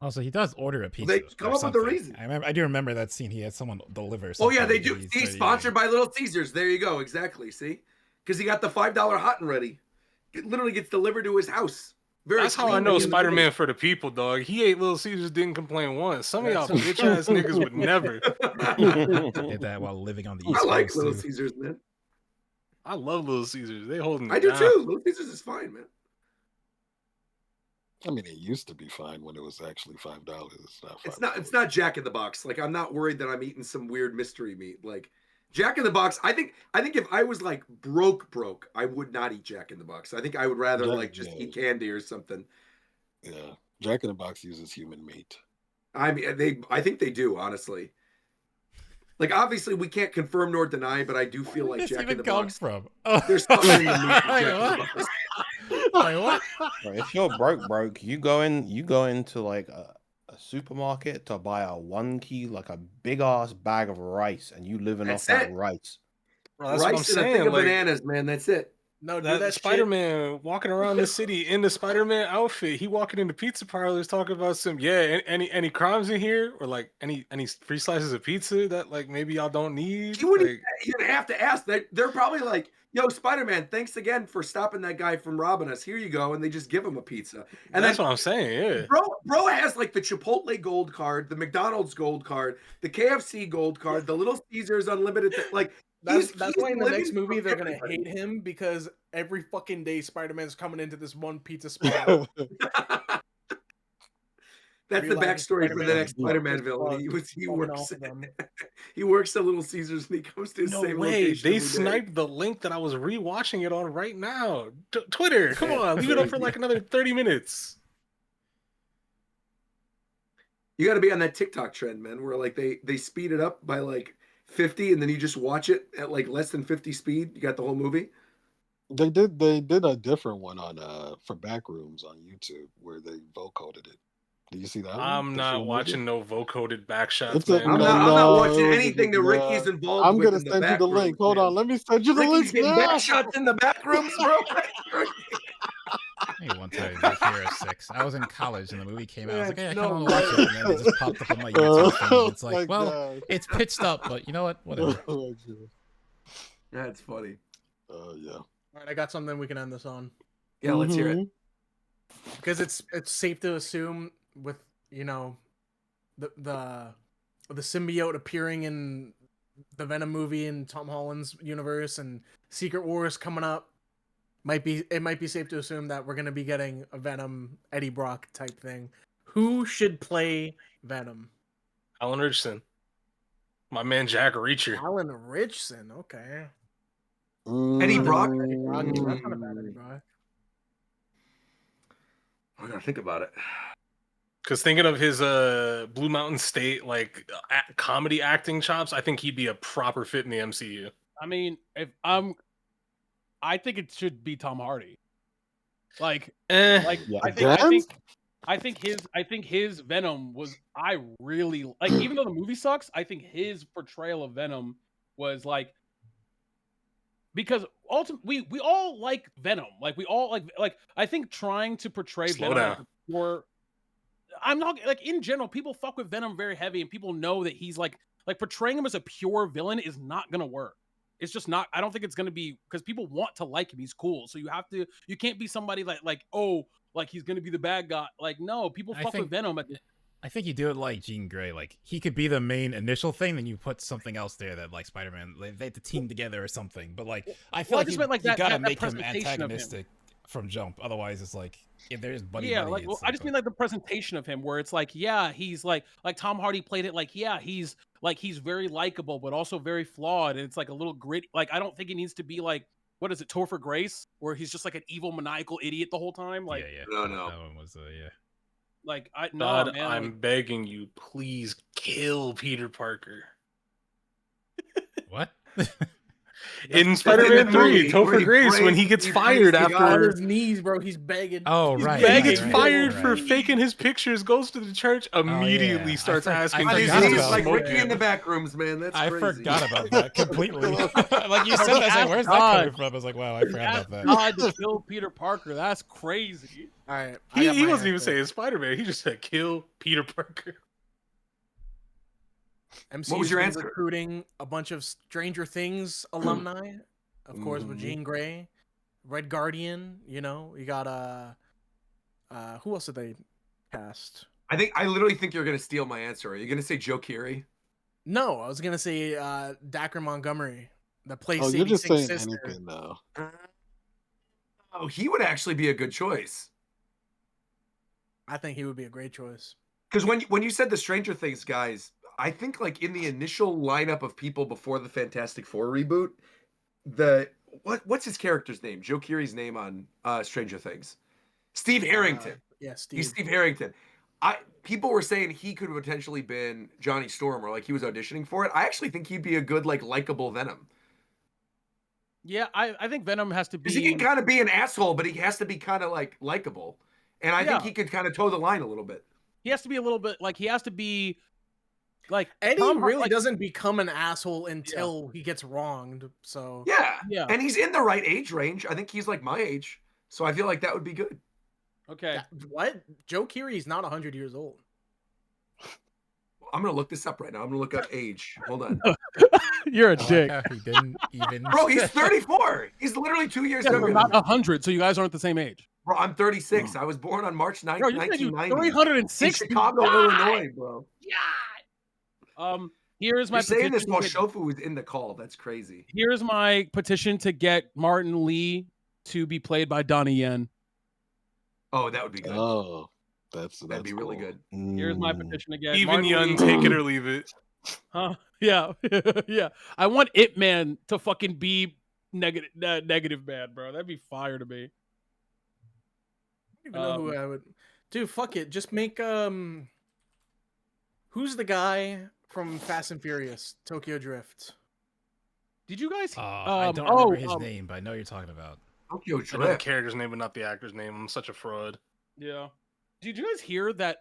Also, he does order a pizza. They come or up with a something. reason. I do remember that scene. He had someone deliver. Oh yeah, they something do. that See, he's sponsored by Little Caesars. There you go. Exactly. See, because he got the $5 hot and ready. It literally gets delivered to his house. That's how I know Spider-Man for the people, dog. He ate Little Caesars, didn't complain once. Some of y'all bitch ass niggas would never. Did that while living on the I East like Coast. Little too. Caesars, man. I love Little Caesars. They holding it I do down. too. Little Caesars is fine, man. I mean, it used to be fine when it was actually $5. It's not $5. It's not Jack in the Box. Like I'm not worried that I'm eating some weird mystery meat. Like Jack in the Box, I think if I was like broke, I would not eat Jack in the Box. I think I would rather just eat candy or something. Yeah, Jack in the Box uses human meat. I mean, I think they do, honestly. Like, obviously, we can't confirm nor deny, but I do feel Where like did this Jack in even the come Box. from? Oh. There's something in the movie Wait, Jack in the what? Box. Wait, what? Bro, if you're broke, you go into like a supermarket to buy a 1 key, like a big ass bag of rice, and you living That's off that it. rice. Bro, that's what I'm Rice and a thing saying. of Like bananas, man. That's it. No, do that that shit. Spider-Man walking around the city in the Spider-Man outfit. He walking into pizza parlors talking about some any crimes in here, or like any free slices of pizza that like maybe y'all don't need. You wouldn't Like, even have to ask. They're probably like, "Yo, Spider-Man, thanks again for stopping that guy from robbing us. Here you go," and they just give him a pizza. And that's then what I'm saying. Yeah. Bro has like the Chipotle gold card, the McDonald's gold card, the KFC gold card, the Little Caesars unlimited. Like That's he's why in the next living movie for they're gonna everybody. hate him because every fucking day Spider-Man's coming into this one pizza spot. That's the realizing backstory for the Spider-Man next is broke Spider-Man as villain. fuck, He fucking works off of them. he works at Little Caesars and he comes to the No same way. location. They every day. sniped the link that I was rewatching it on right now. Twitter, come That's on, leave it up for crazy. like another 30 minutes. You got to be on that TikTok trend, man, where like they speed it up by like 50 and then you just watch it at like less than 50 speed. You got the whole movie. They did a different one on for Backrooms on YouTube where they vocoded it. Did you see that one? I'm The not full movie? watching no vocoded back shots, It's a, man. no, I'm not watching it was a anything that good- Ricky's nah. involved I'm with gonna in the send you back the rooms, link. Hold man. on, let me send you the Ricky's link getting now. back shots in the back rooms, bro. Hey, one time, Big Hero 6. I was in college and the movie came out. I was like, hey, I No kind of want to watch it. And then it just popped up on my YouTube feed. It's like, well, God. it's pitched up, but you know what? Whatever. Oh, my God. That's funny. Yeah. All right, I got something we can end this on Yeah, let's hear it. because it's safe to assume with the symbiote appearing in the Venom movie in Tom Holland's universe and Secret Wars coming up. It might be safe to assume that we're gonna be getting a Venom Eddie Brock type thing. Who should play Venom? Alan Richardson. My man Jack Reacher. Alan Richardson. Okay. Eddie Brock? Eddie Brock. That's not a bad Eddie Brock. I gotta think about it. Because thinking of his Blue Mountain State like comedy acting chops, I think he'd be a proper fit in the MCU. I mean, I think it should be Tom Hardy. Like Yeah. I think his Venom was I really like. Even though the movie sucks, I think his portrayal of Venom was like because ultimately we all like Venom. Like we all like I think trying to portray Slow Venom down. as a pure. I'm not like in general, people fuck with Venom very heavy, and people know that he's like portraying him as a pure villain is not gonna work. It's just not. I don't think it's gonna be because people want to like him. He's cool, so you can't be somebody like he's gonna be the bad guy. Like no, people fuck with Venom. I think you do it like Jean Grey. Like he could be the main initial thing, then you put something else there that like Spider-Man, they have to team together or something. But like I feel like you gotta make him antagonistic from jump. Otherwise, it's like if there's buddy. Yeah, like I just mean like the presentation of him, where it's like, yeah, he's like Tom Hardy played it. Like, yeah, he's very likable, but also very flawed, and it's like a little gritty. Like, I don't think it needs to be like what is it, Topher Grace, where he's just like an evil maniacal idiot the whole time. Like, yeah. No. That one was yeah. Like, God, man, I'm begging you, please kill Peter Parker. What? In Spider-Man 3, Topher Grace, when he gets fired On after his knees, bro. He's begging. Oh, He's right. he begging. gets fired for faking his pictures, goes to the church, immediately yeah. starts asking I On his forgot knees about like that. Ricky in the back rooms, man. That's I crazy. forgot about that completely. Like you said that, I was like, where's that coming from? I was like, wow, I forgot about that. God to kill Peter Parker. That's crazy. All right. He wasn't even saying Spider-Man. He just said kill Peter Parker. MCU's What was your been answer? recruiting a bunch of Stranger Things alumni, of course, with Jean Grey, Red Guardian. You know, you got who else did they cast? I literally think you're gonna steal my answer. Are you gonna say Joe Keery? No, I was gonna say Dacker Montgomery, the plays Oh, Sadie you're just Sink's saying sister. anything now. Oh, he would actually be a good choice. I think he would be a great choice. Because when you said the Stranger Things guys, I think like in the initial lineup of people before the Fantastic Four reboot, what's his character's name? Joe Keery's name on Stranger Things. Steve Harrington. Yeah, Steve. He's Steve Harrington. people were saying he could have potentially been Johnny Storm, or like he was auditioning for it. I actually think he'd be a good, like, likable Venom. Yeah, I think Venom has to Because he can be. kind of be an asshole, but he has to be kind of like likable. And I think Yeah. he could kind of toe the line a little bit. He has to be a little bit like he has to be like Eddie Tom Har- really like, doesn't become an asshole until he gets wronged. So Yeah. Yeah. And he's in the right age range. I think he's like my age. So I feel like that would be good. Okay. What? Joe Keery's not 100 years old. I'm going to look this up right now. I'm going to look up age. Hold on. You're a I like dick. how he didn't even. Bro, he's 34. He's literally 2 years Yeah, younger but than not me. 100, so you guys aren't the same age. Bro, I'm 36. I was born on March 9th, Bro, you said you 1990. 360. In Chicago, Illinois, bro. Here is my You're saying this petition while to get- Shofu is in the call. That's crazy. Here's my petition to get Martin Lee to be played by Donnie Yen. Oh, that would be good. Oh, that's That'd be really good. Here's my petition to get Even Martin Young, Lee. take it or leave it. Huh? Yeah, yeah. I want It Man to fucking be negative man, bro. That'd be fire to me. I don't even know who I would. Dude, fuck it. Just make Who's the guy from Fast and Furious, Tokyo Drift? Did you guys? I don't remember his name, but I know what you're talking about. Tokyo I know the Drift. character's name, but not the actor's name. I'm such a fraud. Yeah. Did you guys hear that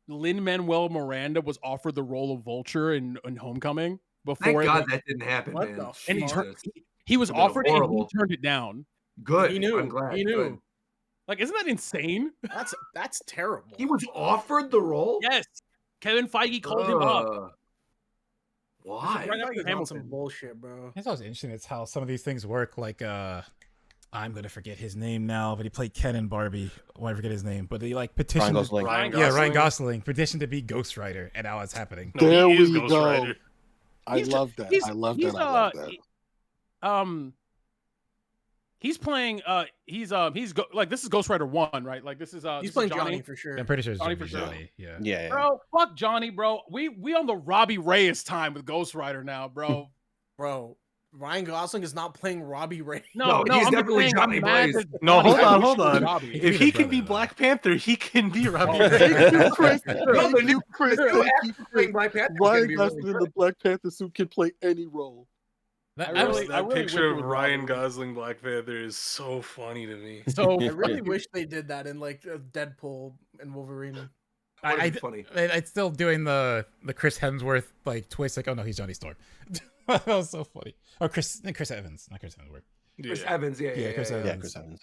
Lin-Manuel Miranda was offered the role of Vulture in Homecoming before? Thank God that didn't happen, What man. the And Jesus. he was Could've been offered it and horrible. he turned it down. Good. He knew. I'm glad. He knew. Good. Like, isn't that insane? That's terrible. He was offered the role? Yes. Kevin Feige called him up. Why? Right after Feige on Hamilton. some bullshit, bro. It's always interesting. It's how some of these things work. Like, I'm gonna forget his name now, but he played Ken in Barbie. Why forget his name? But he like petitioned. Ryan Gosling. Yeah, Ryan Gosling petitioned to be Ghost Rider, and now it's happening. No, There he is we Ghost go. Rider. I love that. I love that. I love that. He's playing like this is Ghost Rider 1, right? Like this is He's this is playing Johnny for sure. I'm pretty sure it's Johnny Johnny. for sure. Johnny. Yeah. Yeah. Bro, fuck Johnny, bro. We on the Robbie Reyes time with Ghost Rider now, bro. Bro, Ryan Gosling is not playing Robbie Ray. No, he's I'm definitely saying Johnny I'm mad Blaze. that No, Johnny hold Blaze on. is Robbie. If he can be brother, Black Panther, he can be Robbie. Oh, Thank you, Chris. No, the Thank new you, Chris. the new Thank actor you, playing Chris. Black Panther is gonna Ryan be Gosling really in good. the Black Panther suit can play any role. That, I I was- really- That wish picture it of was Ryan Robbie. Gosling Black Panther is so funny to me. So I really wish they did that in like Deadpool and Wolverine. That'd be funny. It's still doing the Chris Hemsworth like twist. Like, oh no, he's Johnny Storm. That was so funny. Oh, Chris Evans, not Chris Hemsworth. Chris Evans, yeah, Chris Evans. Yeah, Chris Evans.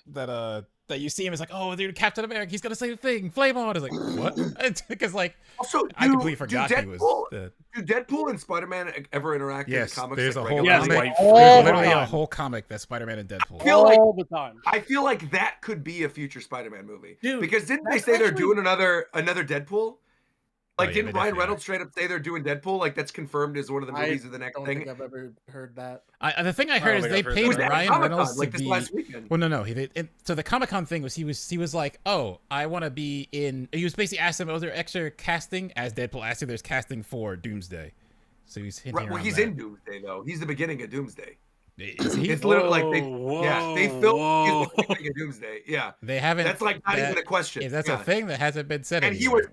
That you see him is like, oh, dude, Captain America, he's gonna say the thing, flame on. It's like, what? Because like, Also, I completely forgot he was. Do Deadpool and Spider-Man ever interact in Yes, the comics? there's a like, whole regularly? comic. all There's the literally a time. whole comic that's Spider-Man and Deadpool. feel like- all the time. I feel like that could be a future Spider-Man movie. Dude, because didn't they that's say they're actually- doing another Deadpool? Like, Oh, yeah, didn't they Ryan definitely Reynolds straight up say they're doing Deadpool? Like, that's confirmed as one of the I movies of the next don't thing. think I've ever heard that. The thing I I heard don't is think they I've heard paid It was that. at Ryan Comic-Con, Reynolds like to this be. last weekend. Well, no. So the Comic Con thing was he was like, oh, I want to be in. He was basically asking them, oh, is there extra casting as Deadpool? Asking there's casting for Doomsday. So he's hinting Right, well, around he's that. in Doomsday though. He's the beginning of Doomsday. Is he? It's literally like Whoa, they filmed he's the beginning of Doomsday. Yeah, They haven't. that's like not even a question. If that's yeah. a thing that hasn't been said. And he anywhere. was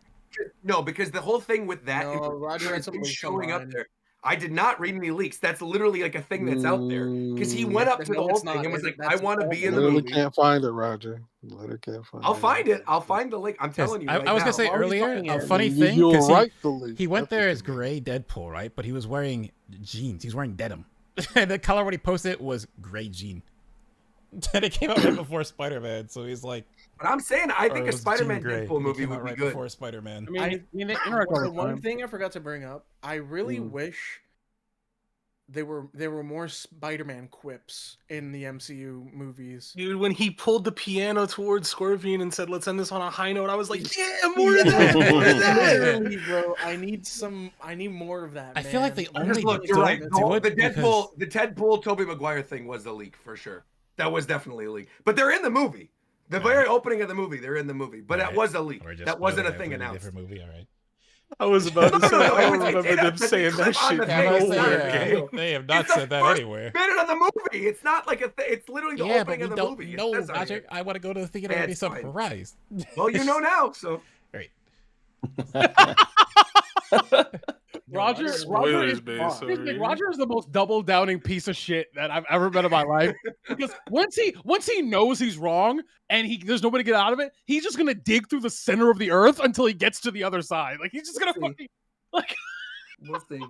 no, because the whole thing with that No, in Roger particular had is some him leaks showing up online. there. I did not read any leaks. That's literally like a thing that's out there. Because he went up to the No, whole it's thing not. and was like, That's "I want to be in the Literally movie." can't find it, Roger. Literally can't find it. I'll find it. I'll find the link. I'm Yes, telling you. I right was gonna now. say Why are we earlier finding a it? funny thing You'll because write the link. he went That's there what as you do. gray Deadpool, right? But he was wearing jeans. He's wearing denim, and the color when he posted was gray jean. And it came out right before Spider-Man, so he's like, But I'm saying, I or think it a was Spider-Man jean gray. Deadpool It movie came would out be right good. before Spider-Man. I mean, they interact all The the one time. thing I forgot to bring up, I really wish there were more Spider-Man quips in the MCU movies. Dude, when he pulled the piano towards Scorpion and said, "Let's end this on a high note," I was like, "Yeah, more of that, more of that." Literally, bro, I need more of that. I feel like man. they only Just look, you're don't right. do it The because- Deadpool Tobey Maguire thing was a leak for sure. That was definitely a leak. But they're in the movie. The very opening of the movie, they're in the movie. But that Alright. was a leak. We're just That wasn't a spoiling thing a announced. different movie, all right. I was about to No, say, no, no, I it don't was- remember it's- them it's saying clip that on shit. the Yeah, thing. but It's they, not- they have not It's the said that first anywhere. minute of the movie. It's not like it's literally the Yeah, but opening we of the don't movie. It know, says on Roger. here. I want to go to the theater Yeah, and be it's fine. surprised. Well, you know now, so Right. Roger Spoilers, is babe, here's the thing, sorry. Roger is the most double downing piece of shit that I've ever met in my life. Because once he knows he's wrong and there's nobody to get out of it, he's just gonna dig through the center of the earth until he gets to the other side. Like he's just gonna We'll see. fucking like We'll see.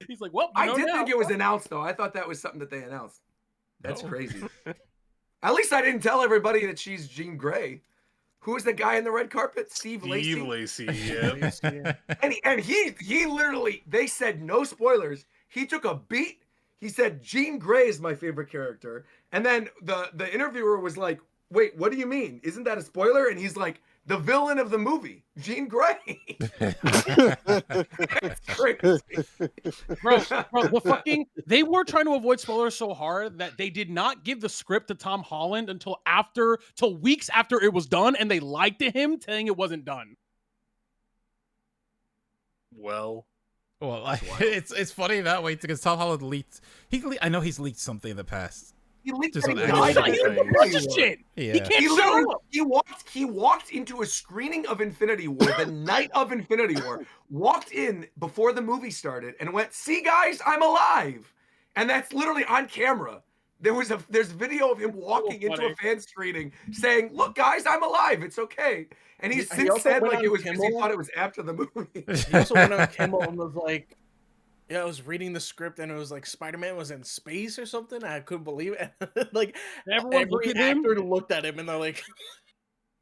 he's like, well, you I know did now. think it was announced though. I thought that was something that they announced. That's No. crazy. At least I didn't tell everybody that she's Jean Grey. Who is the guy in the red carpet? Steve Lacy. Steve Lacy, yeah. And he literally, they said no spoilers. He took a beat. He said Jean Grey is my favorite character. And then the interviewer was like, wait, what do you mean? Isn't that a spoiler? And he's like, the villain of the movie, Jean Grey. It's crazy. Bro, the fucking they were trying to avoid spoilers so hard that they did not give the script to Tom Holland till weeks after it was done, and they lied to him saying it wasn't done. Well, it's funny that way because Tom Holland leaked. I know he's leaked something in the past. He leaked Just that on he accident. died. He was a bunch of shit. Yeah. He can't He show literally up. he walked into a screening of Infinity War, the night of Infinity War, walked in before the movie started and went, "See guys, I'm alive." And that's literally on camera. There's video of him walking into a fan screening saying, "Look guys, I'm alive. It's okay." And he's He since also said went like on it was because he Kimmel. thought it was after the movie. He also went on Kimmel and was like, yeah, I was reading the script and it was like Spider-Man was in space or something. I couldn't believe it. Like Everyone looked every at him. actor looked at him and they're like,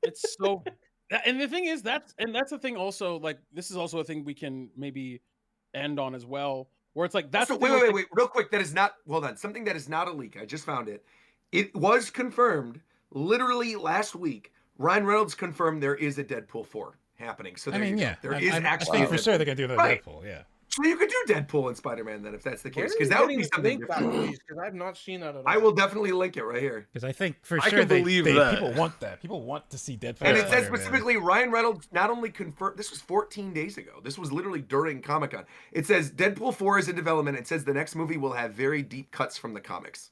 It's so, and the thing is that's the thing also, like this is also a thing we can maybe end on as well, where it's like that's So the thing wait, real quick. That is not, hold on. Something that is not a leak. I just found it. It was confirmed literally last week. Ryan Reynolds confirmed there is a Deadpool 4 happening. So there you go. There is actually I a think for sure Deadpool. they're gonna do the Right. Deadpool. Yeah. So you could do Deadpool and Spider-Man then if that's the where case, are because you that would getting be this something link back, different. please? Because I've not seen that at all. I will definitely link it right here. Because I think for I sure can believe that. people want that. People want to see Deadpool. And it says Spider-Man. specifically Ryan Reynolds not only confirmed, this was 14 days ago. This was literally during Comic-Con. It says Deadpool 4 is in development. It says the next movie will have very deep cuts from the comics.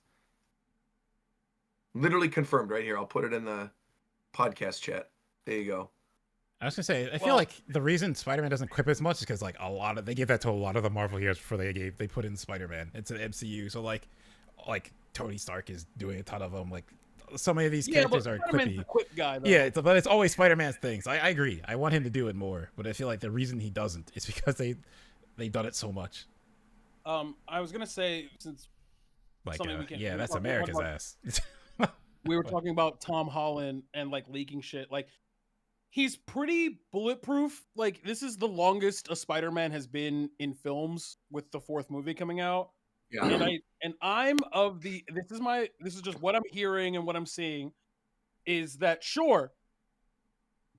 Literally confirmed right here. I'll put it in the podcast chat. There you go. I was gonna say, I feel like the reason Spider-Man doesn't quip as much is because like they gave that to a lot of the Marvel heroes before they put in Spider-Man. It's an MCU, so like Tony Stark is doing a ton of them. Like so many of these characters are Spider-Man's quippy. the quick guy, though. Yeah, but it's always Spider-Man's things. I agree. I want him to do it more, but I feel like the reason he doesn't is because they've done it so much. I was gonna say since Like, something we can, yeah, we that's talked America's about- ass. We were talking about Tom Holland and like leaking shit. Like he's pretty bulletproof. Like this is the longest a Spider-Man has been in films with the fourth movie coming out. Yeah. And I'm of the this is just what I'm hearing and what I'm seeing is that sure,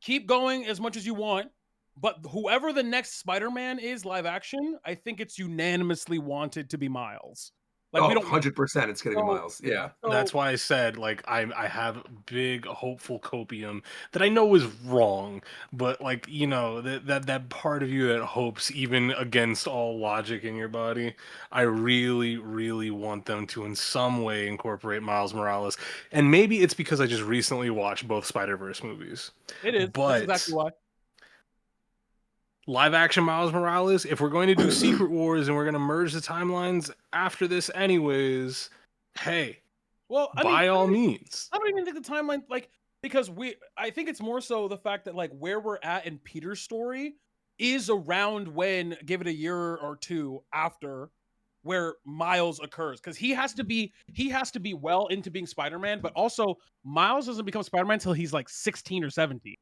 keep going as much as you want, but whoever the next Spider-Man is live action, I think it's unanimously wanted to be Miles. Like we don't 100% it's gonna be Miles. Yeah. That's why I said like I have big hopeful copium that I know is wrong, but like you know that part of you that hopes even against all logic in your body, I really want them to in some way incorporate Miles Morales, and maybe it's because I just recently watched both Spider-Verse movies. It is. But That's exactly why. Live action Miles Morales, if we're going to do Secret Wars and we're going to merge the timelines after this anyways, hey, Well, by all means. I don't even think the timeline, like, because I think it's more so the fact that, like, where we're at in Peter's story is around when, give it a year or two after, where Miles occurs. Because he has to be well into being Spider-Man, but also Miles doesn't become Spider-Man until he's like 16 or 17.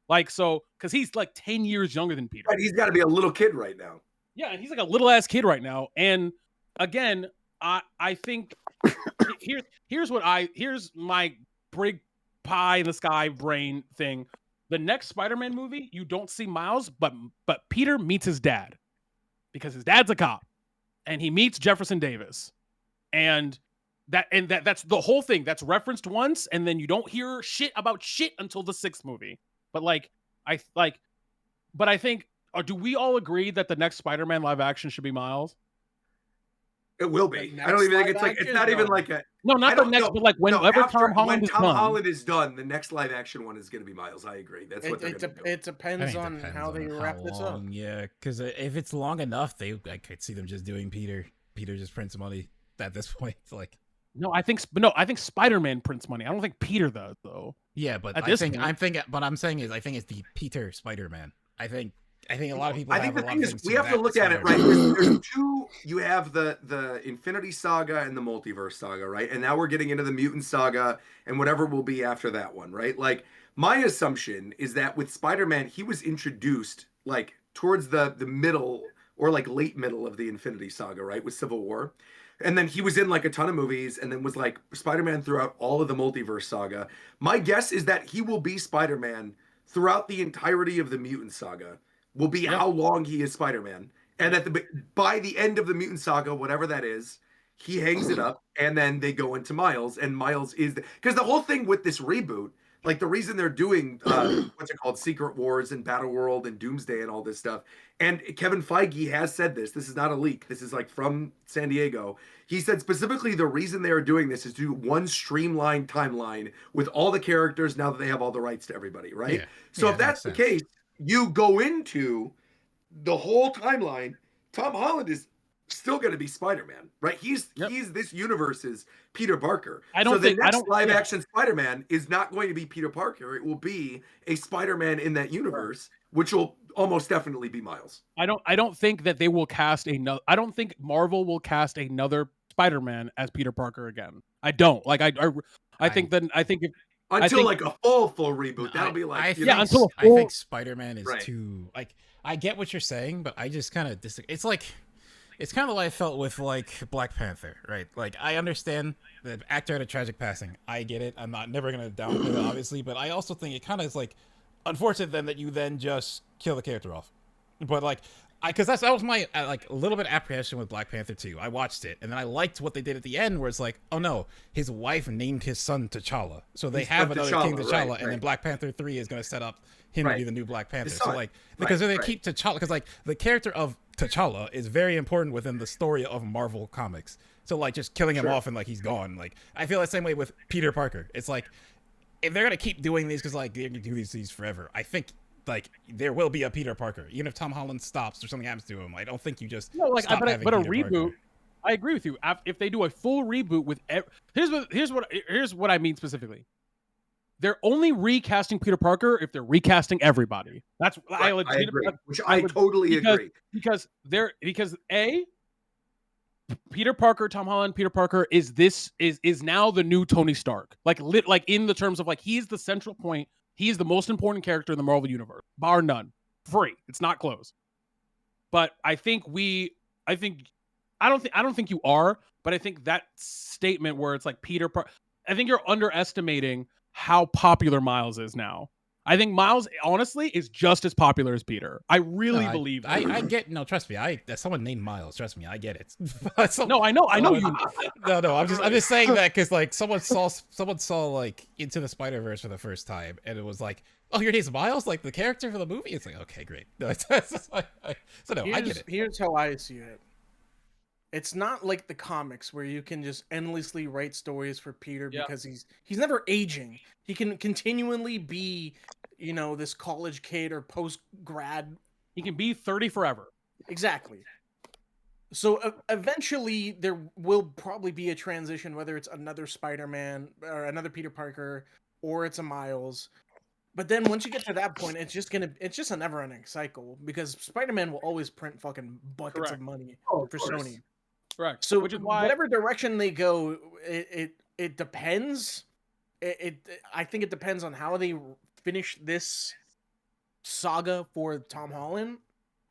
Like, so, because he's like 10 years younger than Peter. Right, he's got to be a little kid right now. Yeah, and he's like a little ass kid right now. And again, I think here's my big pie in the sky brain thing. The next Spider-Man movie, you don't see Miles, but Peter meets his dad because his dad's a cop, and he meets Jefferson Davis, and that's the whole thing. That's referenced once, and then you don't hear shit about shit until the sixth movie. But I think, do we all agree that the next Spider-Man live action should be Miles? It will The be. I don't next even think live it's like it's action? not even No. like a. No, I not the don't next, know. but like No, whenever after Tom Holland when is Tom done. Holland is done, the next live action one is going to be Miles. I agree. That's what they're going to do. It I depends think it on depends how they on wrap this up. long, yeah. Because if it's long enough, I could see them just doing Peter. Peter just prints money at this point. It's like, No, I think Spider-Man prints money. I don't think Peter does though. yeah, but At I this think point. I'm thinking. But I'm saying is, I think it's the Peter Spider-Man. I think a lot of people I think have the a lot thing of is things we have to that look at it right. Spider-Man. There's two. You have the Infinity Saga and the Multiverse Saga, right? And now we're getting into the Mutant Saga and whatever will be after that one, right? Like my assumption is that with Spider-Man, he was introduced like towards the middle or like late middle of the Infinity Saga, right? With Civil War. And then he was in like a ton of movies and then was like Spider-Man throughout all of the Multiverse Saga. My guess is that he will be Spider-Man throughout the entirety of the Mutant Saga will be Yeah. how long he is Spider-Man. And by the end of the Mutant Saga, whatever that is, he hangs it up, and then they go into Miles, and Miles is because the whole thing with this reboot, like the reason they're doing what's it called, Secret Wars and Battle World and Doomsday and all this stuff. And Kevin Feige has said this. This is not a leak. This is like from San Diego. He said specifically the reason they are doing this is to do one streamlined timeline with all the characters now that they have all the rights to everybody, right? Yeah. So Yeah, if that that's makes the sense. case, you go into the whole timeline. Tom Holland is still going to be Spider-Man, right? He's this universe's Peter Parker. I don't so the think- I next don't- live yeah. action Spider-Man is not going to be Peter Parker. It will be a Spider-Man in that universe, which will almost definitely be Miles. I don't think that they will cast another. I don't think Marvel will cast another Spider-Man as Peter Parker again. I don't. Like I think that I think if Until think- like a full reboot. That'll be like I you think, know, until a I full- think Spider-Man is Right. too like. I get what you're saying, but I just kind of it's like it's kind of like I felt with like Black Panther, right? Like I understand the actor had a tragic passing. I get it. I'm not never gonna downplay it, obviously, but I also think it kind of is like unfortunate then that you then just kill the character off. But like because that was my like a little bit apprehension with Black Panther 2. I watched it and then I liked what they did at the end, where it's like, oh no, his wife named his son T'Challa, so they He's have got another King T'Challa, T'Challa, right, and then right. Black Panther 3 is going to set up him to Right. be the new Black Panther. His So son. like because Right, they right. keep T'Challa, because like the character of T'Challa is very important within the story of Marvel comics. So like just killing him off and like he's gone. Like I feel the same way with Peter Parker. It's like if they're gonna keep doing these because like they're gonna do these forever, I think like there will be a Peter Parker, even if Tom Holland stops or something happens to him. I don't think you just no, like stop having but a Peter reboot. Parker. I agree with you. If they do a full reboot with here's what I mean specifically. They're only recasting Peter Parker if they're recasting everybody. That's I agree. Which I totally agree. because Peter Parker, Tom Holland, Peter Parker is now the new Tony Stark. Like in the terms of like he's the central point. He's the most important character in the Marvel universe, bar none. Free. It's not close. But I don't think you are, but I think that statement where it's like Peter Parker, I think you're underestimating how popular Miles is now. I think Miles, honestly, is just as popular as Peter. I really believe that. I get no. Trust me. Someone named Miles. Trust me. I get it. No, I know you. No. I'm just saying that because like someone saw like Into the Spider-Verse for the first time, and it was like, oh, your name's Miles, like the character for the movie. It's like, okay, great. No, I get it. Here's how I see it. It's not like the comics where you can just endlessly write stories for Peter because he's never aging. He can continually be, this college kid or post grad. He can be 30 forever. Exactly. So eventually there will probably be a transition, whether it's another Spider-Man or another Peter Parker or it's a Miles. But then once you get to that point, it's just a never-ending cycle because Spider-Man will always print fucking buckets of money for Sony. Correct. So which is why whatever direction they go, it depends. I think it depends on how they finish this saga for Tom Holland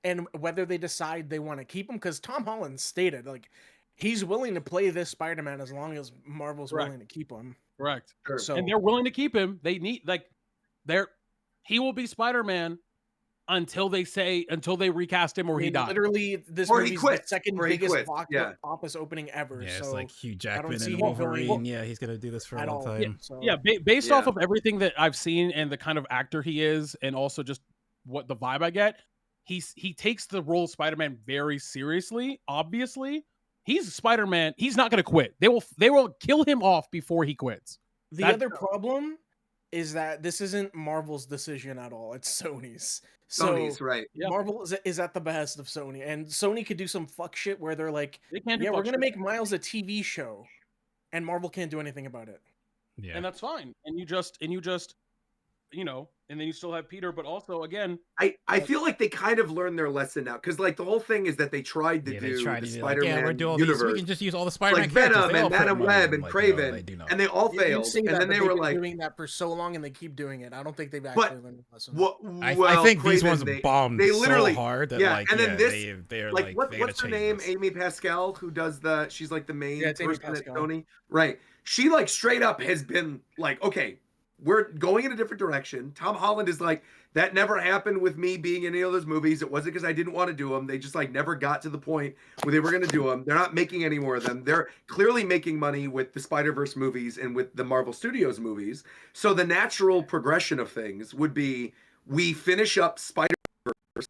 and whether they decide they want to keep him. Because Tom Holland stated like he's willing to play this Spider-Man as long as Marvel's willing to keep him. correct. Sure. So And they're willing to keep him. They need he will be Spider-Man until they recast him or he dies. Literally, this Or he movie's quits. the second Or he biggest quits. box Yeah. office opening ever. Yeah, so it's like Hugh I don't Jackman see and him going Wolverine. Yeah, he's gonna do this for a at long all. time. So, Yeah, based off Yeah. of everything that I've seen and the kind of actor he is, and also just what the vibe I get, he takes the role of Spider-Man very seriously, obviously, he's Spider-Man. He's not gonna quit. They will kill him off before he quits. The other problem is that this isn't Marvel's decision at all. It's Sony's. Sony's, So right. Yeah. Marvel is at the behest of Sony, and Sony could do some fuck shit where they're like, They can't do "Yeah, fuck we're gonna shit. make Miles a TV show," and Marvel can't do anything about it. Yeah. And that's fine. And you just you know, and then you still have Peter, but also again, I feel like they kind of learned their lesson now, because like the whole thing is that they tried to Yeah, do they tried the to be like, Spider-Man yeah, we're doing all universe, these. We can just use all the Spider-Man like characters. Venom They all and put Madam money Web in, and like, Kraven, they do not. and they all You failed. say And that, then but they they've were been like, doing that for so long, and they keep doing it. I don't think they've But actually learned a lesson. I think these Kraven, ones bombed they literally so hard that yeah, like and then yeah, this they're like like they what's gotta her change name? this. Amy Pascal, who does she's like the main Yeah, it's Amy person at Pascal. Sony, right? She like straight up has been like, okay, we're going in a different direction. Tom Holland is like, that never happened with me being in any of those movies. It wasn't because I didn't want to do them. They just like never got to the point where they were going to do them. They're not making any more of them. They're clearly making money with the Spider-Verse movies and with the Marvel Studios movies. So the natural progression of things would be we finish up Spider-Verse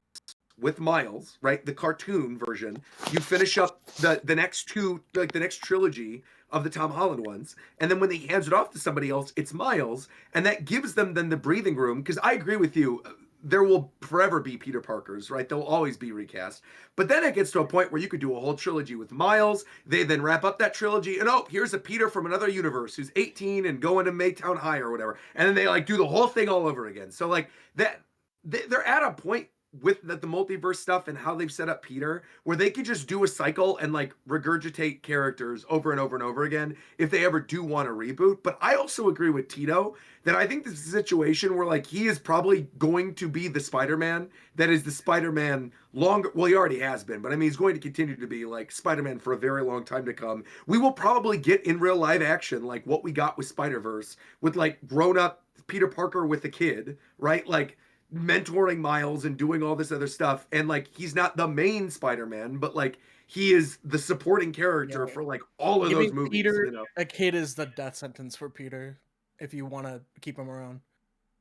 with Miles, right? The cartoon version. You finish up the next two, like the next trilogy of the Tom Holland ones, and then when he hands it off to somebody else, it's Miles, and that gives them then the breathing room. Because I agree with you, there will forever be Peter Parkers, right? They'll always be recast. But then it gets to a point where you could do a whole trilogy with Miles. They then wrap up that trilogy, and oh, here's a Peter from another universe who's 18 and going to Maytown High or whatever, and then they like do the whole thing all over again. So like that, they're at a point with the multiverse stuff and how they've set up Peter, where they could just do a cycle and like regurgitate characters over and over and over again if they ever do want to reboot. But I also agree with Tito that I think this is a situation where like he is probably going to be the Spider-Man that is the Spider-Man longer. Well, he already has been, but I mean, he's going to continue to be like Spider-Man for a very long time to come. We will probably get in real live action like what we got with Spider-Verse, with like grown up Peter Parker with a kid, right? Like mentoring Miles and doing all this other stuff. And like he's not the main Spider-Man, but like he is the supporting character for like all of Giving those movies. Peter You know? a kid is the death sentence for Peter if you want to keep him around.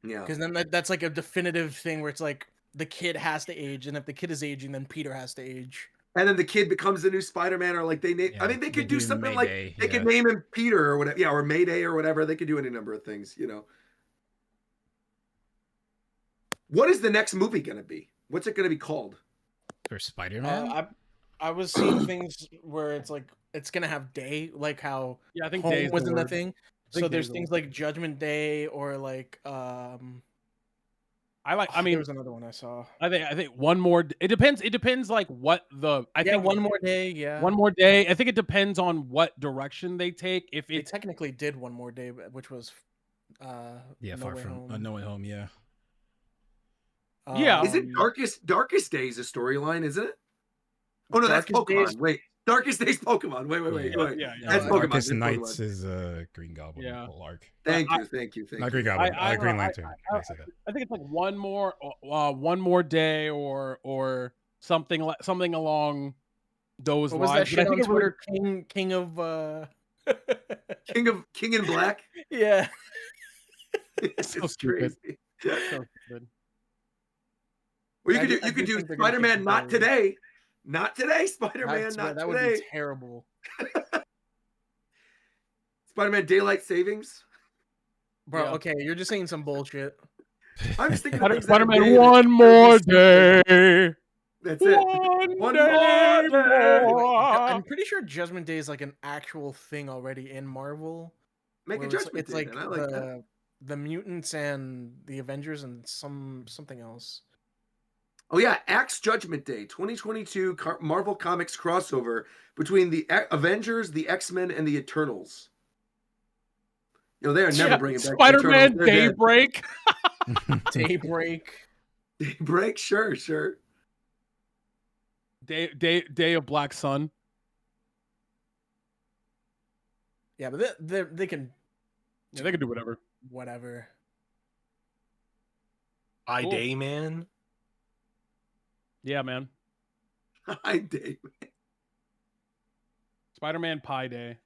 Yeah. Because then that's like a definitive thing where it's like the kid has to age, and if the kid is aging, then Peter has to age. And then the kid becomes the new Spider-Man, or like they name. I mean, they could do something Mayday, like they could name him Peter or whatever, yeah, or Mayday or whatever. They could do any number of things, you know. What is the next movie going to be? What's it going to be called? For Spider-Man? I was seeing things where it's like it's gonna have day, like how I think Home day is was the in the word. thing. I think So day there's is the things word. like Judgment Day or like I there mean, was another one I saw. I think one more. It depends like what the. I think One More Day. Yeah, One More Day. I think it depends on what direction they take. If they it's technically did One More Day, which was Yeah, No Far Way From Home. No Way Home, yeah. Yeah. Is it Darkest Days a storyline, isn't it? Oh no, that's Darkest Pokemon. Days- Wait. Darkest Days Pokemon. Wait. yeah. That's Pokemon. Darkest That's Nights Pokemon. is Green Goblin Yeah. whole arc. Thank you. Not Green Goblin, I Green Lantern. I say that. I think it's like one more day or something along those What was lines. that But I shit on think it's Twitter? King of King in Black. yeah. It's so stupid. crazy. So stupid. Well, I you do could do think they're gonna Spider-Man take not the Barry. today. Not today, Spider-Man, not That today. would be terrible. Spider-Man Daylight Savings. Bro, Yeah. okay, you're just saying some bullshit. I'm just thinking of things that Spider-Man are one more day. day. That's it. One more day. I'm pretty sure Judgment Day is like an actual thing already in Marvel. Make a where Judgment it's Day, like then. I like that. the mutants and the Avengers and something else. Oh yeah, Axe Judgment Day, 2022 Marvel Comics crossover between the Avengers, the X-Men, and the Eternals. You know, they are never bringing back Spider-Man the Eternals. Daybreak. Daybreak. Daybreak, sure. Day of Black Sun. Yeah, but they can. Yeah, they can do whatever. Whatever. Day, man. Yeah, man. Day. Spider-Man Pie Day.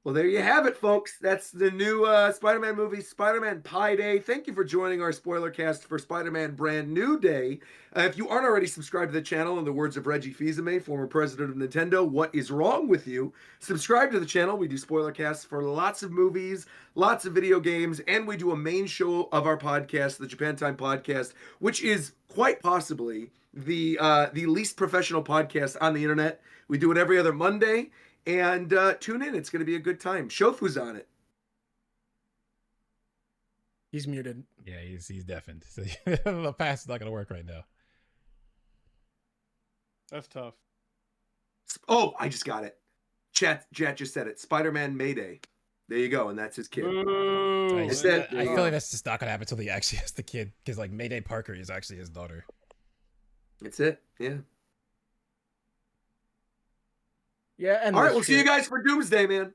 Well, there you have it, folks. That's the new Spider-Man movie, Spider-Man Pie Day. Thank you for joining our spoiler cast for Spider-Man Brand New Day. If you aren't already subscribed to the channel, in the words of Reggie Fils-Aimé, former president of Nintendo, what is wrong with you? Subscribe to the channel. We do spoiler casts for lots of movies, lots of video games, and we do a main show of our podcast, the Japan Time Podcast, which is quite possibly the least professional podcast on the internet. We do it every other Monday. And tune in. It's going to be a good time. Shofu's on it. He's muted. Yeah, he's deafened. So the pass is not going to work right now. That's tough. Oh, I just got it. Chat just said it. Spider-Man Mayday. There you go. And that's his kid. Ooh, I That's it. feel like that's just not going to happen until he actually has the kid. Because, like, Mayday Parker is actually his daughter. That's it. Yeah. Yeah. And all right. We'll see you guys for Doomsday, man.